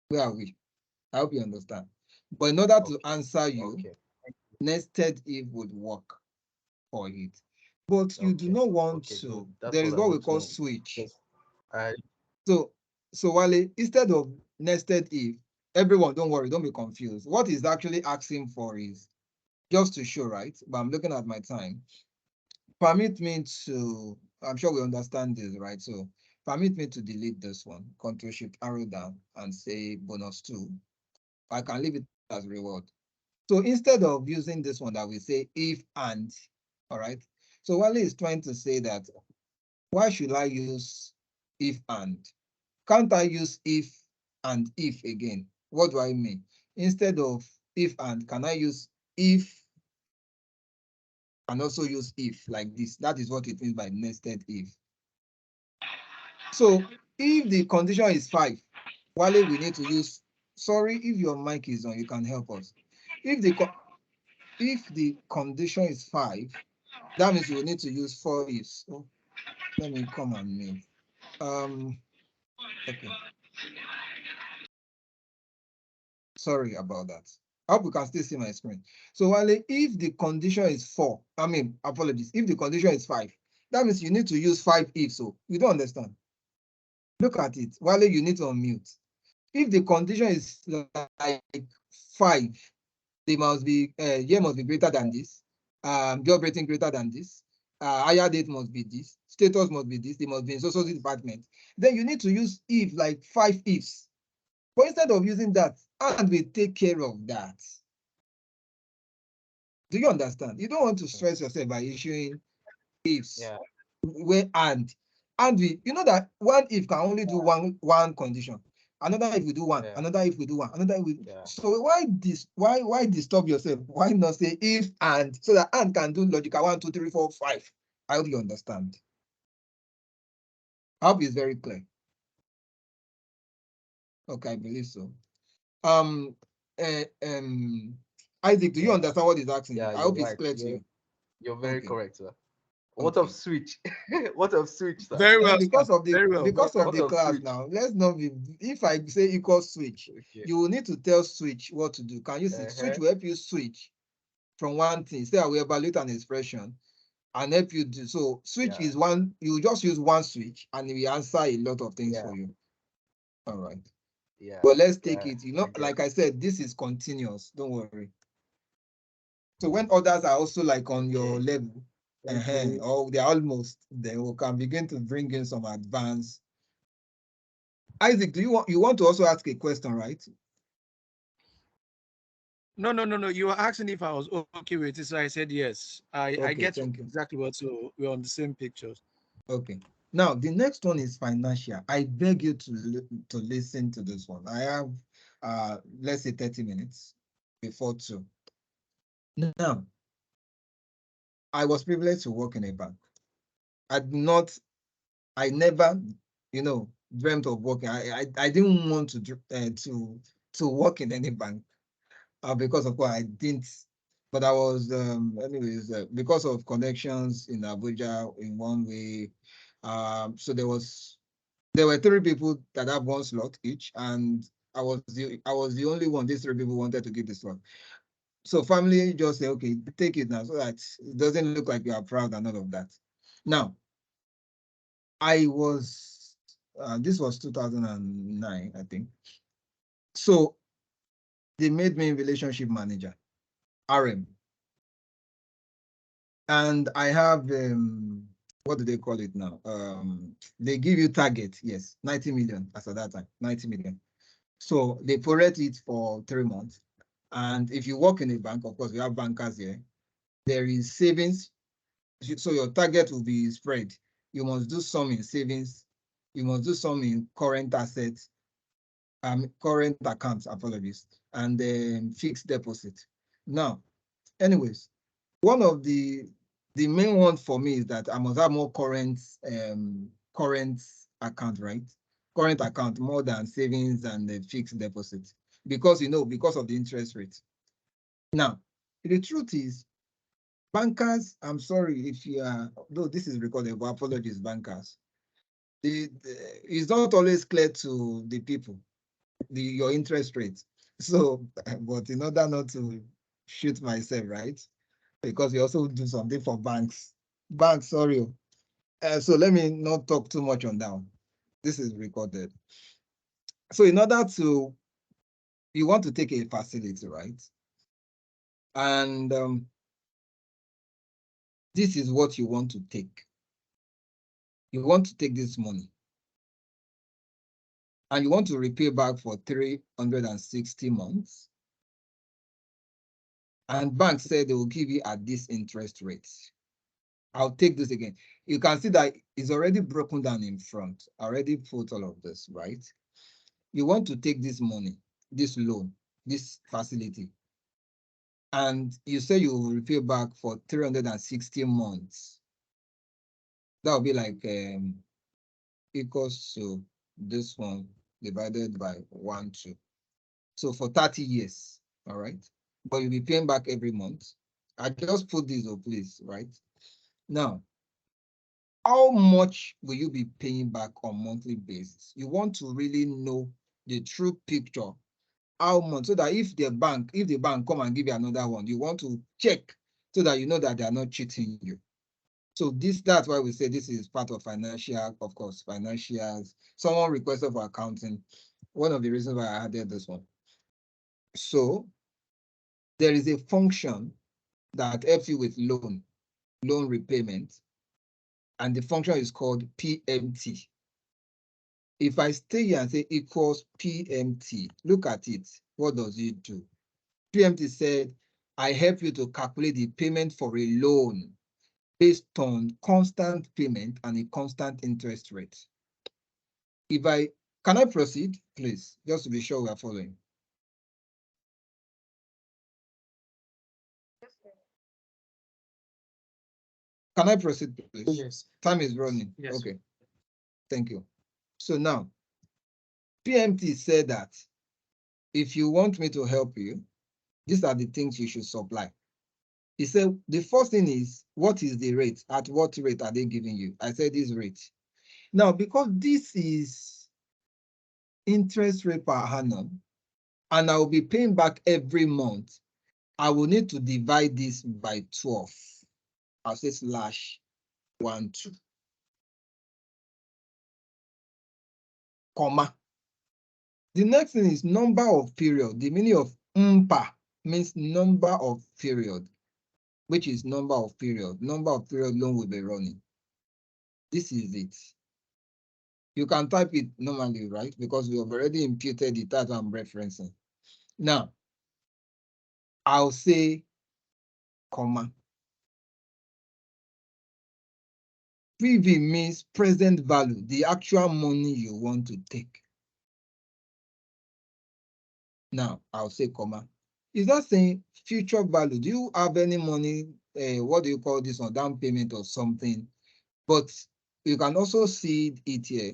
where are we? I hope you understand. But in order to answer you, nested if would work for it. But you do not want to. There is what we call switch. So Wale, instead of nested if, everyone, don't worry, don't be confused. What is actually asking for is just to show, right? But I'm looking at my time. Permit me to, I'm sure we understand this, right? So permit me to delete this one, Control Shift arrow down and say bonus 2. I can leave it as reward. So instead of using this one that we say if and, all right? So Wale is trying to say that, why should I use if and? Can't I use if and if again? What do I mean? Instead of if and, can I use if and also use if like this? That is what it means by nested if. So if the condition is 5, Wale, we need to use, sorry, if your mic is on, you can help us. If the condition is 5, that means we need to use 4 ifs. So let me come and move. Okay. Sorry about that. I hope you can still see my screen. So Wale, if the condition is 4, apologies, if the condition is 5, that means you need to use 5 if so. You don't understand. Look at it. Wale, you need to unmute. If the condition is like 5, they must be year must be greater than this, job rating greater than this, higher date must be this, status must be this, they must be in social department. Then you need to use if, like 5 ifs. But instead of using that, and we take care of that. Do you understand? You don't want to stress yourself by issuing ifs. Yeah. Where and we, you know that one if can only do one condition. Another if we do one, Yeah. another if we do one, another if we. Yeah. So why disturb yourself? Why not say if and, so that and can do logical 1, 2, 3, 4, 5? I hope you understand. I hope it's very clear. Okay, I believe so. Isaac, do you Yeah. understand what he's asking? Yeah, I you're hope it's right. clear to you. You're very Okay. correct, sir. What of Okay. switch? What of switch, sir? Very well, Because sir. of the Very well. because of What the of class switch? now, let's not be, if I say equal switch, Okay. you will need to tell switch what to do. Can you see? Switch will help you switch from one thing. Say I will evaluate an expression and help you do. So switch Yeah. is one, you just use one switch and it will answer a lot of things Yeah. for you. All right. Yeah. But let's take Yeah. it. You know, I get like I said, this is continuous. Don't worry. So when others are also like on your Okay. level, Okay. or they're almost, then we can begin to bring in some advanced. Isaac, do you want to also ask a question, right? No. You were asking if I was okay with it, so I said yes. I Okay, get thank you. exactly what. So we're on the same pictures. Okay. Now the next one is financial. I beg you to listen to this one. I have let's say 30 minutes before 2. Now, I was privileged to work in a bank. I never, dreamt of working. I didn't want to work in any bank because of what I didn't. But I was, anyways, because of connections in Abuja in one way. So there were 3 people that have 1 slot each, and I was the only one. These 3 people wanted to give the slot. So family just say, okay, take it now, so that it doesn't look like you are proud and all of that. Now, I was, this was 2009, I think. So they made me relationship manager, RM. And I have, what do they call it now? They give you target, yes, 90 million as at that time, 90 million. So they prorate it for 3 months. And if you work in a bank, of course, we have bankers here, there is savings. So your target will be spread. You must do some in savings. You must do some in current assets, current accounts, apologies, and then fixed deposit. Now, anyways, one of the main one for me is that I must have more current account, right? Current account more than savings and the fixed deposit, because because of the interest rate. Now, the truth is, bankers, I'm sorry if you are, though this is recorded, but apologies, bankers. It's not always clear to the people, your interest rate. So, but in order not to shoot myself, right? Because we also do something for banks. Banks, sorry. So let me not talk too much on that one. This is recorded. So in order to, you want to take a facility, right? And this is what you want to take. You want to take this money. And you want to repay back for 360 months. And banks said they will give you at this interest rate. I'll take this again. You can see that it's already broken down in front. I already put all of this, right? You want to take this money, this loan, this facility, and you say you will repay back for 360 months. That will be like equals to this one divided by 1, 2. So for 30 years, all right? But you'll be paying back every month. I just put this, please, right? Now, how much will you be paying back on monthly basis? You want to really know the true picture how much, so that if the bank come and give you another one, you want to check so that you know that they are not cheating you. So that's why we say this is part of financial, of course, financials. Someone requested for accounting. One of the reasons why I added this one. So there is a function that helps you with loan repayment, and the function is called PMT. If I stay here and say equals PMT, look at it. What does it do? PMT said, I help you to calculate the payment for a loan based on constant payment and a constant interest rate. Can I proceed, please, just to be sure we are following? Can I proceed, please? Yes. Time is running. Yes. Okay. Thank you. So now, PMT said that if you want me to help you, these are the things you should supply. He said, the first thing is, what is the rate? At what rate are they giving you? I said this rate. Now, because this is interest rate per annum, and I will be paying back every month, I will need to divide this by 12. I'll say /12, comma. The next thing is number of period. The meaning of MPA means number of period, which is number of period. Number of period loan will be running. This is it. You can type it normally, right? Because we have already imputed the type I'm referencing. Now, I'll say comma. PV means present value, the actual money you want to take. Now, I'll say comma. It's not saying future value. Do you have any money? What do you call this one? Down payment or something? But you can also see it here,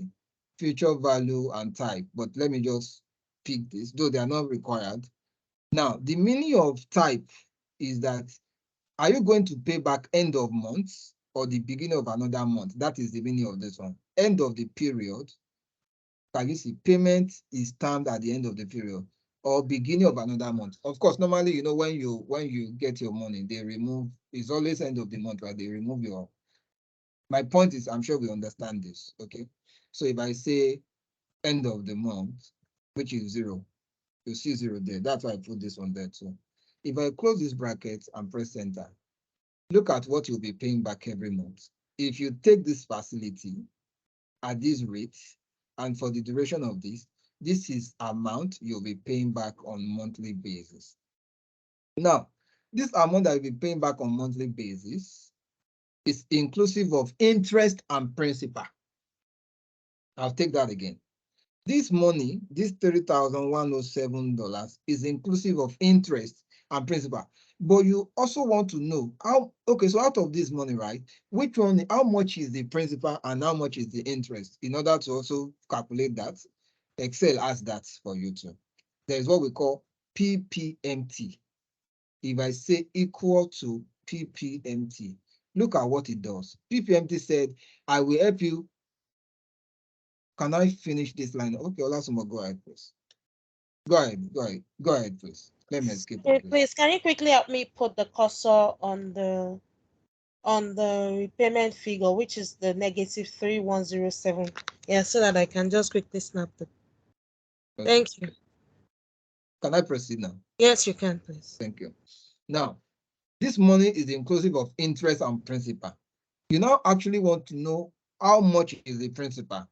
future value and type. But let me just pick this, though they are not required. Now, the meaning of type is that, are you going to pay back end of month or the beginning of another month? That is the meaning of this one. End of the period. Can you see payment is timed at the end of the period or beginning of another month? Of course, normally, you know, when you get your money, they remove, it's always end of the month, right? They remove your, my point is, I'm sure we understand this, okay? So if I say end of the month, which is 0, you see 0 there. That's why I put this one there too. If I close this bracket and press enter, look at what you'll be paying back every month. If you take this facility at this rate, and for the duration of this is amount you'll be paying back on monthly basis. Now, this amount that you'll be paying back on monthly basis is inclusive of interest and principal. I'll take that again. This money, this $30,107 is inclusive of interest and principal. But you also want to know how, okay, so out of this money, right, which one, how much is the principal and how much is the interest? In order to also calculate that, Excel has that for you too. There's what we call PPMT. If I say equal to PPMT, look at what it does. PPMT said, I will help you. Can I finish this line? Okay, Olasuma, go ahead, please. Go ahead, please. Let me escape. Please, can you quickly help me put the cursor on the repayment figure, which is the -3107? Yeah, so that I can just quickly snap it. Okay. Thank you. Can I proceed now? Yes, you can, please. Thank you. Now, this money is inclusive of interest and principal. You now actually want to know how much is the principal.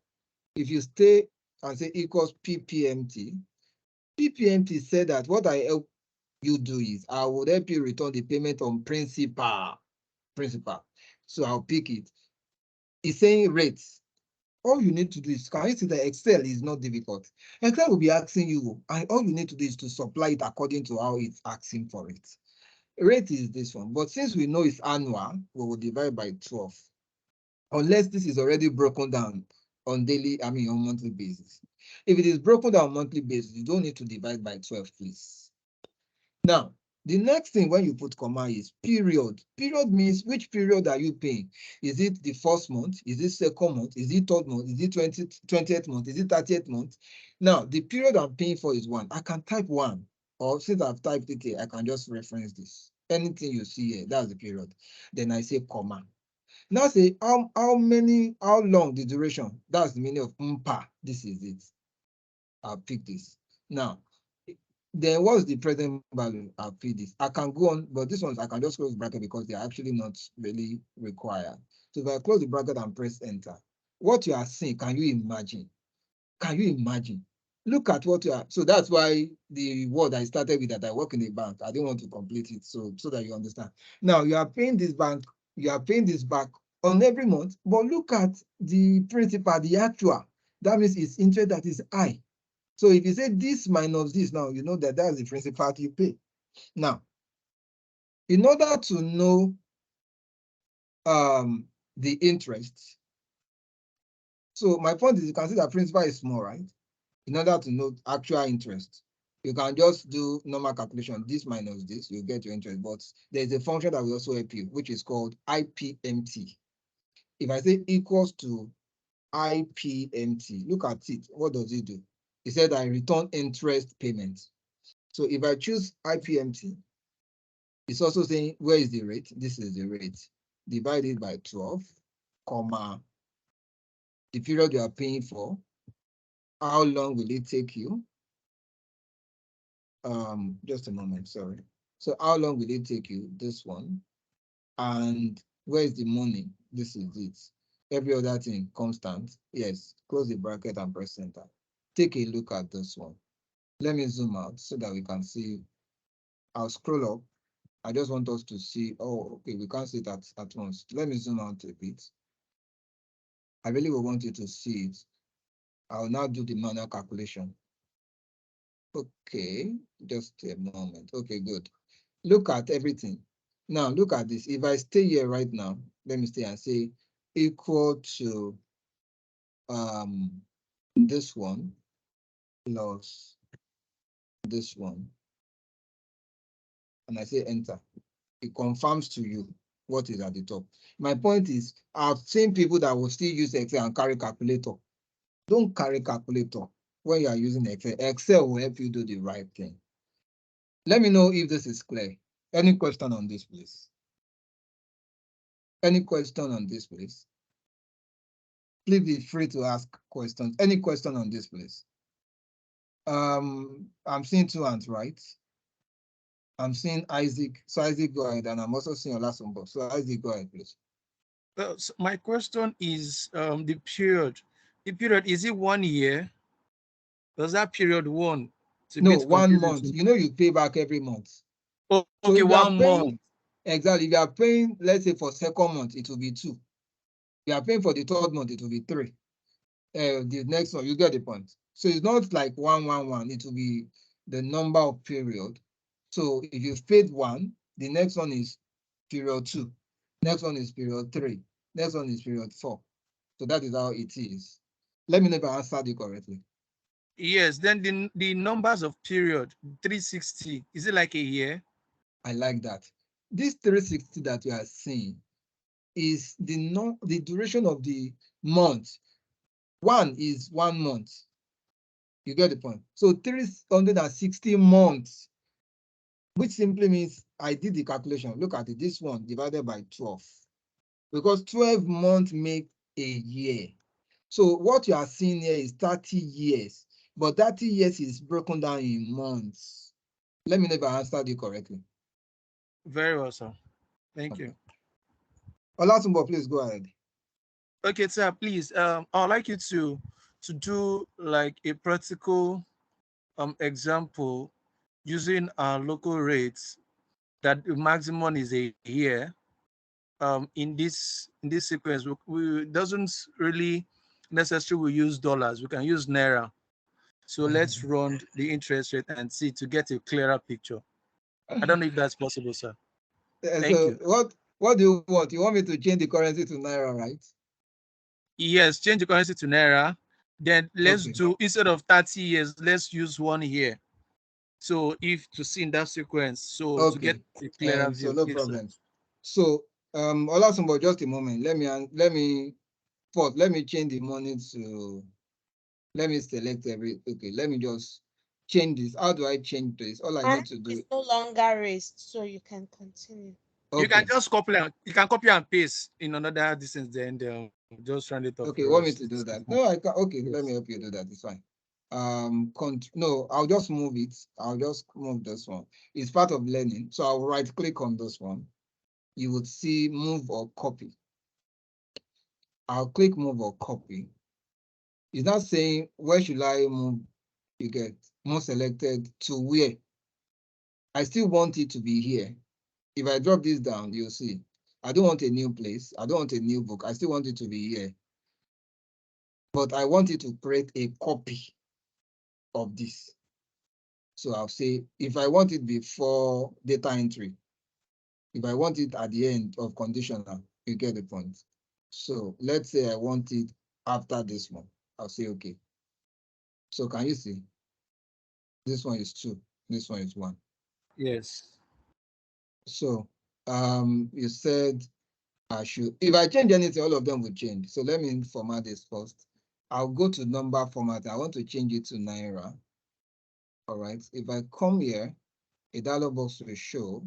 If you stay and say equals PPMT, PPMT said that what I help you do is I would help you return the payment on principal. So I'll pick it. It's saying rates. All you need to do is, can you see that Excel is not difficult? Excel will be asking you, and all you need to do is to supply it according to how it's asking for it. Rate is this one, but since we know it's annual, we will divide by 12. Unless this is already broken down on on monthly basis. If it is broken down on monthly basis, you don't need to divide by 12, please. Now, The next thing when you put comma is period. Period means which period are you paying? Is it the first month? Is it second month? Is it third month? Is it 20th month? Is it 30th month? Now, the period I'm paying for is 1. I can type 1. Or since I've typed it here, I can just reference this. Anything you see here, that's the period. Then I say comma. Now say how long the duration? That's the meaning of mpa. This is it. I'll pick this. Now, then what's the present value? I'll pick this. I can go on, but this ones I can just close the bracket because they're actually not really required. So if I close the bracket and press enter, what you are seeing, can you imagine? Can you imagine? Look at what you are. So that's why the word I started with, that I work in a bank, I didn't want to complete it so that you understand. Now you are paying this bank, you are paying this back on every month, but look at the principal, the actual. That means it's interest that is high. So if you say this minus this now, you know that that's the principal you pay. Now, in order to know the interest, so my point is you can see that principal is small, right? In order to know actual interest, you can just do normal calculation. This minus this, you get your interest. But there's a function that will also help you, which is called IPMT. If I say equals to IPMT, look at it. What does it do? It said I return interest payment. So if I choose IPMT, it's also saying where is the rate? This is the rate. Divided by 12, comma, the period you are paying for. How long will it take you? Just a moment, sorry. So how long will it take you? This one. And where is the money? This is it. Every other thing constant. Yes, close the bracket and press enter. Take a look at this one. Let me zoom out so that we can see. I'll scroll up. I just want us to see. Oh, okay, we can't see it at once. Let me zoom out a bit. I really will want you to see it. I'll now do the manual calculation. Okay, just a moment. Okay, good. Look at everything. Now, look at this. If I stay here right now, let me stay and say equal to this one plus this one. And I say enter. It confirms to you what is at the top. My point is, I've seen people that will still use Excel and carry calculator. Don't carry calculator when you are using Excel. Excel will help you do the right thing. Let me know if this is clear. Any question on this, please? Any question on this, please? Please be free to ask questions. Any question on this, please? I'm seeing 2 hands, right? I'm seeing Isaac. So Isaac, go ahead. And I'm also seeing Olasumbo. So Isaac, go ahead, please. So my question is the period. The period, is it 1 year? Does that period 1? No, 1 month. You know, you pay back every month. Oh, okay, so 1 month. Exactly. If you are paying, let's say for second month, it will be 2. If you are paying for the third month, it will be 3. The next one, you get the point. So it's not like 1, 1, 1. It will be the number of period. So if you've paid 1, the next one is period 2. Next one is period 3. Next one is period 4. So that is how it is. Let me know if I answered you correctly. Yes, then the numbers of period, 360, is it like a year? I like that. This 360 that you are seeing is the duration of the month. 1 is 1 month. You get the point. So 360 months, which simply means I did the calculation. Look at it, this one divided by 12. Because 12 months make a year. So what you are seeing here is 30 years. But 30 years is broken down in months. Let me know if I answered you correctly. Very well, sir. Thank you. Olasumbo, please go ahead. Okay, sir, please. I'd like you to do like a practical example using our local rates that the maximum is a year. In this sequence, we doesn't really necessarily we use dollars. We can use naira. So let's run the interest rate and see to get a clearer picture. I don't know if that's possible, sir. Thank you. What do you want? You want me to change the currency to naira, right? Yes, change the currency to naira. Then let's do, instead of 30 years, let's use 1 year. So if to see in that sequence, so to get Okay. a clearer So view. no Yes, sir. problem. So Olasunbo, just a moment. Let me first let me change the money to, let me select okay, let me just change this. How do I change this? All I My need to hand do. is no longer raised, so you can continue. You can Okay. just copy and paste in another distance, then they'll just round it up Okay, for want me us. to do that? It's No, I can. Okay, Yes. let me help you do that. It's fine. No, I'll just move it. I'll just move this one. It's part of learning. So I'll right click on this one. You would see move or copy. I'll click move or copy. It's not saying where should I move. You get move selected to where. I still want it to be here. If I drop this down, you'll see. I don't want a new place. I don't want a new book. I still want it to be here. But I want it to create a copy of this. So I'll say, if I want it before data entry, if I want it at the end of conditional, you get the point. So let's say I want it after this one. I'll say, okay. So can you see? This one is 2. This one is 1. Yes. So you said I should, if I change anything, all of them will change. So let me format this first. I'll go to number format. I want to change it to Naira. All right. If I come here, a dialog box will show,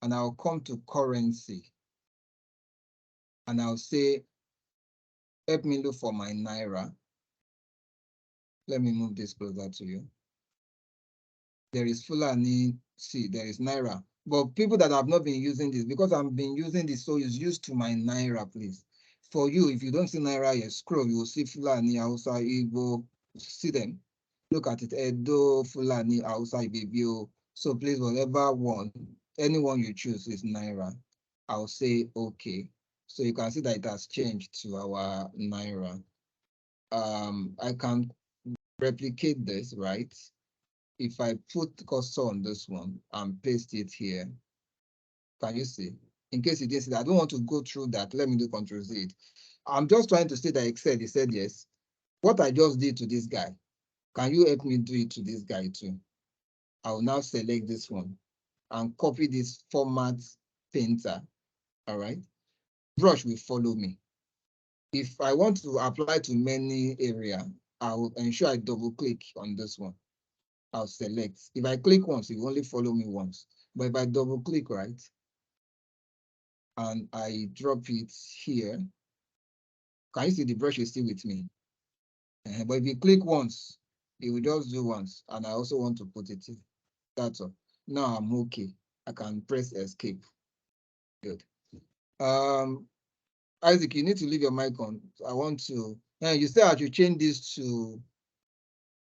and I'll come to currency. And I'll say, help me look for my Naira. Let me move this closer to you. There is Fulani, see, there is Naira. But people that have not been using this, because I've been using this, so it's used to my Naira, please. For you, if you don't see Naira here, scroll, you will see Fulani, Hausa, Igbo, see them. Look at it, Edo, Fulani, Hausa, Ibibio. So please, whatever one, anyone you choose is Naira. I'll say, okay. So you can see that it has changed to our Naira. I can replicate this, right? If I put cursor on this one and paste it here, can you see? In case you didn't see that, I don't want to go through that. Let me do Control Z. I'm just trying to say that Excel, he said yes. What I just did to this guy, can you help me do it to this guy too? I will now select this one and copy this format painter, all right? Brush will follow me. If I want to apply to many area, I will ensure I double click on this one. I'll select. If I click once, it will only follow me once. But if I double click, right, and I drop it here, can you see the brush is still with me? But if you click once, it will just do once. And I also want to put it here. That's all. Now I'm okay. I can press escape. Good. Isaac, you need to leave your mic on. I want to, you said I should change this to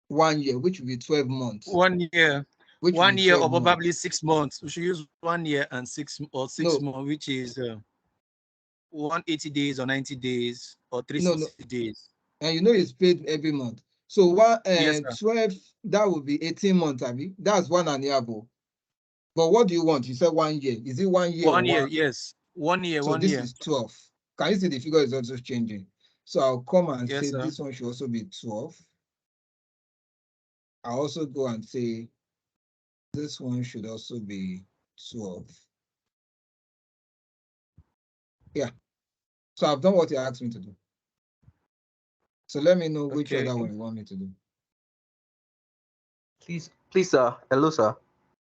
1 year, which will be 12 months. 1 year. Which 1 year or 12 months. probably 6 months. We should use 1 year and 6 months, which is 180 days or 90 days or 360 days. And you know it's paid every month. So Yes, 12, that would be 18 months, Abby. That's 1.5. But what do you want? You said 1 year. Is it 1 year? 1 year, yes. 1 year, So 1 this year. is 12. Can you see the figure is also changing? So I'll come and Yes, say sir. this one should also be 12. I'll also go and say this one should also be 12. Yeah. So I've done what you asked me to do. So let me know which Okay. other one you want me to do. Please, sir. Hello, sir.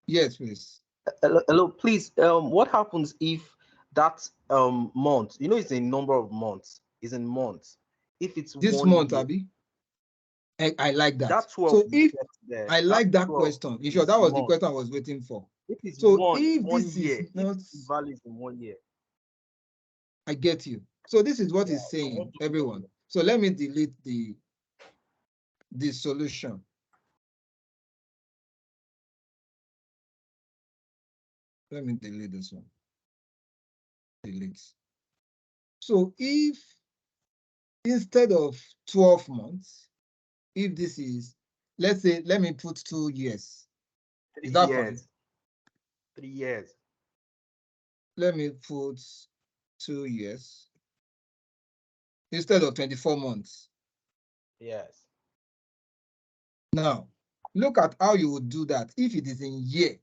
Yes, please. Hello, please. What happens if that month, it's a number of months, is in months. If it's This 1 month, year, Abby, I like that. that 12 So you if get there, I like that 12 question, you sure is that was the month. question I was waiting for. If it's So one if this year, is not, if the value is in 1 year, I get you. So this is what yeah, it's so what saying, do 1 everyone. year? So let me delete the solution. Let me delete this one. Delete. So if instead of 12 months, if this is, let's say, let me put 2 years. 3 Is that years. fine? 3 years. Let me put 2 years instead of 24 months. Yes. Now, Look at how you would do that. If it is in year,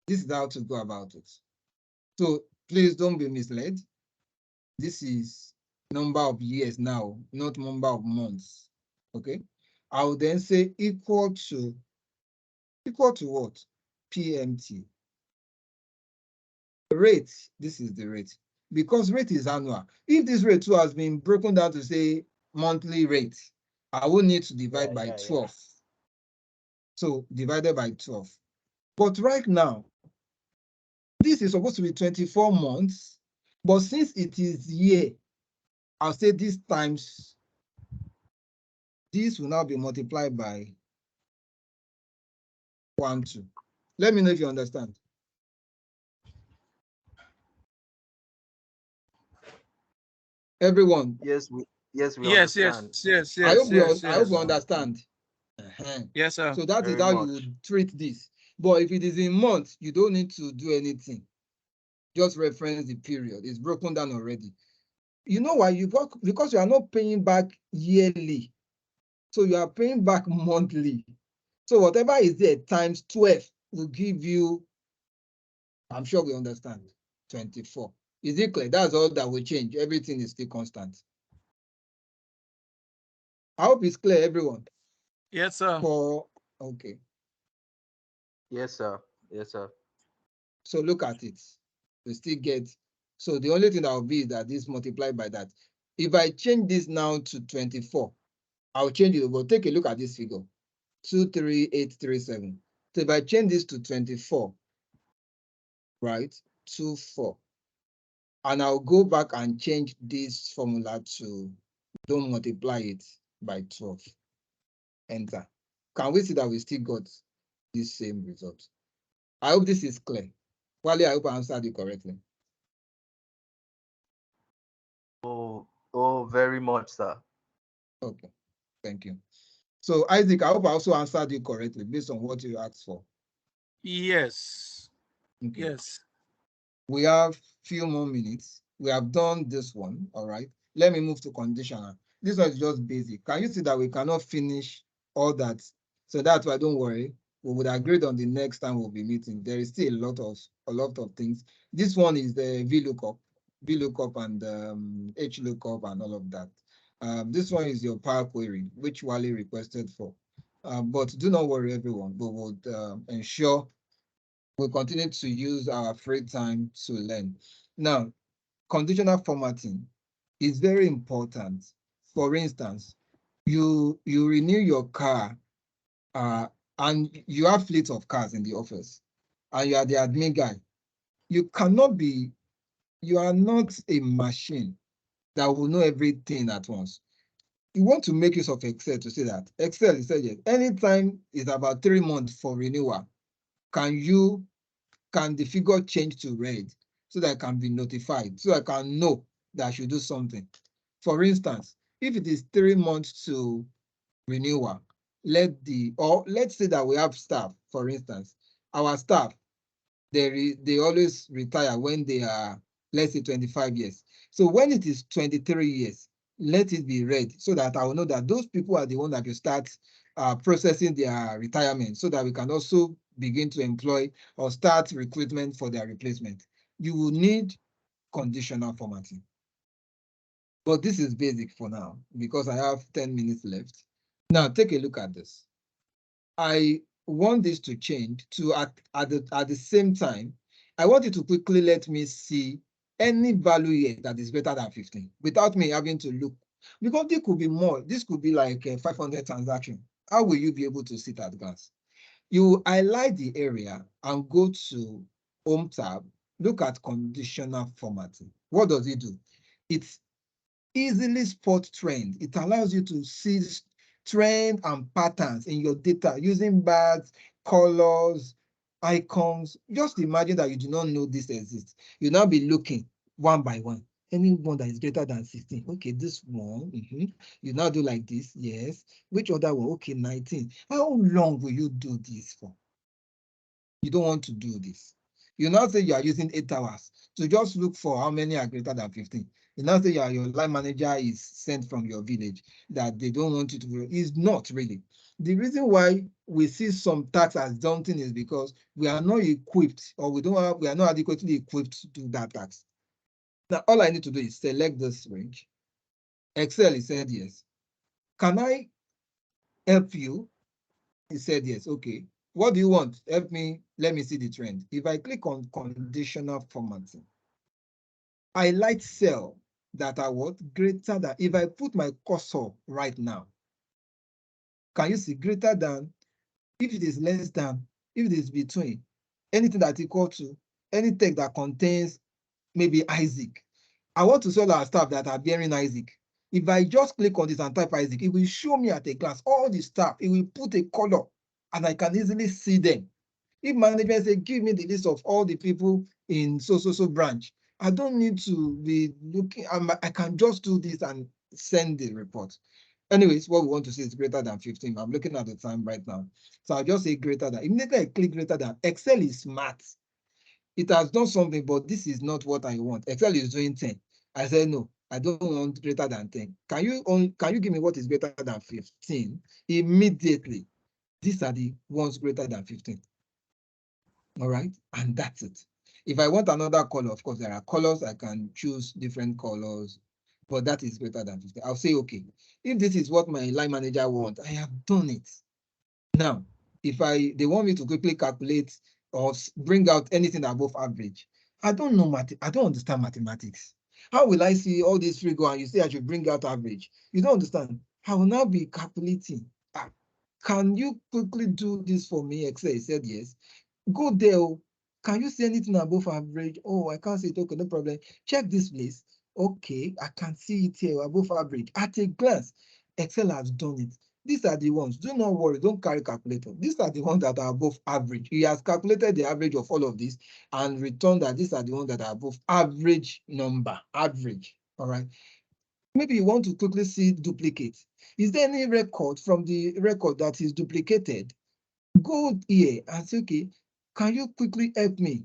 this is how to go about it. So please don't be misled. This is number of years now, not number of months. Okay. I will then say equal to what? PMT. Rate, this is the rate. Because rate is annual. If this rate too has been broken down to say monthly rate, I will need to divide by 12. So divided by 12. But right now, this is supposed to be 24 months, but since it is year, I'll say this times, this will now be multiplied by 1, 2. Let me know if you understand. Everyone. Yes, we Yes, understand. I hope you Yes. understand. Yes, sir. So that is Very how you much. would treat this. But if it is in months, you don't need to do anything. Just reference the period. It's broken down already. You know why? Because you are not paying back yearly. So you are paying back monthly. So whatever is there times 12 will give you, I'm sure we understand, 24. Is it clear? That's all that will change. Everything is still constant. I hope it's clear, everyone. Yes, sir. Okay. Yes, sir. Yes, sir. So look at it. We still get, so the only thing that will be is that this multiplied by that. If I change this now to 24, I'll change it, but take a look at this figure, 23837. So if I change this to 24, right, 24, and I'll go back and change this formula to don't multiply it by 12. Enter. Can we see that we still got this same result? I hope this is clear. Wale, I hope I answered you correctly. Oh, very much, sir. Okay, thank you. So Isaac, I hope I also answered you correctly based on what you asked for. Yes. Okay. Yes. We have few more minutes. We have done this one, all right. Let me move to conditional. This one is just basic. Can you see that we cannot finish all that? So that's why don't worry. We would agree on the next time we'll be meeting. There is still a lot of things. This one is the VLOOKUP and HLOOKUP and all of that. This one is your Power Query, which Wally requested for. But do not worry, everyone. We would ensure we continue to use our free time to learn. Now, conditional formatting is very important. For instance, you renew your car and you have fleet of cars in the office and you are the admin guy. You are not a machine that will know everything at once. You want to make use of Excel to say that Excel is said anytime it's about 3 months for renewal, can the figure change to red so that I can be notified, so I can know that I should do something. For instance, if it is 3 months to renewal, let's say that we have staff, for instance, our staff, they always retire when they are, let's say 25 years. So when it is 23 years, let it be red so that I will know that those people are the ones that will start processing their retirement so that we can also begin to employ or start recruitment for their replacement. You will need conditional formatting. But this is basic for now because I have 10 minutes left. Now take a look at this. I want this to change to at the same time. I want you to quickly let me see any value here that is greater than 15 without me having to look, because this could be more. This could be like a 500 transaction. How will you be able to see it at glance? You highlight the area and go to Home tab. Look at conditional formatting. What does it do? It easily spot trend. It allows you to see trend and patterns in your data using bars, colors, icons. Just imagine that you do not know this exists. You'll now be looking one by one. Any one that is greater than 16. Okay, this one. You now do like this. Yes. Which other one? Okay, 19. How long will you do this for? You don't want to do this. You now say you are using 8 hours to just look for how many are greater than 15. You now say your line manager is sent from your village that they don't want you to. It's not really. The reason why we see some tax as daunting is because we are not equipped, or we are not adequately equipped to do that tax. Now, all I need to do is select this range. Excel, he said yes. Can I help you? He said yes. Okay. What do you want? Help me. Let me see the trend. If I click on conditional formatting, highlight cell that are what? Greater than. If I put my cursor right now, can you see greater than? If it is less than, if it is between, anything that equal to, any text that contains maybe Isaac. I want to sell our staff that are bearing Isaac. If I just click on this and type Isaac, it will show me at a glance all the staff. It will put a color and I can easily see them. If management say, give me the list of all the people in so branch, I don't need to be looking. I can just do this and send the report. Anyways, what we want to see is greater than 15. I'm looking at the time right now. So I'll just say greater than. Immediately I click greater than. Excel is smart. It has done something, but this is not what I want. Excel is doing 10. I said, no, I don't want greater than 10. Can you give me what is greater than 15? Immediately, these are the ones greater than 15. All right, and that's it. If I want another color, of course, there are colors. I can choose different colors, but that is greater than 15. I'll say, okay, if this is what my line manager wants, I have done it. Now, if they want me to quickly calculate or bring out anything above average, I don't know I don't understand mathematics. How will I see all this figure and you say I should bring out average? You don't understand. I will now be calculating. Can you quickly do this for me? Excel, he said yes. Go there. Can you see anything above average? Oh, I can't see it. Okay, no problem. Check this place. Okay, I can see it here above average. At a glance, Excel has done it. These are the ones. Do not worry. Don't carry calculator. These are the ones that are above average. He has calculated the average of all of this and returned that these are the ones that are above average number. Average. All right. Maybe you want to quickly see duplicate. Is there any record from the record that is duplicated? Go here and say, okay, can you quickly help me?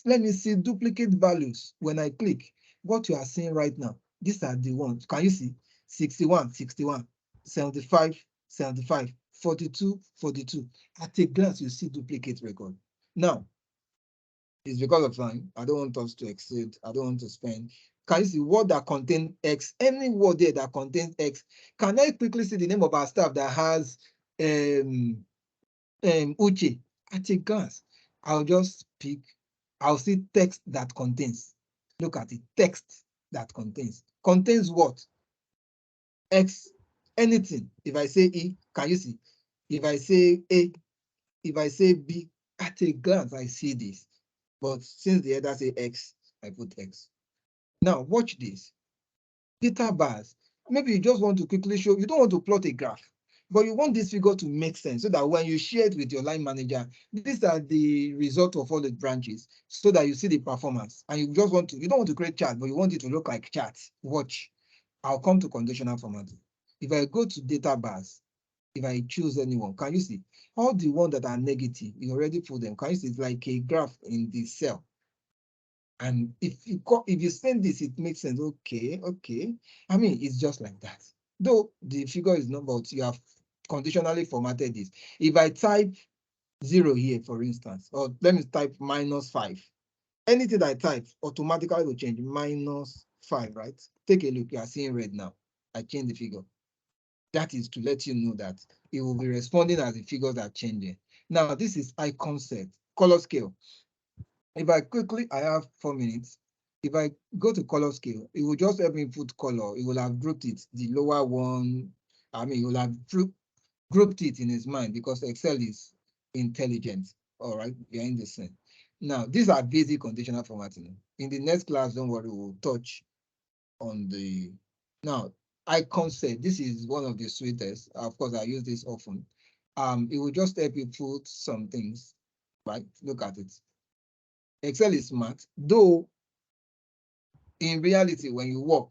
Let me see duplicate values. When I click, what you are seeing right now, these are the ones. Can you see? 61, 61, 75, 75, 42, 42. At a glance, you see duplicate record. Now, it's because of time. I don't want us to exceed. I don't want to spend. Can you see word that contains X? Any word there that contains X. Can I quickly see the name of our staff that has Uche? At a glance, I'll just pick. I'll see text that contains. Look at it. Text that contains. Contains what? X. Anything. If I say E, can you see? If I say A, if I say B, at a glance, I see this. But since the other say X, I put X. Now, watch this. Data bars. Maybe you just want to quickly show, you don't want to plot a graph, but you want this figure to make sense so that when you share it with your line manager, these are the result of all the branches so that you see the performance. And you just want to, you don't want to create chart, but you want it to look like charts. Watch. I'll come to conditional formatting. If I go to data bars, if I choose anyone, can you see all the ones that are negative? You already put them. Can you see it's like a graph in the cell? And if you send this, it makes sense. Okay. I mean, it's just like that. Though the figure is not, but you have conditionally formatted this. If I type 0 here, for instance, or let me type -5. Anything I type automatically will change -5, right? Take a look. You are seeing red now. I changed the figure. That is to let you know that it will be responding as the figures are changing. Now, this is icon set, color scale. If I have 4 minutes. If I go to color scale, it will just help me put color. It will have grouped it. The lower one, I mean, it will have grouped it in his mind because Excel is intelligent. All right, behind the scene. Now, these are basic conditional formatting. In the next class, don't worry, we'll touch on the, now, icon set. This is one of the sweetest. Of course, I use this often. It will just help you put some things, right? Look at it. Excel is smart, though in reality, when you work,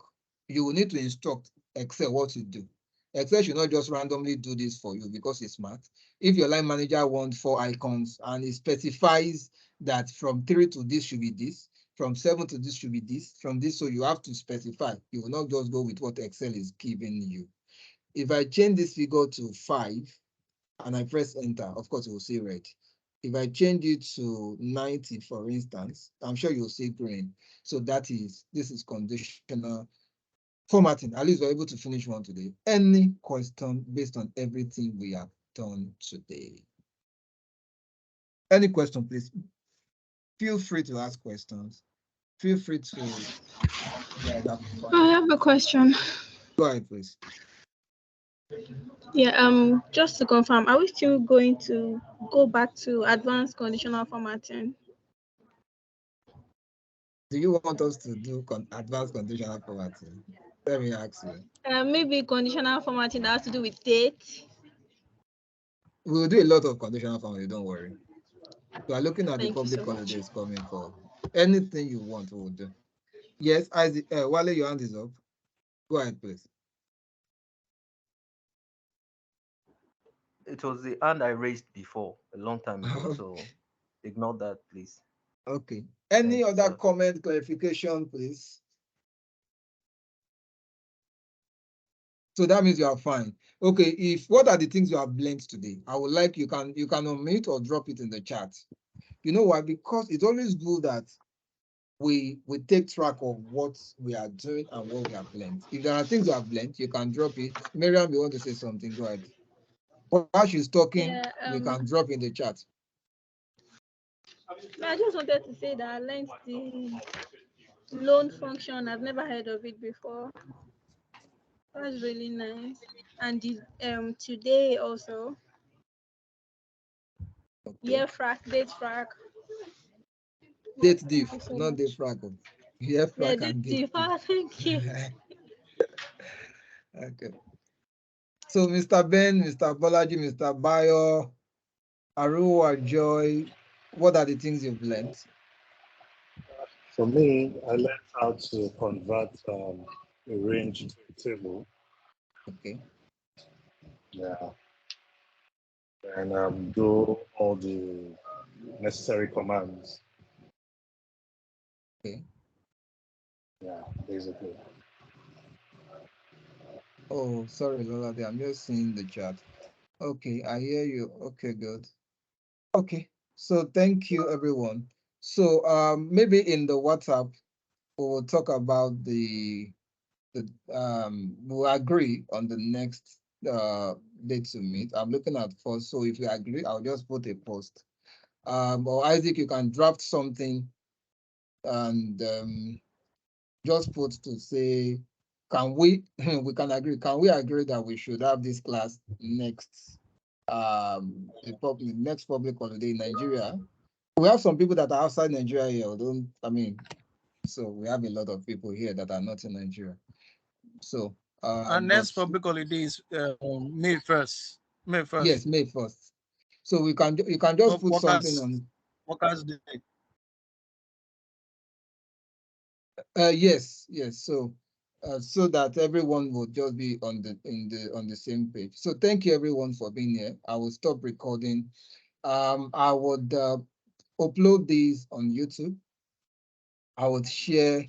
you will need to instruct Excel what to do. Excel should not just randomly do this for you because it's smart. If your line manager wants 4 icons and it specifies that from 3 to this should be this, from 7 to this should be this, from this, so you have to specify. You will not just go with what Excel is giving you. If I change this figure to 5, and I press enter, of course, you will see red. If I change it to 90, for instance, I'm sure you'll see green. So this is conditional formatting. At least we're able to finish one today. Any question based on everything we have done today? Any question, please? Feel free to ask questions. Feel free to. I have a question. Go ahead, please. Yeah, just to confirm, are we still going to go back to advanced conditional formatting? Do you want us to do advanced conditional formatting? Let me ask you. Maybe conditional formatting that has to do with date. We'll do a lot of conditional formatting, don't worry. We are looking at the Thank you public so much. holidays coming for. Anything you want, we'll do. Yes, Isaac, Wale, your hand is up. Go ahead, please. It was the hand I raised before, a long time ago, so ignore that, please. Okay. Any Thanks, other sir. comment, clarification, please? So that means you are fine. Okay, what are the things you have learned today? I would like you can unmute or drop it in the chat. You know why? Because it's always good that we take track of what we are doing and what we have learned. If there are things you have learned, you can drop it. Miriam, you want to say something? Go ahead. While she's talking, we can drop in the chat. I just wanted to say that I learned the loan function. I've never heard of it before. That's really nice. And the today also. Okay. Yeah, date frac. Date diff, not date frac. Yeah, frac and date diff. Thank you. Okay. So Mr. Ben, Mr. Bolaji, Mr. Bayo, Arua, Joy, what are the things you've learned? For me, I learned how to convert a range to a table. Okay. Yeah. And do all the necessary commands. Okay. Yeah, basically. Oh, sorry, Lola, I'm just seeing the chat. Okay, I hear you. Okay, good. Okay, so thank you, everyone. So maybe in the WhatsApp, we'll talk about we'll agree on the next date to meet. I'm looking at first, so if you agree, I'll just put a post. Or Isaac, you can draft something and just put to say, can we can agree? Can we agree that we should have this class next next public holiday in Nigeria? We have some people that are outside Nigeria here. So we have a lot of people here that are not in Nigeria. So our next public holiday is May 1st. May 1st. Yes, May 1st. So you can just put something on Workers' Day. Yes. So so that everyone will just be on the same page. So thank you everyone for being here. I will stop recording. I would upload these on YouTube. I would share